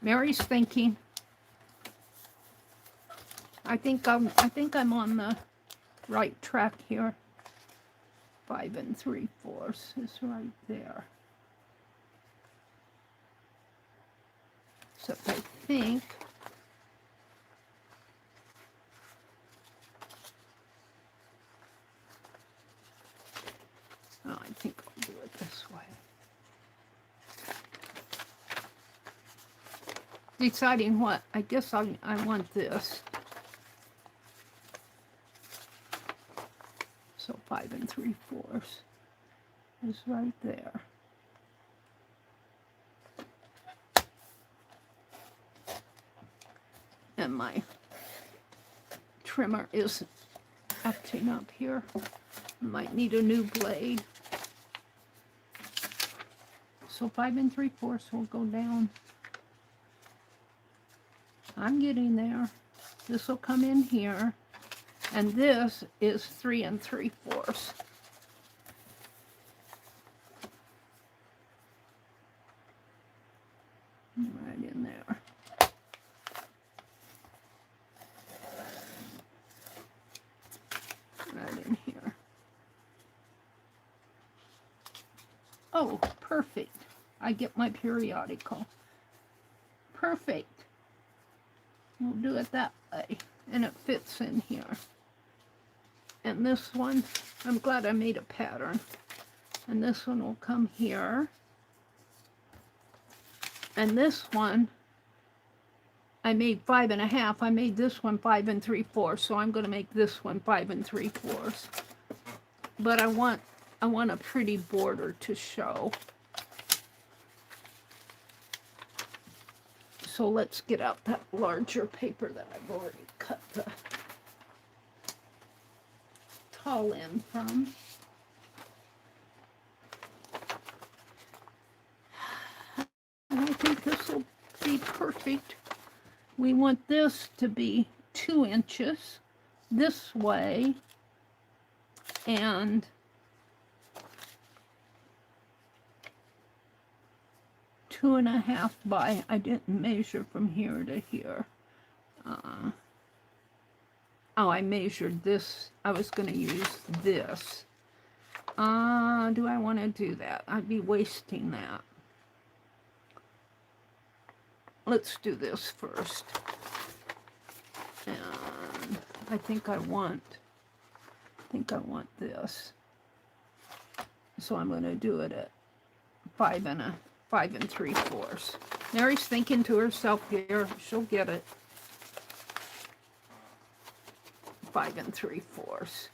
Speaker 1: Mary's thinking. I think I'm on the right track here. 5 3/4 is right there. Except I think I'll do it this way. Deciding what, I guess I want this. So 5 3/4 is right there. And my trimmer is acting up here. Might need a new blade. So 5 3/4 will go down. I'm getting there. This will come in here. And this is 3 3/4. Right in there. Right in here. Oh, perfect. I get my periodical. Perfect. We'll do it that way. And it fits in here. And this one, I'm glad I made a pattern. And this one will come here. And this one, I made 5 1/2. I made this one 5 3/4. So I'm going to make this one 5 3/4. But I want a pretty border to show. So let's get out that larger paper that I've already cut the tall end from. And I think this will be perfect. We want this to be 2 inches this way and 2 1/2 by, I didn't measure from here to here. Oh, I measured this. I was going to use this. Do I want to do that? I'd be wasting that. Let's do this first. And I think I want this. So I'm going to do it at 5 3/4. Mary's thinking to herself here. She'll get it. 5 3/4.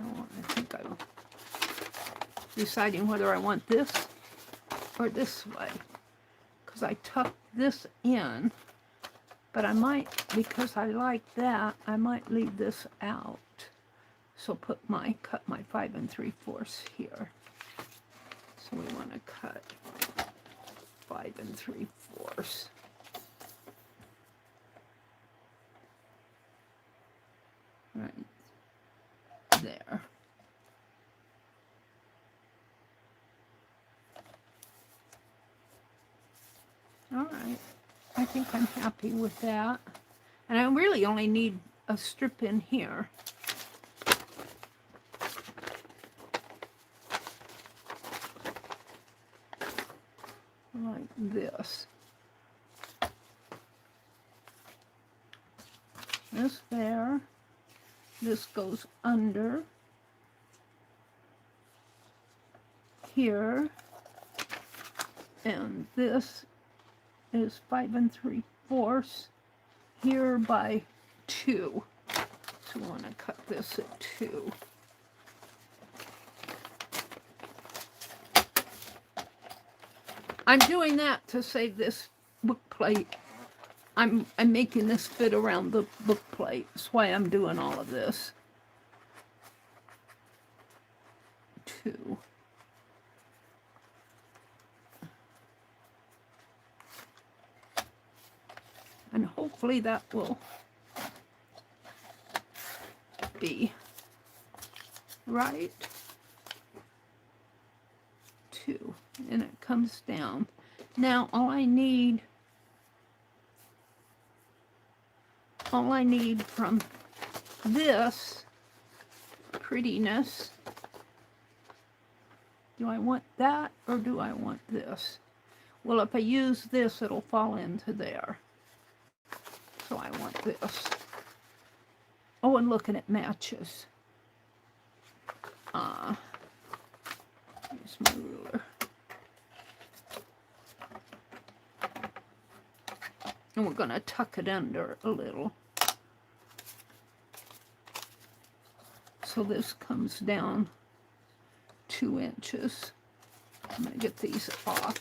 Speaker 1: Oh, I think I'm deciding whether I want this or this way. Because I tucked this in, but I might, because I like that, I might leave this out. So cut my 5 3/4 here. So we want to cut 5 3/4. Right there. All right, I think I'm happy with that. And I really only need a strip in here. Like this. This there. This goes under here. And this is 5 3/4 here by 2. So we want to cut this at 2. I'm doing that to save this book plate. I'm making this fit around the book plate. That's why I'm doing all of this. 2. And hopefully that will be right. 2. And it comes down. Now all I need from this prettiness, do I want that or do I want this? Well, if I use this, it'll fall into there. So I want this. Oh, and look, and it matches. Here's my ruler. And we're going to tuck it under a little. So this comes down 2 inches. I'm going to get these off.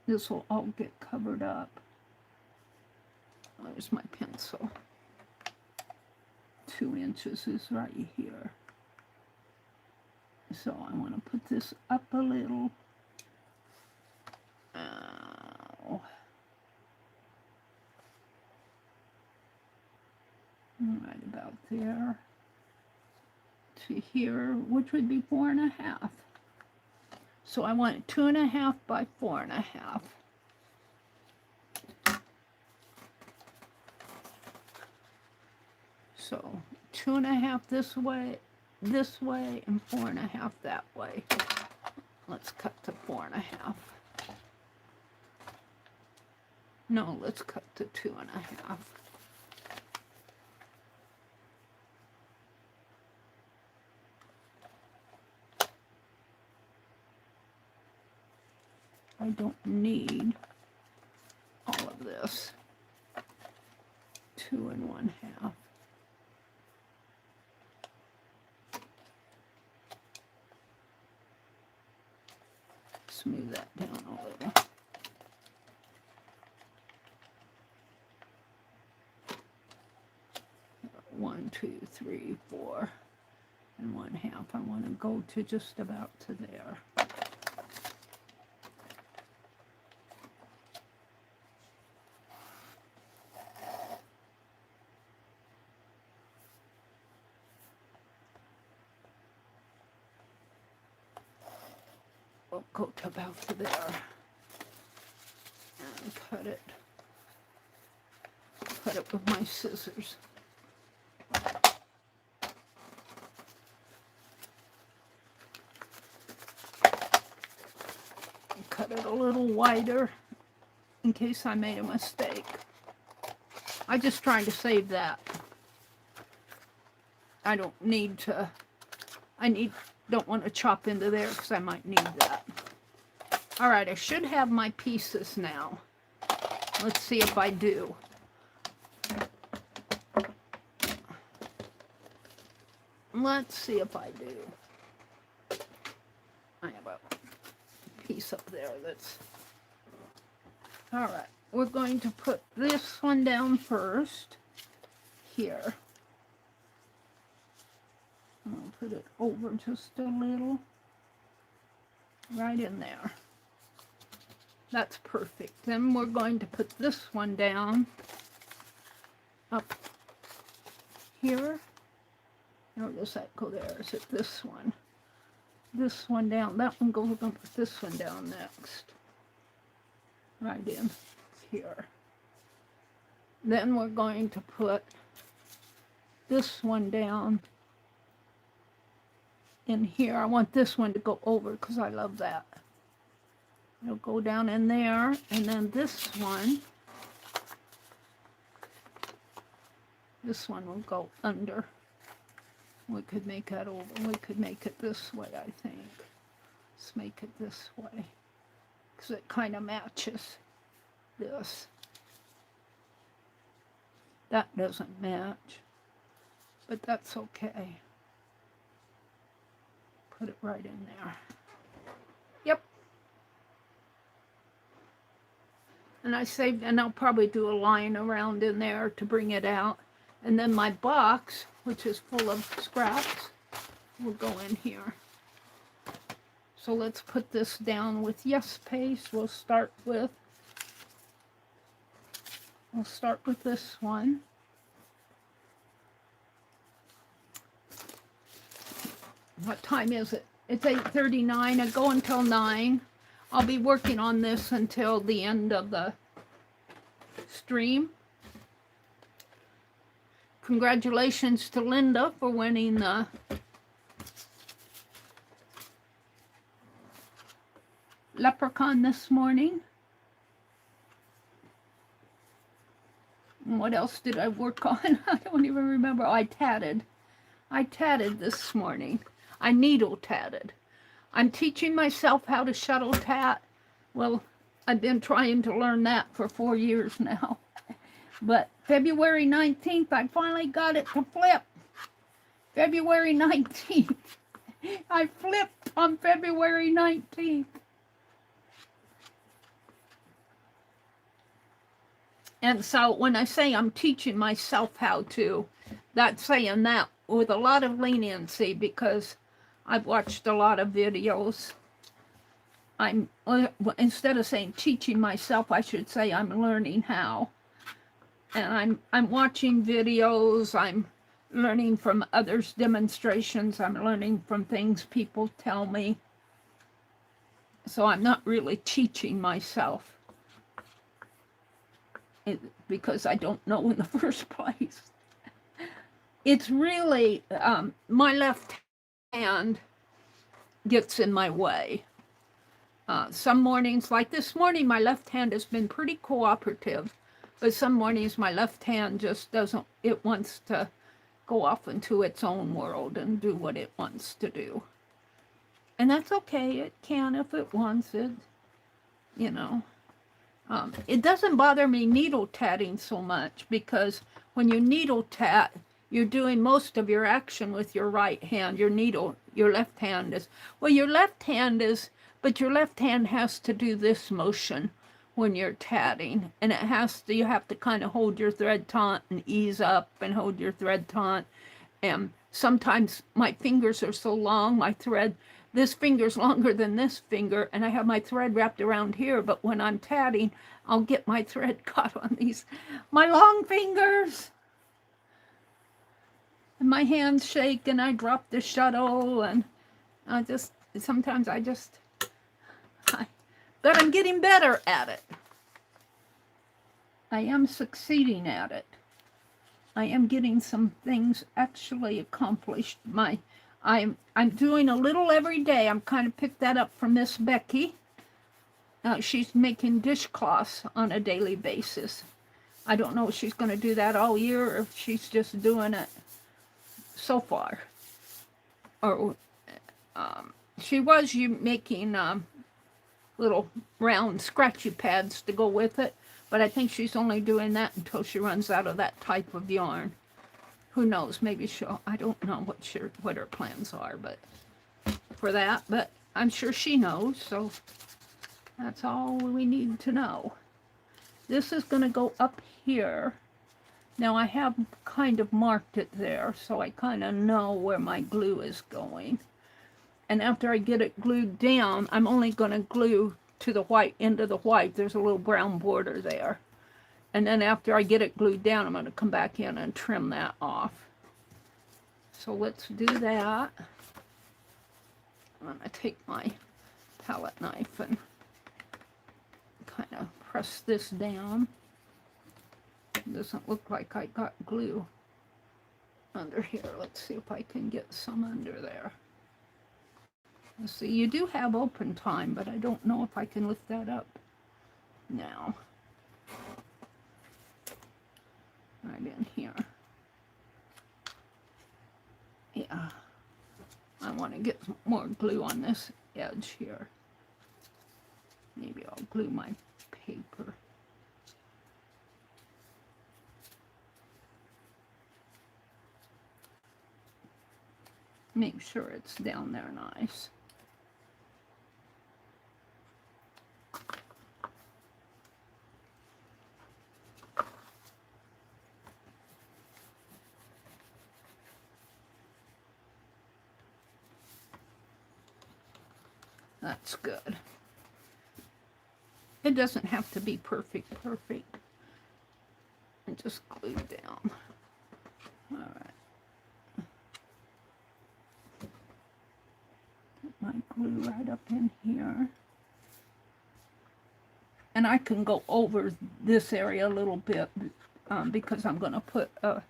Speaker 1: This will all get covered up. There's my pencil. 2 inches is right here. So I want to put this up a little. Right about there to here, which would be 4.5. So I want it 2.5 by 4.5. So 2.5 this way, and 4.5 that way. Let's cut to 4.5. No, let's cut to 2.5. I don't need all of this. 2 1/2. Smooth that down a little. One, 2, 3, 4 1/2. I want to go to just about to there. We'll go to about to there and cut it with my scissors. Cut it a little wider in case I made a mistake. I'm just trying to save that. I don't need to, don't want to chop into there because I might need that. All right, I should have my pieces now. Let's see if I do. Let's see if I do. I have a piece up there that's... All right, we're going to put this one down first. Here. I'll put it over just a little. Right in there. That's perfect. Then we're going to put this one down up here. Or does that go there? Is it this one? This one down. That one goes, we're going to put this one down next. Right in here. Then we're going to put this one down in here. I want this one to go over because I love that. It'll go down in there, and then this one will go under. We could make that over. We could make it this way, I think. Let's make it this way because it kind of matches this. That doesn't match, but that's okay. Put it right in there. Yep. And I saved, and I'll probably do a line around in there to bring it out. And then my box, which is full of scraps, will go in here. So let's put this down with yes paste. We'll start with this one. What time is it? It's 8:39. I go until 9. I'll be working on this until the end of the stream. Congratulations to Linda for winning the leprechaun this morning. And what else did I work on? I don't even remember. Oh, I tatted this morning. I needle tatted. I'm teaching myself how to shuttle tat. Well, I've been trying to learn that for 4 years now. But February 19th, I finally got it to flip. February 19th. I flipped on February 19th. And so when I say I'm teaching myself how to, that's saying that with a lot of leniency, because I've watched a lot of videos. Instead of saying teaching myself, I should say I'm learning how. And I'm watching videos, I'm learning from others' demonstrations, I'm learning from things people tell me. So I'm not really teaching myself, because I don't know in the first place. It's really, my left hand gets in my way. Some mornings, like this morning, my left hand has been pretty cooperative. But some mornings my left hand just doesn't, it wants to go off into its own world and do what it wants to do. And that's okay, it can if it wants it, you know. It doesn't bother me needle tatting so much, because when you needle tat, you're doing most of your action with your right hand. Your left hand is, well, your left hand is, but your left hand has to do this motion when you're tatting, and you have to kind of hold your thread taut and ease up and hold your thread taut. And sometimes my fingers are so long, this finger's longer than this finger, and I have my thread wrapped around here, but when I'm tatting, I'll get my thread caught on my long fingers. And my hands shake, and I drop the shuttle, and sometimes but I'm getting better at it. I am succeeding at it. I am getting some things actually accomplished. I'm doing a little every day. I'm kind of picked that up from Miss Becky. She's making dishcloths on a daily basis. I don't know if she's going to do that all year, or if she's just doing it so far. Or she was making little round scratchy pads to go with it, but I think she's only doing that until she runs out of that type of yarn. Who knows, maybe I don't know what her plans are, but for that, but I'm sure she knows, so that's all we need to know. This is going to go up here. Now I have kind of marked it there, so I kind of know where my glue is going. And after I get it glued down, I'm only going to glue to the white end of the white. There's a little brown border there. And then after I get it glued down, I'm going to come back in and trim that off. So let's do that. I'm going to take my palette knife and kind of press this down. It doesn't look like I got glue under here. Let's see if I can get some under there. Let's see, you do have open time, but I don't know if I can lift that up now. Right in here. Yeah. I want to get some more glue on this edge here. Maybe I'll glue my paper. Make sure it's down there nice. That's good. It doesn't have to be perfect. And just glue down. All right. Put my glue right up in here. And I can go over this area a little bit because I'm going to put a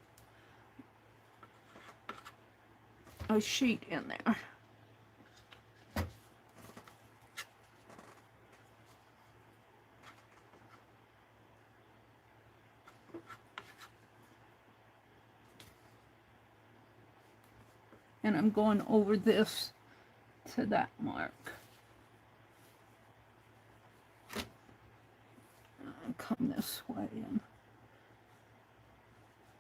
Speaker 1: sheet in there. And I'm going over this to that mark. I'll come this way and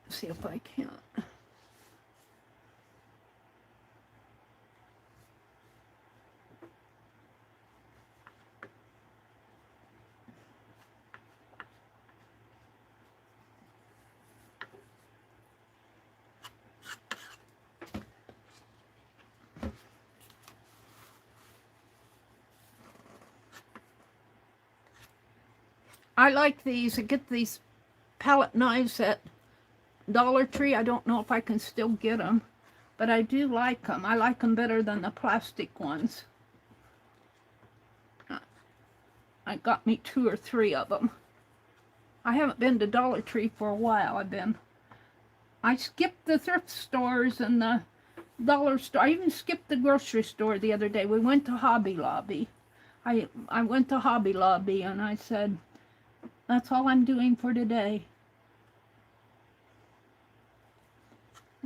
Speaker 1: see if I can't. I like these. I get these palette knives at Dollar Tree. I don't know if I can still get them, but I do like them. I like them better than the plastic ones. I got me 2 or 3 of them. I haven't been to Dollar Tree for a while. I skipped the thrift stores and the dollar store. I even skipped the grocery store the other day. We went to Hobby Lobby. I went to Hobby Lobby and I said, that's all I'm doing for today.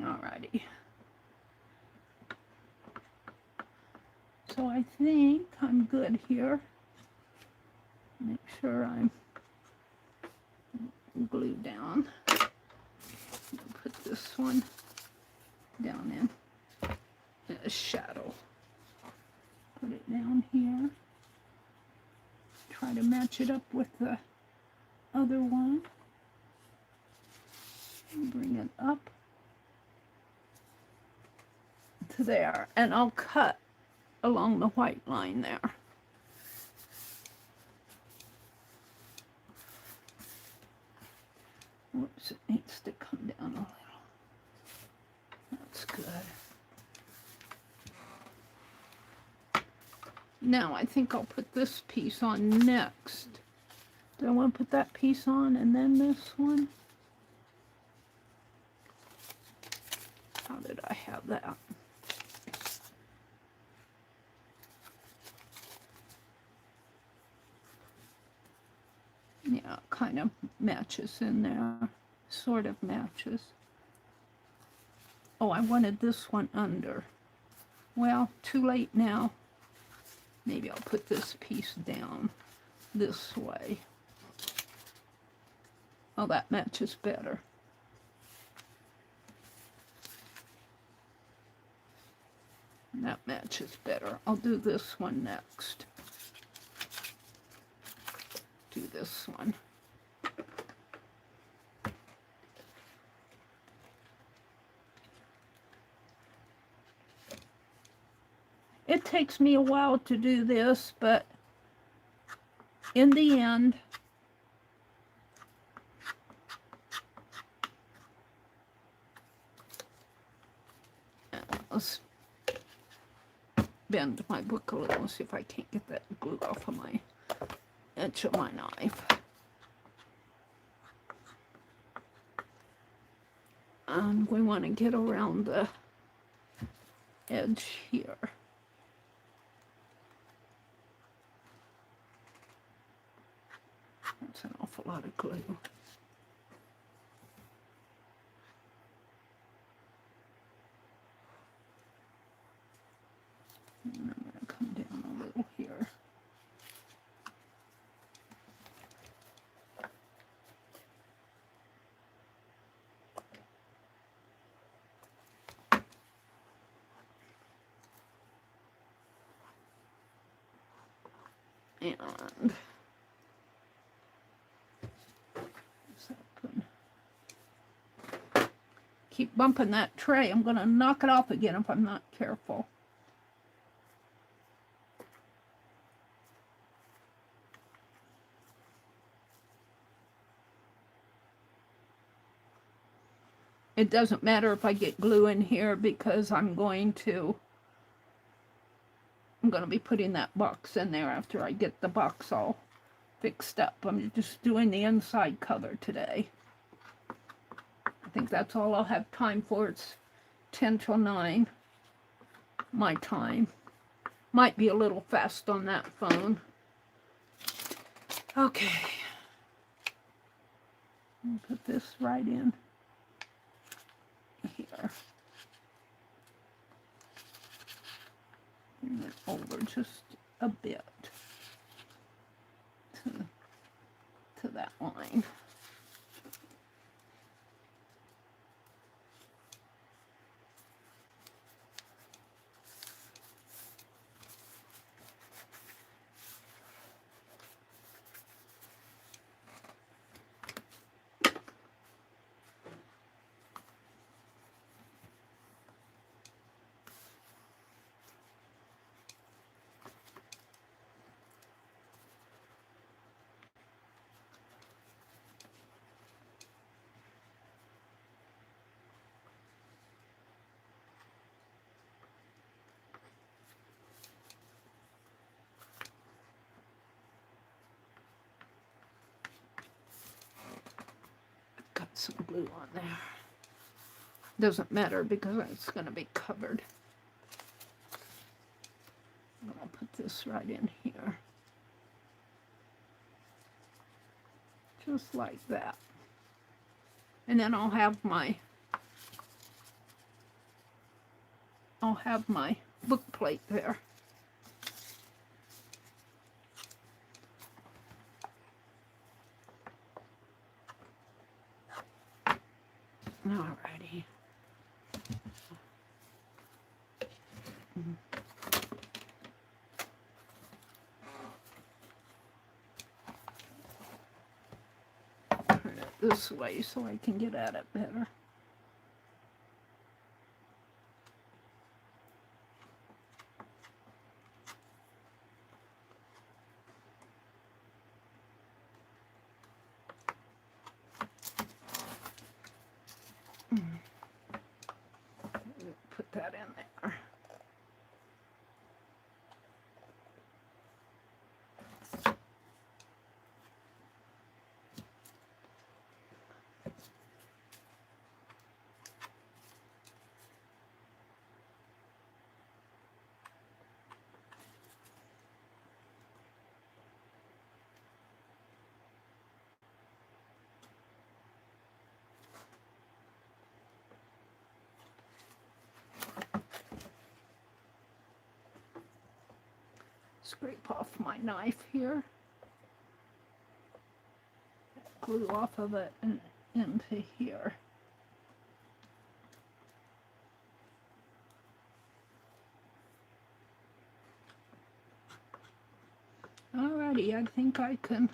Speaker 1: Alrighty. So I think I'm good here. Make sure I'm glued down. Put this one down in a shadow. Put it down here. Try to match it up with the other one. Bring it up to there, and I'll cut along the white line there. Whoops, it needs to come down a little. That's good. Now I think I'll put this piece on next. Do I want to put that piece on and then this one? How did I have that? Yeah, it kind of matches in there. Sort of matches. Oh, I wanted this one under. Well, too late now. Maybe I'll put this piece down this way. Oh, that matches better. That matches better. I'll do this one next. Do this one. It takes me a while to do this, but in the end, let's bend my book a little, see if I can't get that glue off of my edge of my knife. And we want to get around the edge here. That's an awful lot of glue. And I'm going to come down a little here. And keep bumping that tray. I'm going to knock it off again if I'm not careful. It doesn't matter if I get glue in here because I'm going to be putting that box in there after I get the box all fixed up. I'm just doing the inside cover today. I think that's all I'll have time for. It's 10 till 9 my time. Might be a little fast on that phone. Okay. Put this right in here. Bring it over just a bit to that line. Got some glue on there. Doesn't matter because it's going to be covered. I'm going to put this right in here. Just like that. And then I'll have my book plate there. Alrighty. Turn it this way so I can get at it better. Put that in there. Scrape off my knife here. Glue off of it and into here. Alrighty, I think I can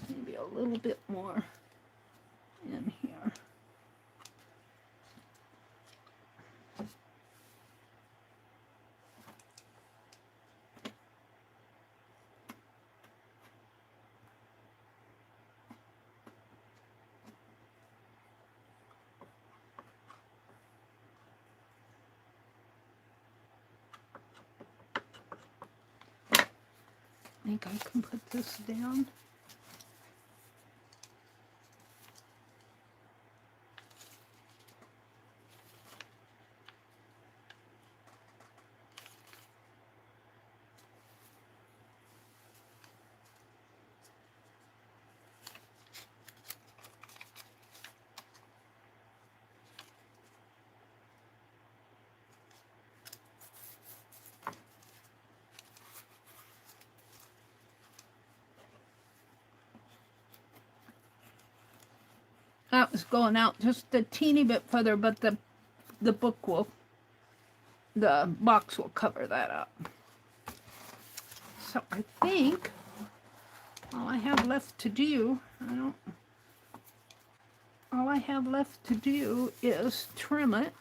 Speaker 1: maybe a little bit more in here. I think I can put this down. That was going out just a teeny bit further, but the box will cover that up. So I think all I have left to do, is trim it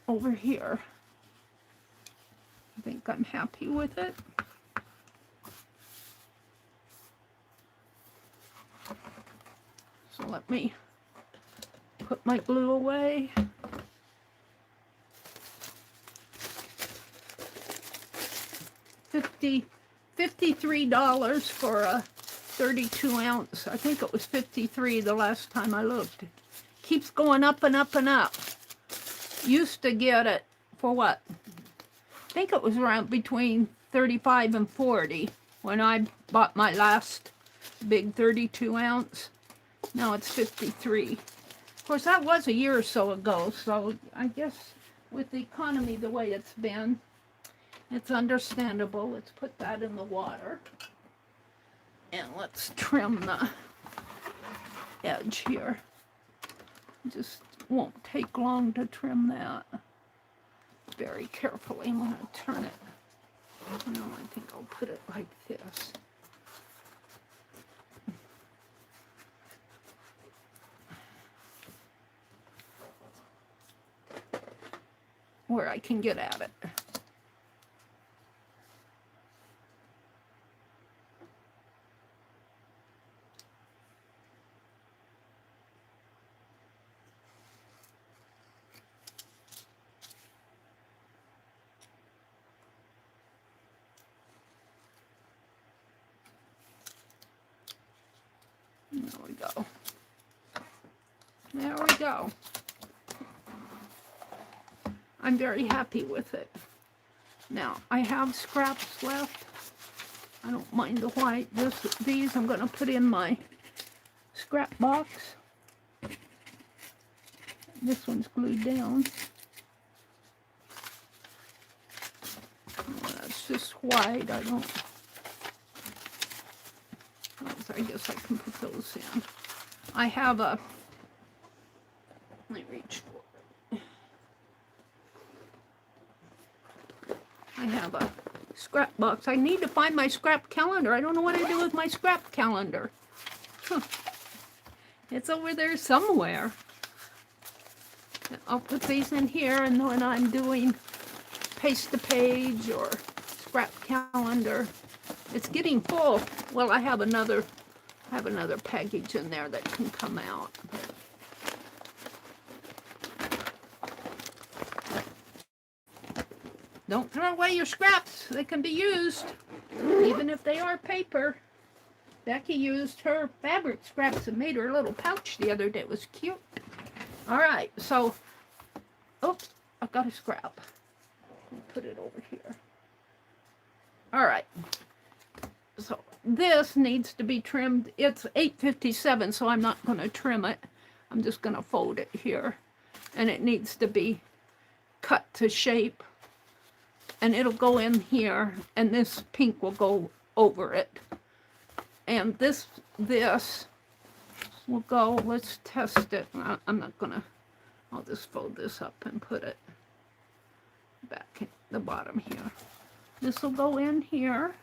Speaker 1: over here. I think I'm happy with it. So let me put my glue away. $53 for a 32 ounce. I think it was 53 the last time I looked. Keeps going up and up and up. Used to get it for what? I think it was around between 35 and 40 when I bought my last big 32 ounce. Now it's 53. Of course, that was a year or so ago, so I guess with the economy the way it's been, it's understandable. Let's put that in the water. And let's trim the edge here. Just won't take long to trim that. Very carefully. I'm going to turn it. No, I think I'll put it like this. Where I can get at it. There we go. There we go. I'm very happy with it. Now, I have scraps left. I don't mind the white. These I'm going to put in my scrap box. This one's glued down. Oh, that's just white. I don't... I guess I can put those in. I have a... Let me reach for it. I have a scrap box. I need to find my scrap calendar. I don't know what I do with my scrap calendar. Huh. It's over there somewhere. I'll put these in here, and when I'm doing paste the page or scrap calendar, it's getting full. Well, I have another package in there that can come out. Don't throw away your scraps. They can be used, even if they are paper. Becky used her fabric scraps and made her little pouch the other day. It was cute. All right, so, oops, I've got a scrap. I'll put it over here. All right. So this needs to be trimmed. It's 8:57, so I'm not going to trim it. I'm just going to fold it here. And it needs to be cut to shape. And it'll go in here, and this pink will go over it. And this will go, let's test it. I'm not going to, I'll just fold this up and put it back at the bottom here. This will go in here.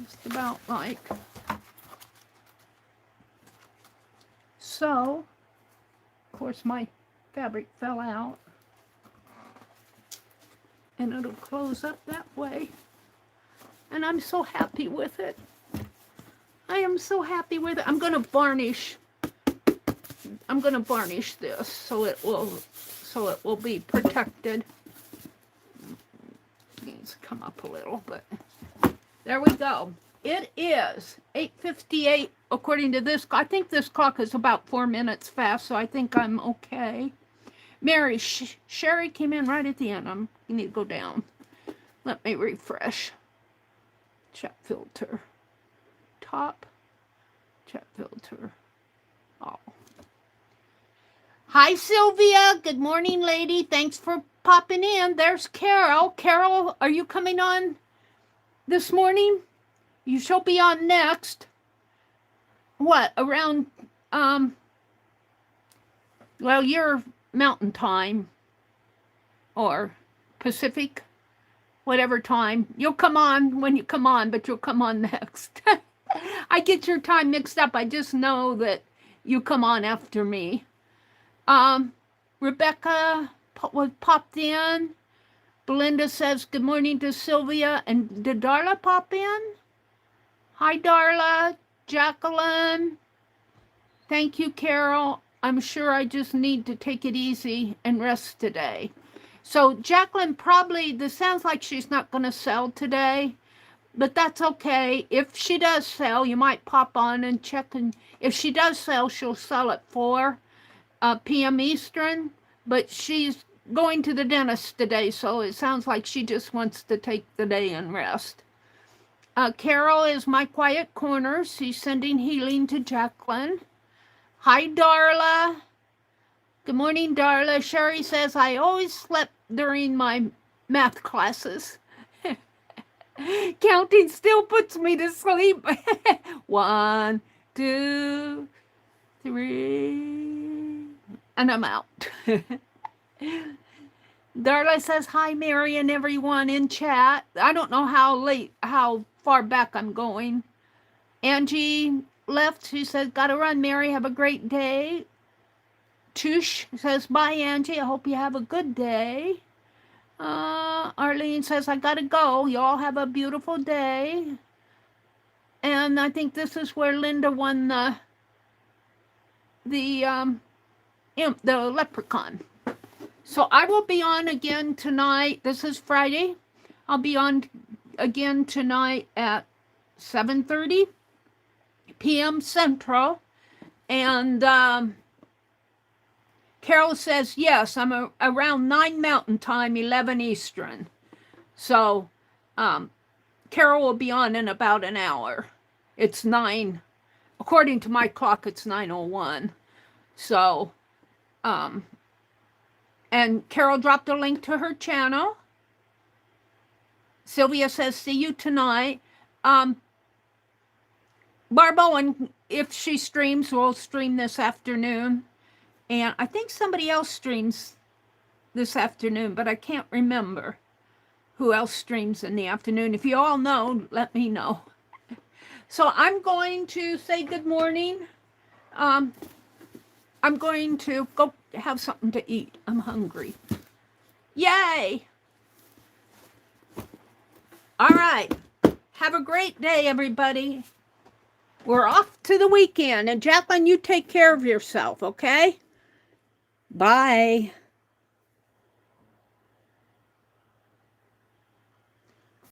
Speaker 1: Just about like so. Of course, my fabric fell out. And it'll close up that way. And I'm so happy with it. I am so happy with it. I'm going to varnish this so it will be protected. It needs to come up a little, but there we go. It is 8:58 according to this. I think this clock is about 4 minutes fast, so I think I'm okay. Mary, Sherry came in right at the end. You need to go down. Let me refresh. Chat filter. Top. Chat filter. Oh. Hi, Sylvia. Good morning, lady. Thanks for popping in. There's Carol. Carol, are you coming on this morning? You shall be on next. What? Around, well, you're Mountain Time or Pacific, whatever time. You'll come on when you come on, but you'll come on next. I get your time mixed up. I just know that you come on after me. Rebecca popped in. Belinda says good morning to Sylvia. And did Darla pop in? Hi, Darla. Jacqueline. Thank you, Carol. I'm sure I just need to take it easy and rest today. So Jacqueline, probably, this sounds like she's not going to sell today, but that's okay. If she does sell, you might pop on and check. And if she does sell, she'll sell at 4 p.m. Eastern, but she's going to the dentist today, so it sounds like she just wants to take the day and rest. Carol is my quiet corner. She's sending healing to Jacqueline. Hi, Darla. Good morning, Darla. Sherry says, I always slept during my math classes. Counting still puts me to sleep. 1, 2, 3, and I'm out. Darla says, hi, Meri and everyone in chat. I don't know how far back I'm going. Angie left. She says, gotta run, Meri. Have a great day. Tush says, bye, Angie. I hope you have a good day. Arlene says, I gotta go. Y'all have a beautiful day. And I think this is where Linda won the leprechaun. So I will be on again tonight. This is Friday. I'll be on again tonight at 7:30 p.m. Central. And Carol says, yes, I'm around 9 Mountain Time, 11 Eastern. So Carol will be on in about an hour. It's 9. According to my clock, it's 9:01. So, and Carol dropped a link to her channel. Sylvia says, see you tonight. Barb Owen, if she streams, will stream this afternoon. And I think somebody else streams this afternoon, but I can't remember who else streams in the afternoon. If you all know, let me know. So I'm going to say good morning. I'm going to go have something to eat. I'm hungry. Yay! All right. Have a great day, everybody. We're off to the weekend. And Jacqueline, you take care of yourself, okay? Bye.